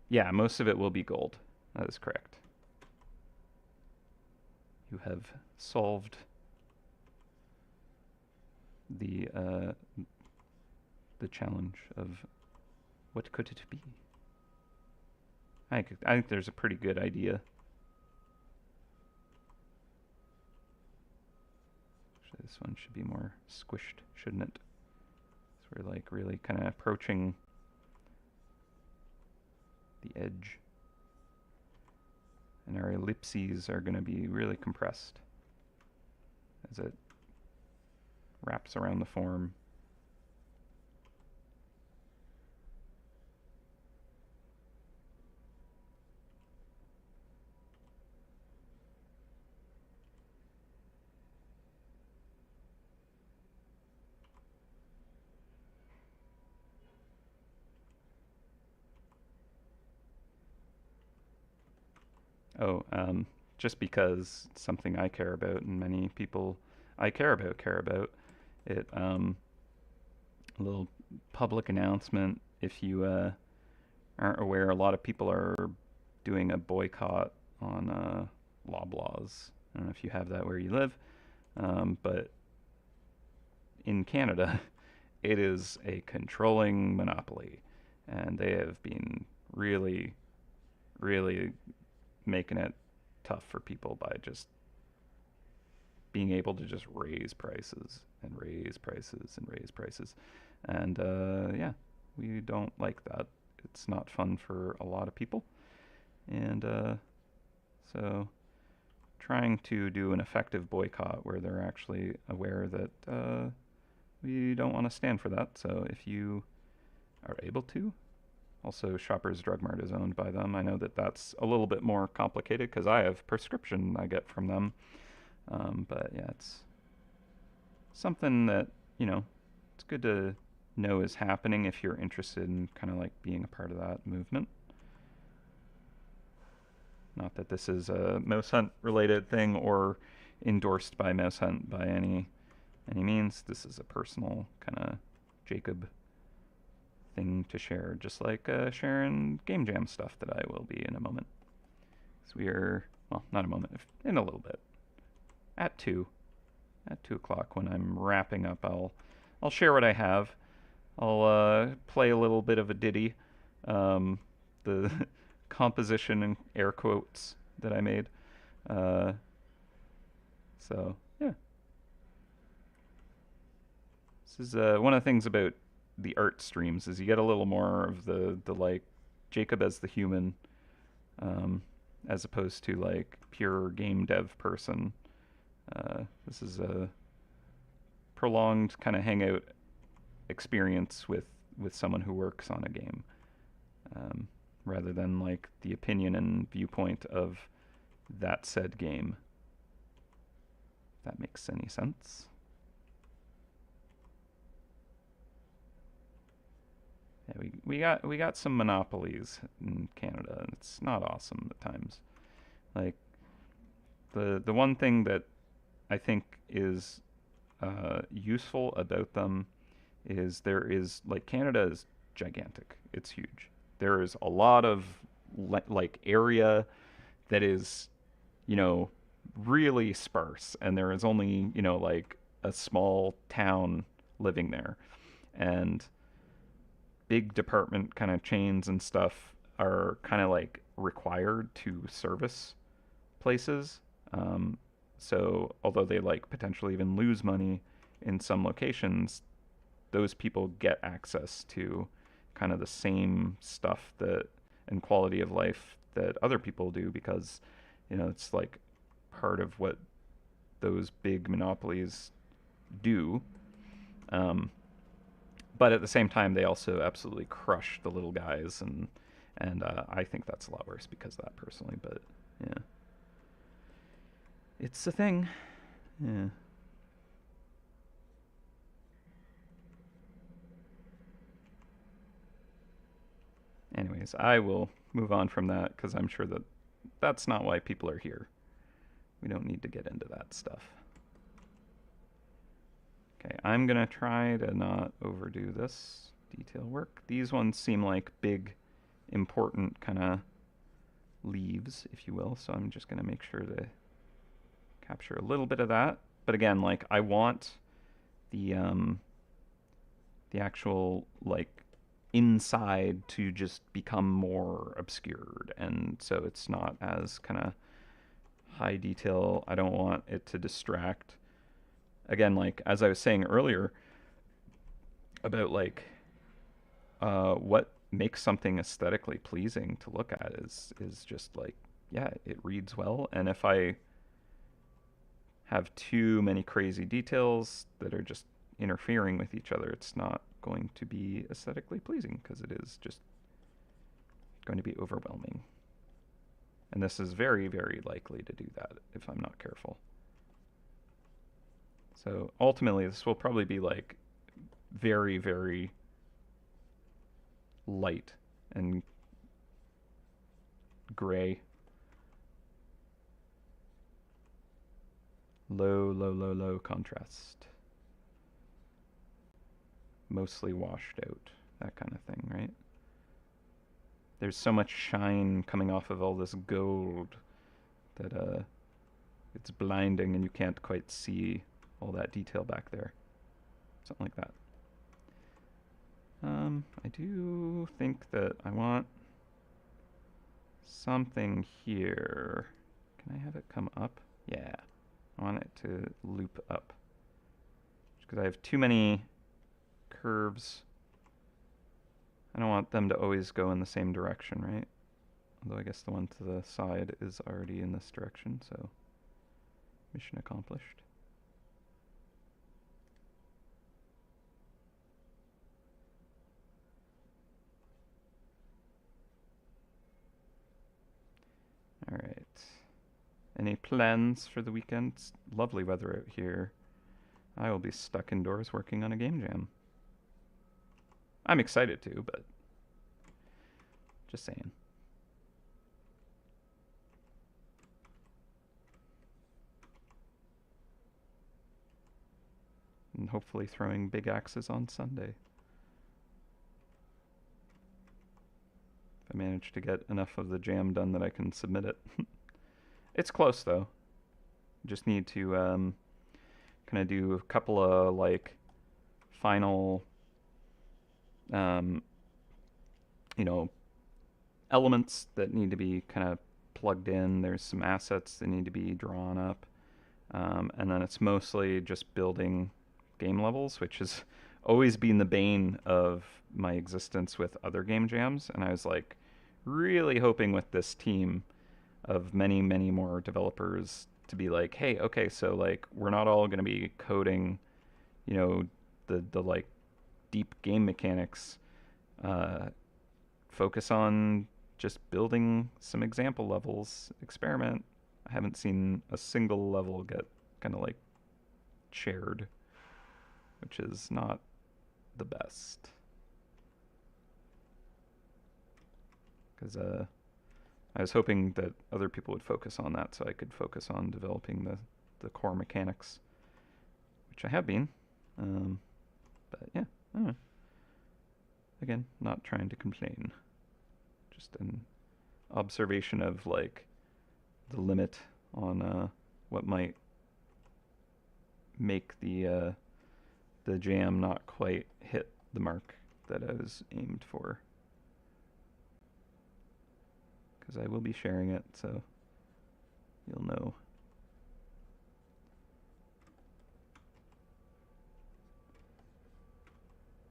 Yeah, most of it will be gold. That is correct. You have solved the challenge of what could it be. I think there's a pretty good idea. Actually, this one should be more squished, shouldn't it? So we're like really kind of approaching the edge. And our ellipses are going to be really compressed as it wraps around the form. Oh, just because it's something I care about and many people I care about it. A little public announcement. If you aren't aware, a lot of people are doing a boycott on Loblaws. I don't know if you have that where you live, but in Canada, it is a controlling monopoly, and they have been really, really making it tough for people by just being able to just raise prices and raise prices and raise prices. And yeah, we don't like that. It's not fun for a lot of people. And so trying to do an effective boycott where they're actually aware that we don't want to stand for that. So if you are able to, also Shoppers Drug Mart is owned by them. I know that that's a little bit more complicated because I have prescription I get from them. But yeah, it's something that, you know, it's good to know is happening if you're interested in kind of like being a part of that movement. Not that this is a MouseHunt related thing or endorsed by MouseHunt by any means. This is a personal kind of Jacob thing to share, just like sharing Game Jam stuff that I will be in a moment. So we are, well, not a moment, in a little bit. At 2 o'clock when I'm wrapping up, I'll share what I have. I'll play a little bit of a ditty, the composition and air quotes that I made. So yeah, this is one of the things about the art streams is you get a little more of the like Jacob as the human, as opposed to like pure game dev person. This is a prolonged kind of hangout experience with someone who works on a game, rather than like the opinion and viewpoint of that said game. If that makes any sense. Yeah, we got some monopolies in Canada, and it's not awesome at times. Like the one thing that I think is useful about them is there is like Canada is gigantic. It's huge. There is a lot of like area that is, you know, really sparse, and there is only, you know, like a small town living there, and big department kind of chains and stuff are kind of like required to service places. So although they like potentially even lose money in some locations, those people get access to kind of the same stuff that and quality of life that other people do because, you know, it's like part of what those big monopolies do. But at the same time, they also absolutely crush the little guys, and I think that's a lot worse because of that personally. But yeah, it's a thing. Yeah. Anyways, I will move on from that because I'm sure that that's not why people are here. We don't need to get into that stuff. Okay, I'm gonna try to not overdo this detail work. These ones seem like big, important kind of leaves, if you will, so I'm just gonna make sure to capture a little bit of that. But again, like I want the actual like inside to just become more obscured, and so it's not as kind of high detail. I don't want it to distract. Again, like as I was saying earlier about like what makes something aesthetically pleasing to look at is just like, yeah, it reads well, and if I have too many crazy details that are just interfering with each other, it's not going to be aesthetically pleasing because it is just going to be overwhelming. And this is very, very likely to do that if I'm not careful. So ultimately, this will probably be like very, very light and gray. Low, low, low, low contrast. Mostly washed out, that kind of thing, right? There's so much shine coming off of all this gold that it's blinding and you can't quite see all that detail back there. Something like that. I do think that I want something here. Can I have it come up? Yeah. I want it to loop up. Because I have too many curves. I don't want them to always go in the same direction, right? Although I guess the one to the side is already in this direction, so mission accomplished. All right. Any plans for the weekend? It's lovely weather out here. I will be stuck indoors working on a game jam. I'm excited to, but just saying. And hopefully throwing big axes on Sunday. If I manage to get enough of the jam done that I can submit it. It's close though. Just need to kind of do a couple of like final you know, elements that need to be kind of plugged in. There's some assets that need to be drawn up. And then it's mostly just building game levels, which has always been the bane of my existence with other game jams. And I was like really hoping with this team of many, many more developers to be like, hey, okay, so like we're not all going to be coding, you know, the like deep game mechanics. Focus on just building some example levels, experiment. I haven't seen a single level get kind of like shared, which is not the best. Because I was hoping that other people would focus on that so I could focus on developing the core mechanics, which I have been. But yeah, I don't know. Again, not trying to complain. Just an observation of like the limit on what might make the jam not quite hit the mark that I was aimed for. Because I will be sharing it, so you'll know.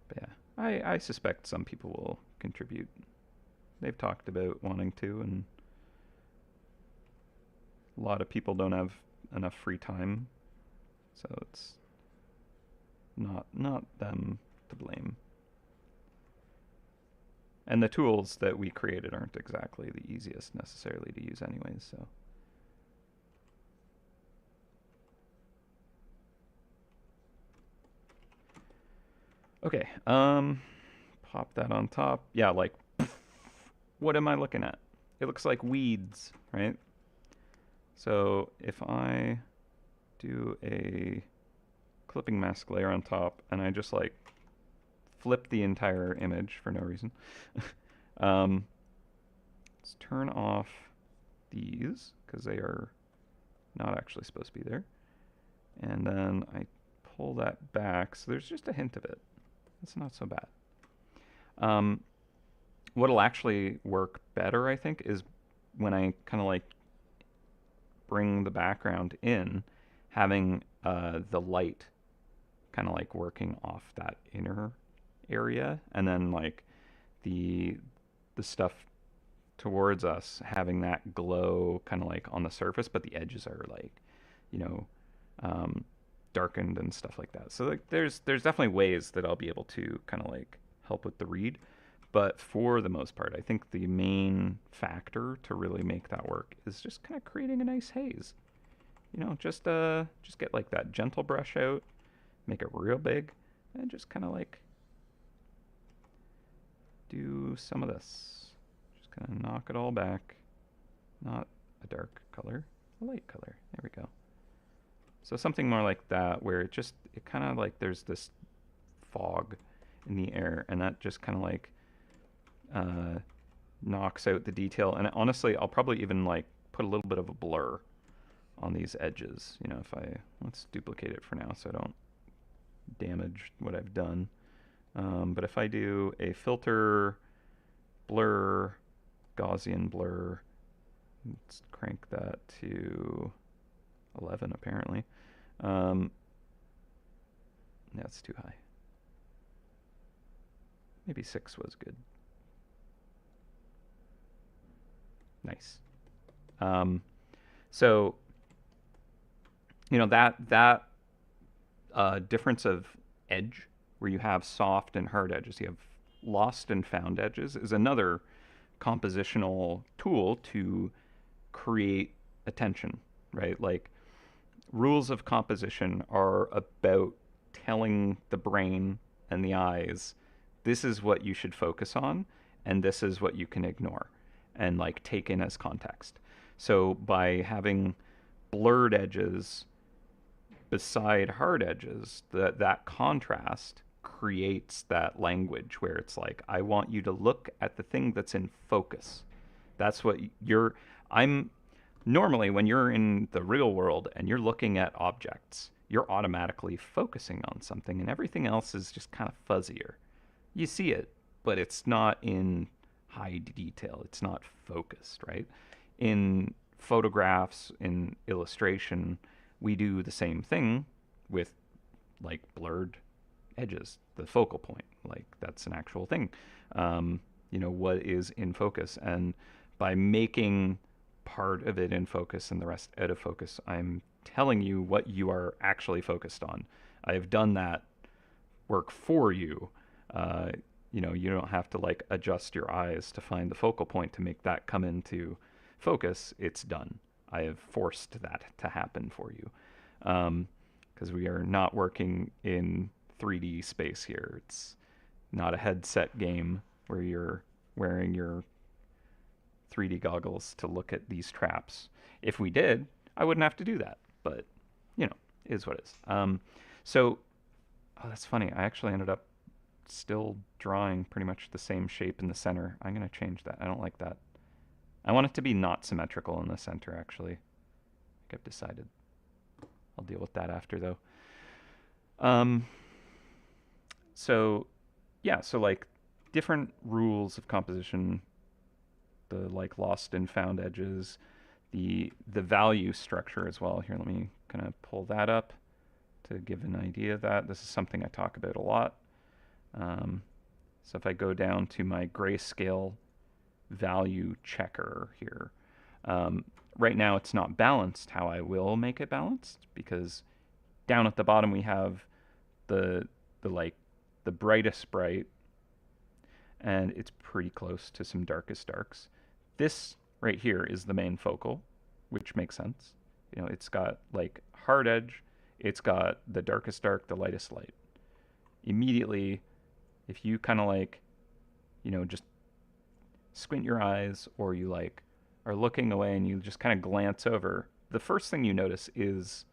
But yeah, I suspect some people will contribute. They've talked about wanting to, and a lot of people don't have enough free time, so it's not them to blame. And the tools that we created aren't exactly the easiest necessarily to use anyways, so. Okay, pop that on top. Yeah, like, what am I looking at? It looks like weeds, right? So if I do a clipping mask layer on top and I just like flip the entire image for no reason, let's turn off these because they are not actually supposed to be there. And then I pull that back, so there's just a hint of it. It's not so bad. What'll actually work better, I think, is when I kind of like bring the background in, having the light kind of like working off that inner area, and then like the stuff towards us having that glow kind of like on the surface, but the edges are like, you know, darkened and stuff like that. So like there's definitely ways that I'll be able to kind of like help with the read. But for the most part, I think the main factor to really make that work is just kind of creating a nice haze. You know, just get like that gentle brush out, make it real big, and just kind of like do some of this. Just kind of knock it all back. Not a dark color, a light color. There we go. So something more like that, where it kind of like there's this fog in the air, and that just kind of like knocks out the detail. And honestly, I'll probably even like put a little bit of a blur on these edges. You know, let's duplicate it for now so I don't damage what I've done. But if I do a filter, blur, Gaussian blur, let's crank that to 11 apparently. Um, that's too high. Maybe 6 was good. Nice. Um, so that difference of edge, where you have soft and hard edges, you have lost and found edges, is another compositional tool to create attention, right? Like, rules of composition are about telling the brain and the eyes, this is what you should focus on, and this is what you can ignore and like take in as context. So by having blurred edges beside hard edges, that contrast creates that language where it's like, I want you to look at the thing that's in focus. That's what you're. I'm normally, when you're in the real world and you're looking at objects, you're automatically focusing on something, and everything else is just kind of fuzzier. You see it, but it's not in high detail. It's not focused, right? In photographs, in illustration, we do the same thing with like blurred edges, the focal point. Like, that's an actual thing. What is in focus? And by making part of it in focus and the rest out of focus, I'm telling you what you are actually focused on. I have done that work for you. You don't have to like adjust your eyes to find the focal point to make that come into focus. It's done. I have forced that to happen for you, because we are not working in 3D space here. It's not a headset game where you're wearing your 3D goggles to look at these traps. If we did, I wouldn't have to do that. But, is what it is. So, that's funny. I actually ended up still drawing pretty much the same shape in the center. I'm going to change that. I don't like that. I want it to be not symmetrical in the center, actually. I think I've decided. I'll deal with that after, though. So, yeah, so like different rules of composition, the like lost and found edges, the value structure as well. Here, let me kind of pull that up to give an idea of that. This is something I talk about a lot. So if I go down to my grayscale value checker here, right now it's not balanced how I will make it balanced, because down at the bottom we have the brightest bright, and it's pretty close to some darkest darks. This right here is the main focal, which makes sense. It's got like hard edge, it's got the darkest dark, the lightest light. Immediately, if you kind of like, just squint your eyes, or you like are looking away and you just kind of glance over, the first thing you notice is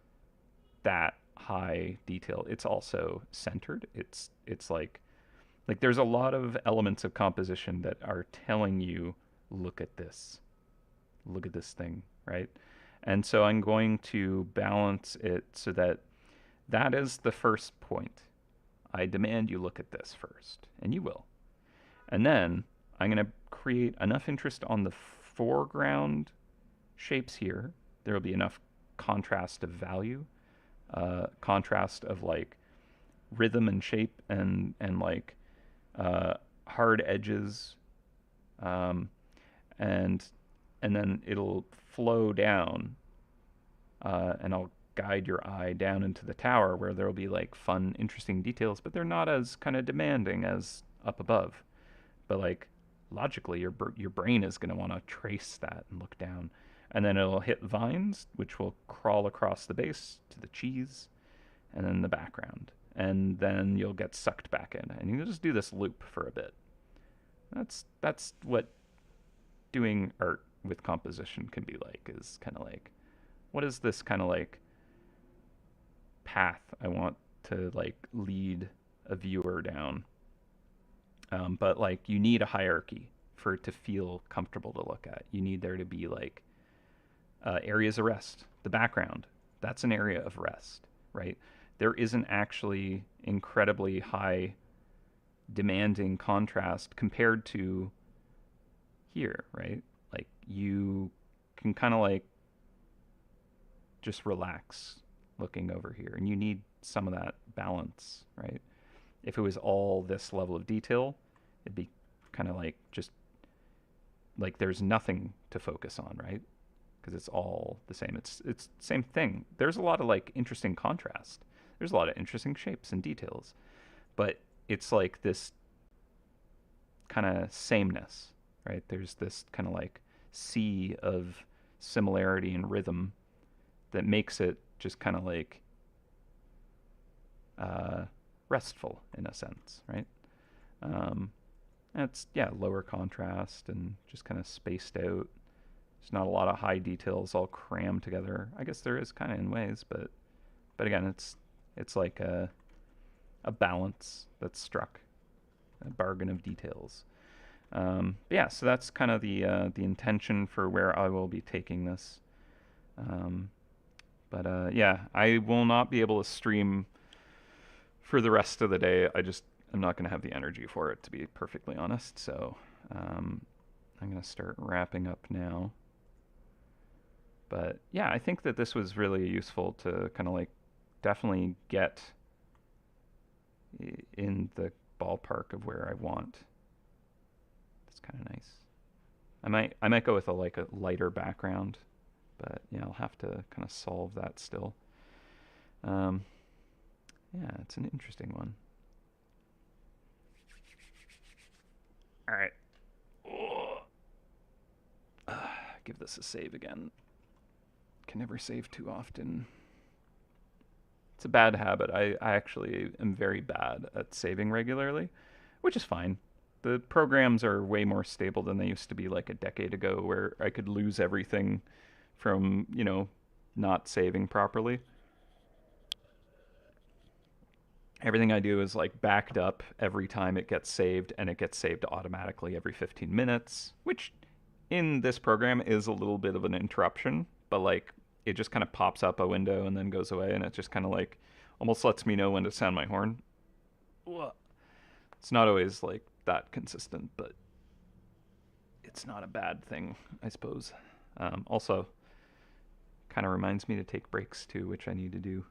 that high detail. It's also centered. It's like there's a lot of elements of composition that are telling you, look at this thing, right? And so I'm going to balance it so that is the first point. I demand you look at this first, and you will. And then I'm going to create enough interest on the foreground shapes here. There will be enough contrast of value, contrast of like rhythm and shape, and like hard edges, and then it'll flow down, and I'll guide your eye down into the tower where there'll be like fun, interesting details, but they're not as kind of demanding as up above. But like logically, your brain is going to want to trace that and look down, and then it'll hit vines, which will crawl across the base to the cheese, and then the background, and then you'll get sucked back in, and you'll just do this loop for a bit. That's what doing art with composition can be like. Is kind of like, what is this kind of like path I want to like lead a viewer down? But like, you need a hierarchy for it to feel comfortable to look at. You need there to be like areas of rest. The background, that's an area of rest, right? There isn't actually incredibly high demanding contrast compared to here, right? Like, you can kind of like just relax looking over here. And you need some of that balance, right? If it was all this level of detail, it'd be kind of like just like there's nothing to focus on, right? Because it's all the same. It's the same thing. There's a lot of like interesting contrast. There's a lot of interesting shapes and details, but it's like this kind of sameness, right? There's this kind of like sea of similarity and rhythm that makes it just kind of like restful in a sense, right? It's lower contrast and just kind of spaced out. There's not a lot of high details all crammed together. I guess there is kind of in ways, but again, it's like a balance that's struck, a bargain of details. So that's kind of the intention for where I will be taking this. I will not be able to stream for the rest of the day. I'm not going to have the energy for it, to be perfectly honest. So I'm going to start wrapping up now. But yeah, I think that this was really useful to kind of like definitely get in the ballpark of where I want. That's kind of nice. I might go with a lighter background, but yeah, I'll have to kind of solve that still. It's an interesting one. All right. Give this a save again. Can never save too often. It's a bad habit. I actually am very bad at saving regularly, which is fine. The programs are way more stable than they used to be like a decade ago, where I could lose everything from, not saving properly. Everything I do is like backed up every time it gets saved, and it gets saved automatically every 15 minutes, which in this program is a little bit of an interruption, but like it just kind of pops up a window and then goes away, and it just kind of like almost lets me know when to sound my horn. It's not always like that consistent, but it's not a bad thing, I suppose. Also, kind of reminds me to take breaks too, which I need to do.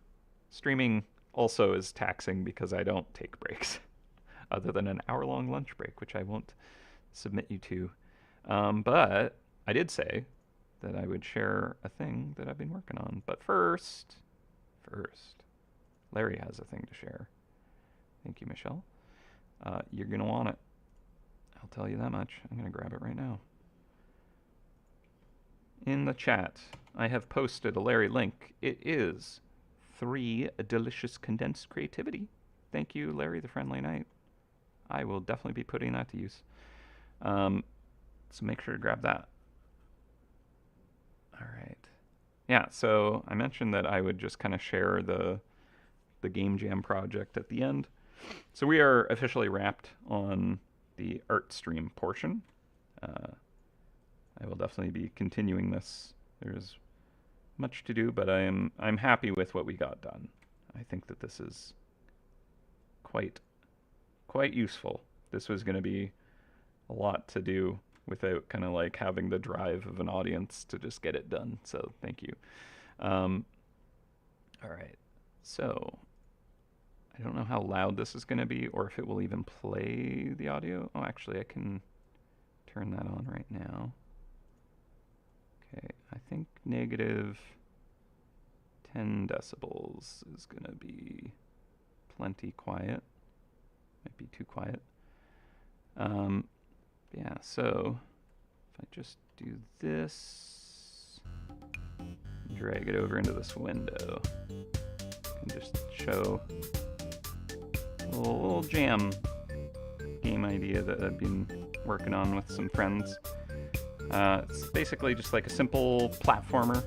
Streaming also is taxing because I don't take breaks, other than an hour-long lunch break, which I won't submit you to. But I did say that I would share a thing that I've been working on. But first, Larry has a thing to share. Thank you, Michelle. You're going to want it. I'll tell you that much. I'm going to grab it right now. In the chat, I have posted a Larry link. It is 3 delicious condensed creativity. Thank you, Larry the Friendly Knight. I will definitely be putting that to use. So make sure to grab that. All right. Yeah, so I mentioned that I would just kind of share the Game Jam project at the end. So we are officially wrapped on the art stream portion. I will definitely be continuing this. There's much to do, but I'm happy with what we got done. I think that this is quite useful. This was going to be a lot to do without kind of like having the drive of an audience to just get it done. So thank you. All right. So I don't know how loud this is going to be, or if it will even play the audio. Oh, actually, I can turn that on right now. Okay, I think negative 10 decibels is going to be plenty quiet. Might be too quiet. Yeah, so if I just do this, drag it over into this window, and just show a little jam game idea that I've been working on with some friends. It's basically just like a simple platformer.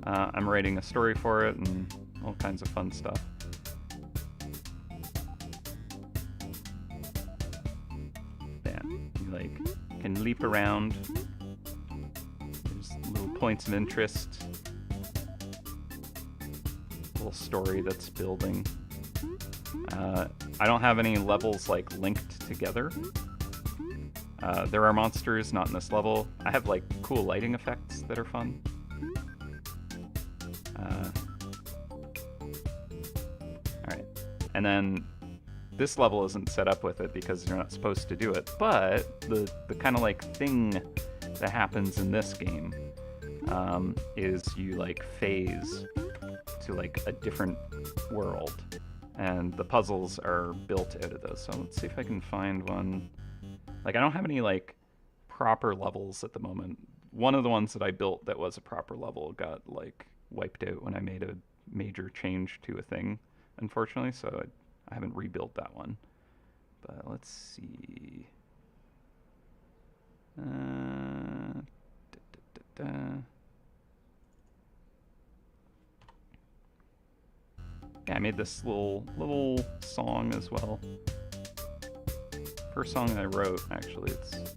I'm writing a story for it and all kinds of fun stuff. Yeah, you like can leap around. There's little points of interest. Little story that's building. I don't have any levels like linked together. There are monsters, not in this level. I have like cool lighting effects that are fun. And then this level isn't set up with it because you're not supposed to do it. But the kind of like thing that happens in this game is you like phase to like a different world, and the puzzles are built out of those. So let's see if I can find one. Like I don't have any like proper levels at the moment. One of the ones that I built that was a proper level got like wiped out when I made a major change to a thing, unfortunately, so I haven't rebuilt that one. But let's see. Da, da, da, da. Yeah, I made this little song as well. First song I wrote, actually. It's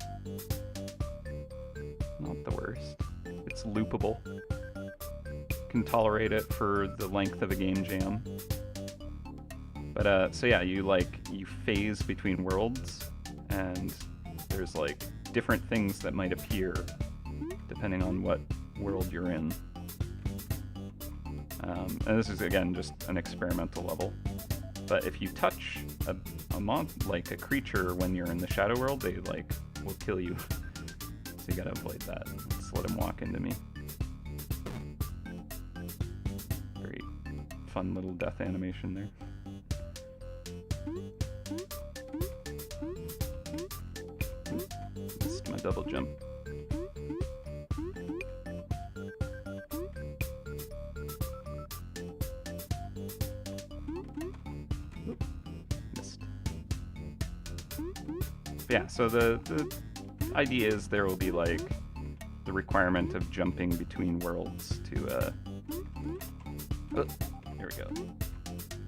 not the worst. It's loopable. Can tolerate it for the length of a game jam. But so yeah, you phase between worlds, and there's like different things that might appear depending on what world you're in. And this is again just an experimental level. But if you touch a like a creature when you're in the shadow world, they like will kill you. So you gotta avoid that. Let's let him walk into me. Very fun little death animation there. Missed my double jump. Missed. Yeah, so the idea is there will be like the requirement of jumping between worlds to here we go,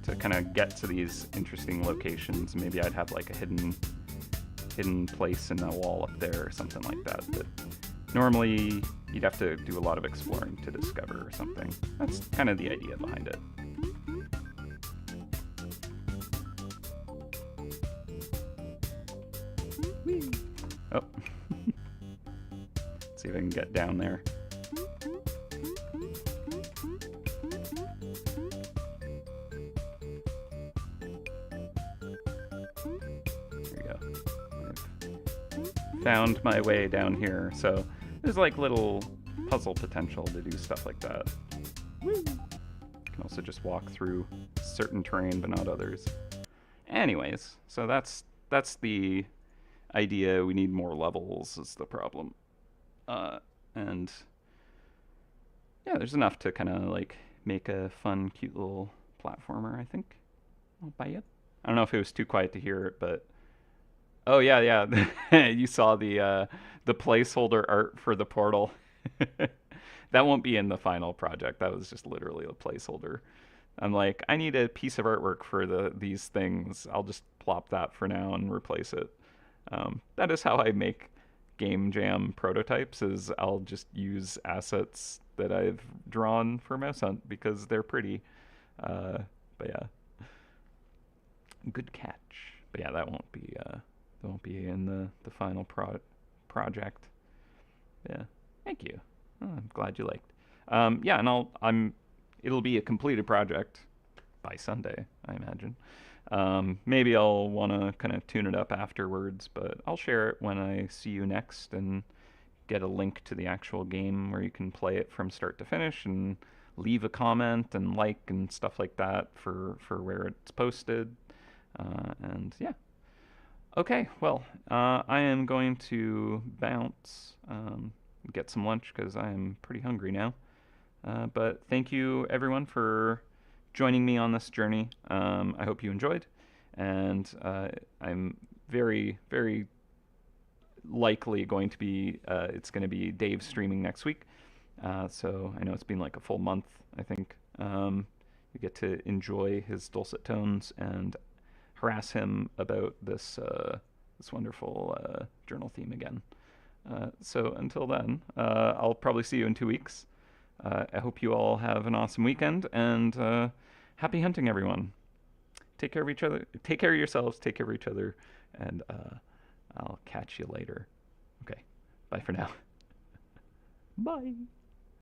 to kind of get to these interesting locations. Maybe I'd have like a hidden place in a wall up there or something like that. But normally you'd have to do a lot of exploring to discover or something. That's kind of the idea behind it. Oh. Let's see if I can get down there. There we go. I've found my way down here. So there's like little puzzle potential to do stuff like that. You can also just walk through certain terrain but not others. Anyways, so that's the idea. We need more levels is the problem. And yeah, there's enough to kind of like make a fun, cute little platformer, I think. I'll buy it. I don't know if it was too quiet to hear it, but oh yeah. You saw the placeholder art for the portal. That won't be in the final project. That was just literally a placeholder. I'm like, I need a piece of artwork for these things. I'll just plop that for now and replace it. That is how I make game jam prototypes, is I'll just use assets that I've drawn for MouseHunt because they're pretty. But yeah, good catch. But yeah, that won't be in the final project. Yeah, thank you. Oh, I'm glad you liked. Yeah, and it'll be a completed project by Sunday, I imagine. Maybe I'll want to kind of tune it up afterwards, but I'll share it when I see you next and get a link to the actual game where you can play it from start to finish and leave a comment and like and stuff like that for where it's posted. And yeah. Okay, well, I am going to bounce, get some lunch because I am pretty hungry now. But thank you everyone for joining me on this journey. I hope you enjoyed, and I'm very, very likely going to be, it's going to be Dave streaming next week. So I know it's been like a full month, I think. You get to enjoy his dulcet tones and harass him about this wonderful journal theme again. So until then, I'll probably see you in 2 weeks. I hope you all have an awesome weekend, and happy hunting, everyone. Take care of each other. Take care of yourselves. Take care of each other, and I'll catch you later. Okay, bye for now. Bye.